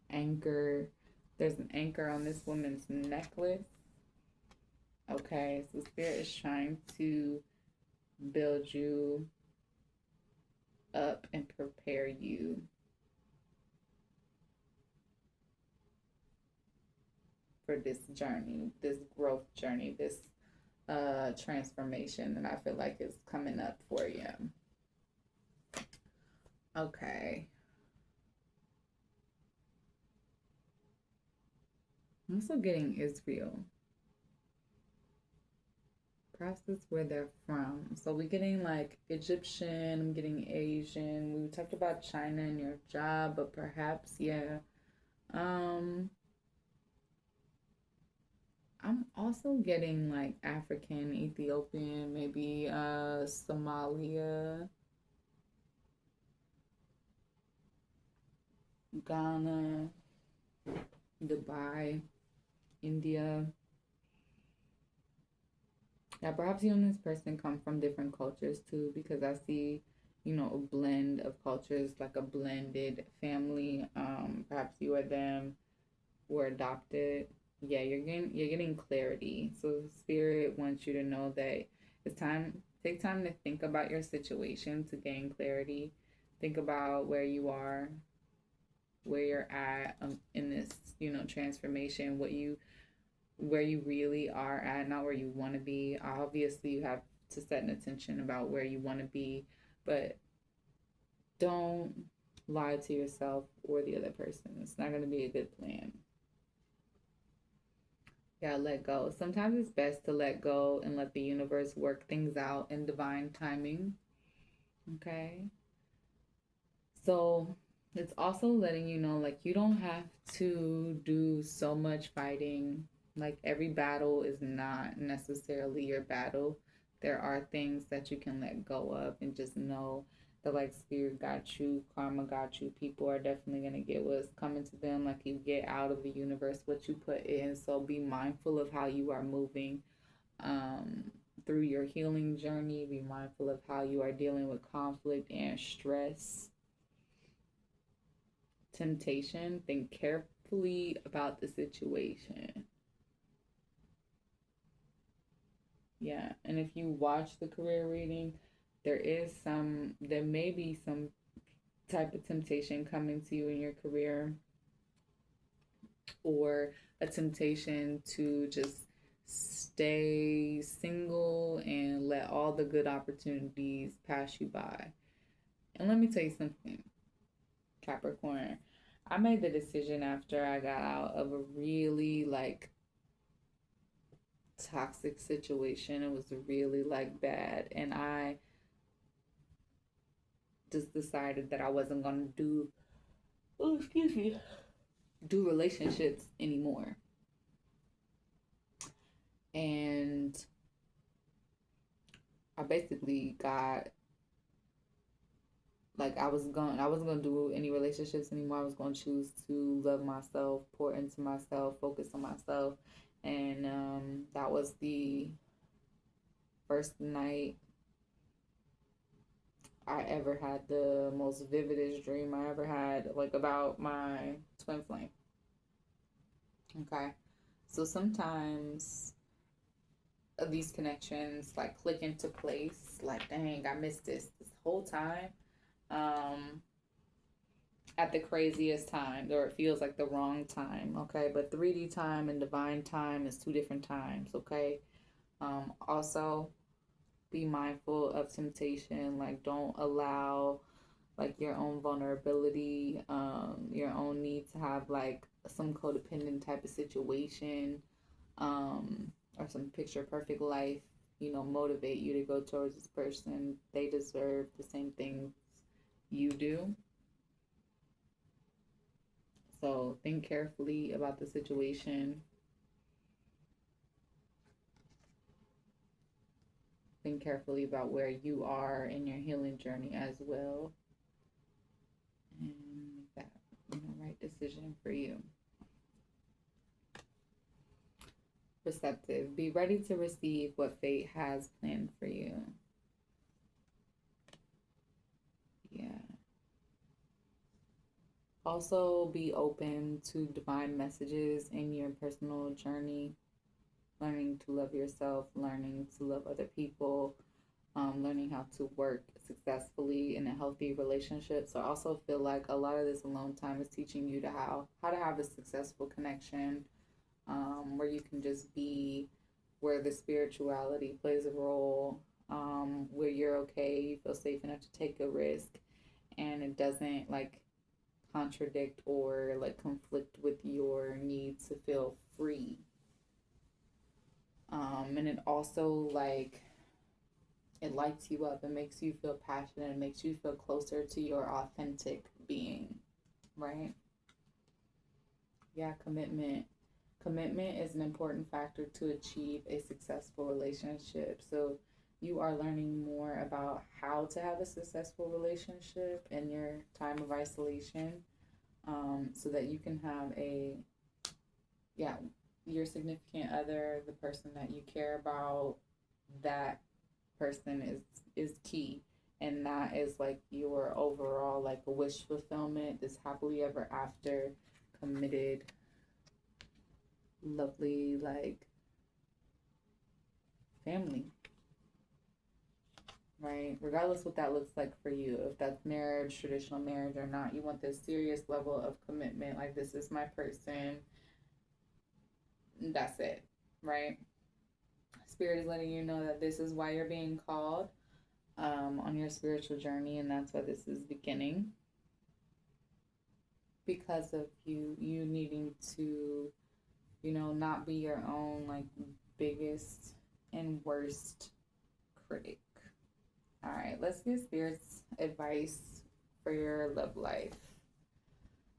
anchor. There's an anchor on this woman's necklace. Okay, so Spirit is trying to build you up and prepare you for this journey, this growth journey, this transformation that I feel like is coming up for you. Okay. I'm also getting Israel. Perhaps that's where they're from. So we're getting like Egyptian, I'm getting Asian. We talked about China and your job, but perhaps, yeah. Um, I'm also getting like African, Ethiopian, maybe Somalia, Ghana, Dubai, India. Yeah, perhaps you and this person come from different cultures too, because I see a blend of cultures, like a blended family. Perhaps you or them were adopted. Yeah, you're getting clarity. So spirit wants you to know that it's time. Take time to think about your situation to gain clarity. Think about where you are, where you're at in this, transformation. Where you really are at, not where you want to be. Obviously, you have to set an intention about where you want to be, but don't lie to yourself or the other person. It's not going to be a good plan. Yeah, let go. Sometimes it's best to let go and let the universe work things out in divine timing. Okay. So it's also letting you know, like, you don't have to do so much fighting. Like, every battle is not necessarily your battle. There are things that you can let go of and just know that, like, spirit got you, karma got you. People are definitely going to get what's coming to them. Like, you get out of the universe what you put in. So be mindful of how you are moving um, through your healing journey. Be mindful of how you are dealing with conflict and stress, temptation. Think carefully about the situation. Yeah, and if you watch the career reading, there may be some type of temptation coming to you in your career, or a temptation to just stay single and let all the good opportunities pass you by. And let me tell you something, Capricorn. I made the decision after I got out of a really toxic situation. It was really bad, and I just decided that I wasn't gonna do relationships anymore. And I basically got I wasn't gonna do any relationships anymore. I was gonna choose to love myself, pour into myself, focus on myself. And that was the first night I ever had the most vividest dream I ever had, like, about my twin flame. Okay. So sometimes these connections like click into place, like, dang, I missed this whole time. Um, at the craziest time, or it feels like the wrong time, okay? But 3D time and divine time is two different times, okay? Also, be mindful of temptation. Like, don't allow like your own vulnerability, your own need to have like some codependent type of situation, or some picture perfect life, motivate you to go towards this person. They deserve the same things you do. So think carefully about the situation. Think carefully about where you are in your healing journey as well. And make that right decision for you. Receptive. Be ready to receive what fate has planned for you. Yeah. Also, be open to divine messages in your personal journey. Learning to love yourself, learning to love other people, learning how to work successfully in a healthy relationship. So I also feel like a lot of this alone time is teaching you to how to have a successful connection, where you can just be, where the spirituality plays a role, where you're okay, you feel safe enough to take a risk, and it doesn't contradict or conflict with your need to feel free. And it also it lights you up. It makes you feel passionate. It makes you feel closer to your authentic being, right? Yeah, commitment. Commitment is an important factor to achieve a successful relationship. So you are learning more about how to have a successful relationship in your time of isolation, so that you can have your significant other, the person that you care about, that person is key. And and that is like your overall like wish fulfillment, this happily ever after, committed, lovely like family, right? Regardless what that looks like for you, if that's marriage, traditional marriage or not, you want this serious level of commitment, like this is my person, that's it, right? Spirit is letting you know that this is why you're being called on your spiritual journey, and that's why this is beginning, because of you needing to, not be your own like biggest and worst critic. All right, let's get Spirit's advice for your love life.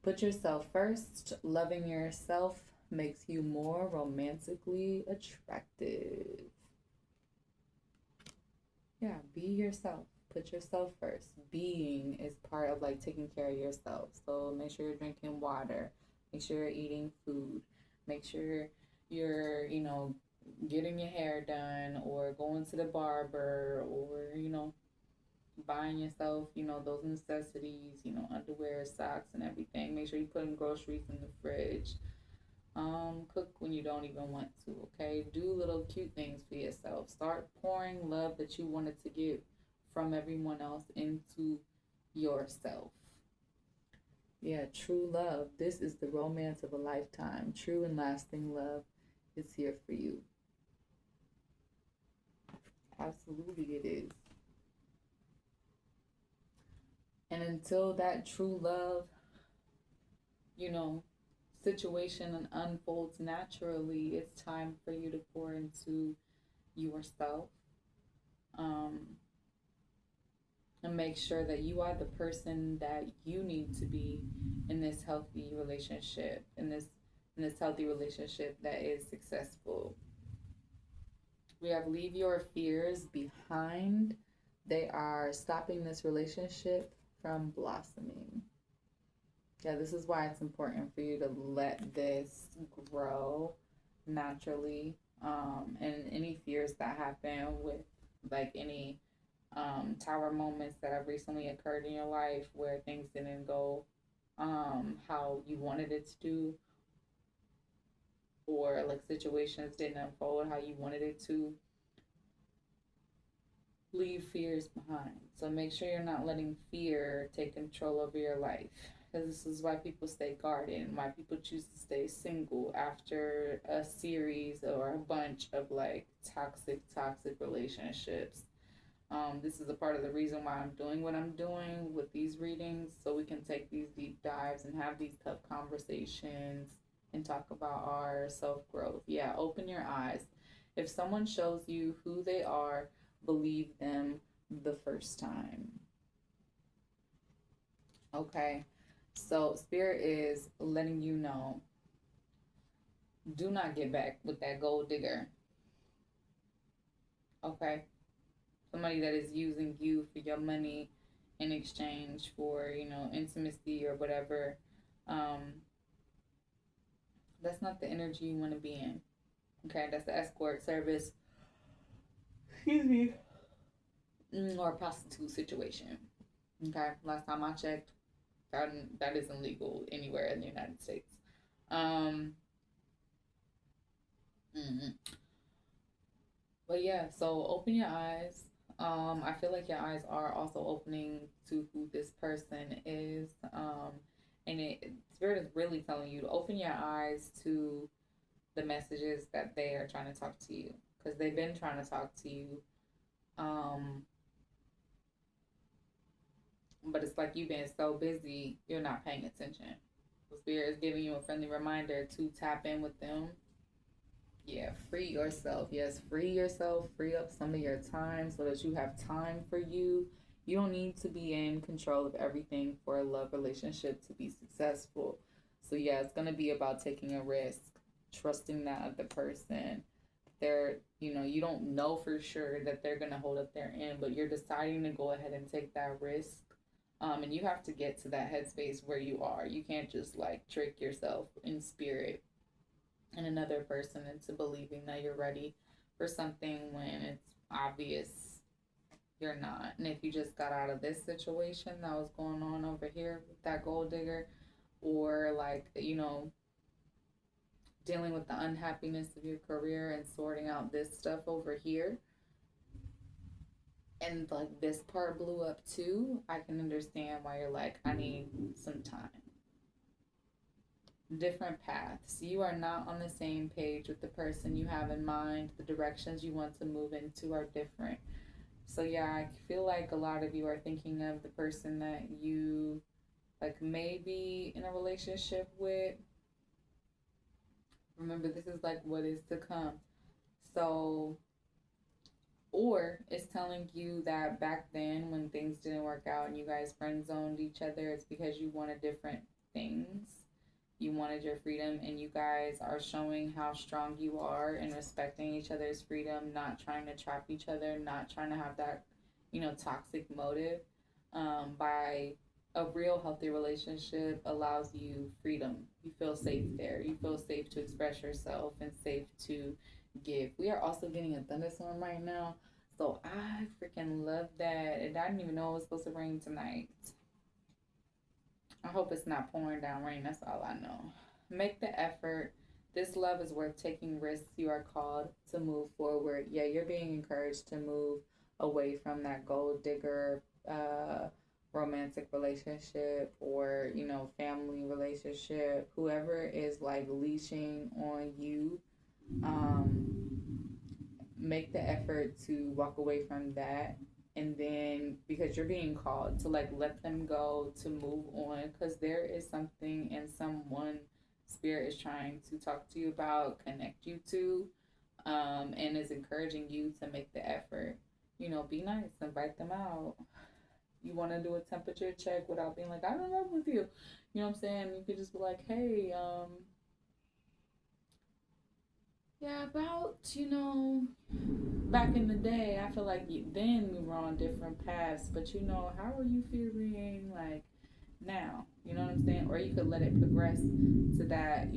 Put yourself first. Loving yourself makes you more romantically attractive. Yeah, be yourself. Put yourself first. Being is part of like taking care of yourself. So make sure you're drinking water. Make sure you're eating food. Make sure you're, getting your hair done or going to the barber or, buying yourself, those necessities, underwear, socks, and everything. Make sure you put in groceries in the fridge. Cook when you don't even want to, okay? Do little cute things for yourself. Start pouring love that you wanted to give from everyone else into yourself. Yeah, true love. This is the romance of a lifetime. True and lasting love is here for you. Absolutely, it is. And until that true love, you know, situation unfolds naturally, it's time for you to pour into yourself. Um, and make sure that you are the person that you need to be in this healthy relationship, in this healthy relationship that is successful. We have leave your fears behind. They are stopping this relationship from blossoming. Yeah, this is why it's important for you to let this grow naturally. And any fears that happen with like any tower moments that have recently occurred in your life where things didn't go how you wanted it to do, or like situations didn't unfold how you wanted it to, leave fears behind. So make sure you're not letting fear take control over your life. Because this is why people stay guarded, why people choose to stay single after a series or a bunch of like toxic relationships. This is a part of the reason why I'm doing what I'm doing with these readings, so we can take these deep dives and have these tough conversations and talk about our self growth. Yeah, open your eyes. If someone shows you who they are, believe them the first time. Okay, so Spirit is letting you know, do not get back with that gold digger. Okay, somebody that is using you for your money in exchange for, intimacy or whatever. Um, that's not the energy you want to be in. Okay, that's the escort service. Excuse me. Or a prostitute situation. Okay, last time I checked, that isn't legal anywhere in the United States. Um, mm-hmm. But yeah, so open your eyes. I feel like your eyes are also opening to who this person is. And Spirit is really telling you to open your eyes to the messages that they are trying to talk to you, because they've been trying to talk to you. But it's like you've been so busy, you're not paying attention. The Spirit is giving you a friendly reminder to tap in with them. Yeah, free yourself. Yes, free yourself. Free up some of your time so that you have time for you. You don't need to be in control of everything for a love relationship to be successful. So, yeah, it's going to be about taking a risk, trusting that other person. You don't know for sure that they're going to hold up their end, but you're deciding to go ahead and take that risk. And you have to get to that headspace where you are. You can't just like trick yourself in spirit and another person into believing that you're ready for something when it's obvious you're not. And if you just got out of this situation that was going on over here with that gold digger, or like, dealing with the unhappiness of your career and sorting out this stuff over here, and like this part blew up too, I can understand why you're like, I need some time. Different paths. You are not on the same page with the person you have in mind. The directions you want to move into are different. So yeah, I feel like a lot of you are thinking of the person that you like may be in a relationship with. Remember, this is like what is to come. So, or it's telling you that back then when things didn't work out and you guys friend zoned each other, it's because you wanted different things. You wanted your freedom, and you guys are showing how strong you are in respecting each other's freedom, not trying to trap each other, not trying to have that, toxic motive. By a real healthy relationship allows you freedom. You feel safe there. You feel safe to express yourself and safe to give. We are also getting a thunderstorm right now. So I freaking love that. And I didn't even know it was supposed to rain tonight. I hope it's not pouring down rain. That's all I know. Make the effort. This love is worth taking risks. You are called to move forward. Yeah, you're being encouraged to move away from that gold digger romantic relationship, or, family relationship. Whoever is like leashing on you, um, make the effort to walk away from that, and then because you're being called to like let them go, to move on, because there is something and someone spirit is trying to talk to you about, connect you to, and is encouraging you to make the effort. Be nice, invite them out. You want to do a temperature check without being like, I'm in love with you. You know what I'm saying? You could just be like, hey, yeah, about, back in the day, I feel like then we were on different paths, but how are you feeling like now? You know what I'm saying? Or you could let it progress to that,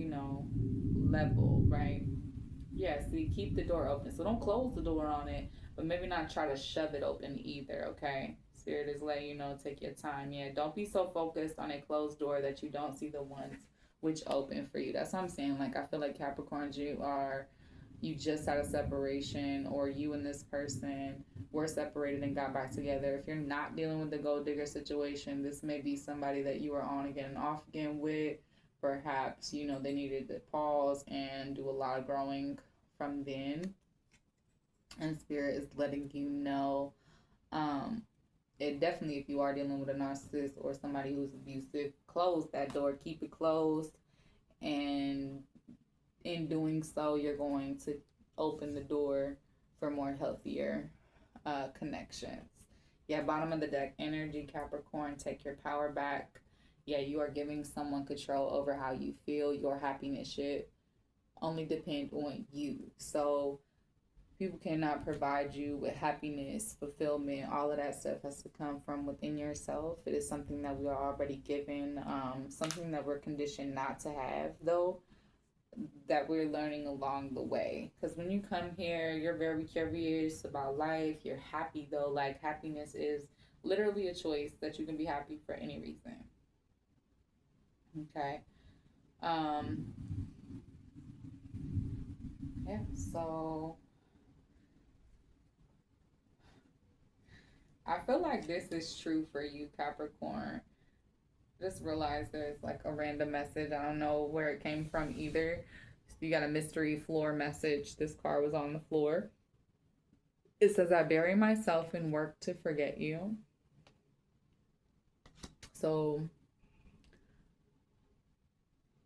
level, right? Yeah, see, keep the door open. So don't close the door on it, but maybe not try to shove it open either, okay? Spirit is letting you know, take your time. Yeah, don't be so focused on a closed door that you don't see the ones which open for you. That's what I'm saying. Like, I feel like Capricorns, you just had a separation, or you and this person were separated and got back together. If you're not dealing with the gold digger situation, this may be somebody that you are on again and off again with. Perhaps, they needed to pause and do a lot of growing from then. And spirit is letting you know, um, it definitely, if you are dealing with a narcissist or somebody who's abusive, close that door, keep it closed, and in doing so, you're going to open the door for more healthier connections. Yeah, bottom of the deck energy, Capricorn, take your power back. Yeah, you are giving someone control over how you feel. Your happiness should only depend on you. So people cannot provide you with happiness, fulfillment. All of that stuff has to come from within yourself. It is something that we are already given, something that we're conditioned not to have, though, that we're learning along the way. Because when you come here, you're very curious about life. You're happy, though. Like, happiness is literally a choice that you can be happy for any reason. Okay. Um, yeah, so I feel like this is true for you, Capricorn. Just realized there's like a random message. I don't know where it came from either. So you got a mystery floor message. This card was on the floor. It says, I bury myself in work to forget you. So,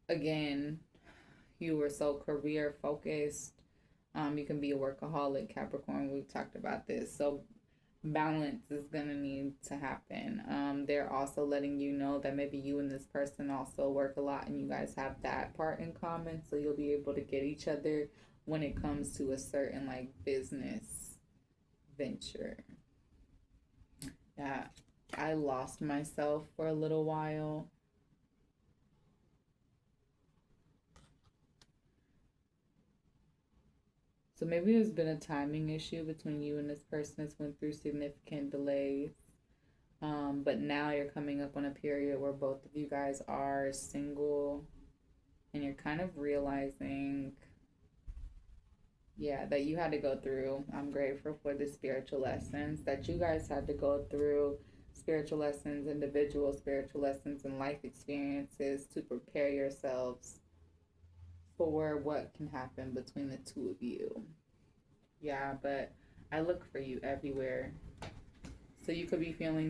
again, you were so career focused. You can be a workaholic, Capricorn. We've talked about this. So balance is going to need to happen. They're also letting you know that maybe you and this person also work a lot and you guys have that part in common. So you'll be able to get each other when it comes to a certain like business venture. Yeah, I lost myself for a little while. So maybe there's been a timing issue between you and this person that's went through significant delays. But now you're coming up on a period where both of you guys are single and you're kind of realizing, yeah, that you had to go through. I'm grateful for the spiritual lessons that you guys had to go through, spiritual lessons, individual spiritual lessons, and life experiences to prepare yourselves for what can happen between the two of you. Yeah, but I look for you everywhere. So you could be feeling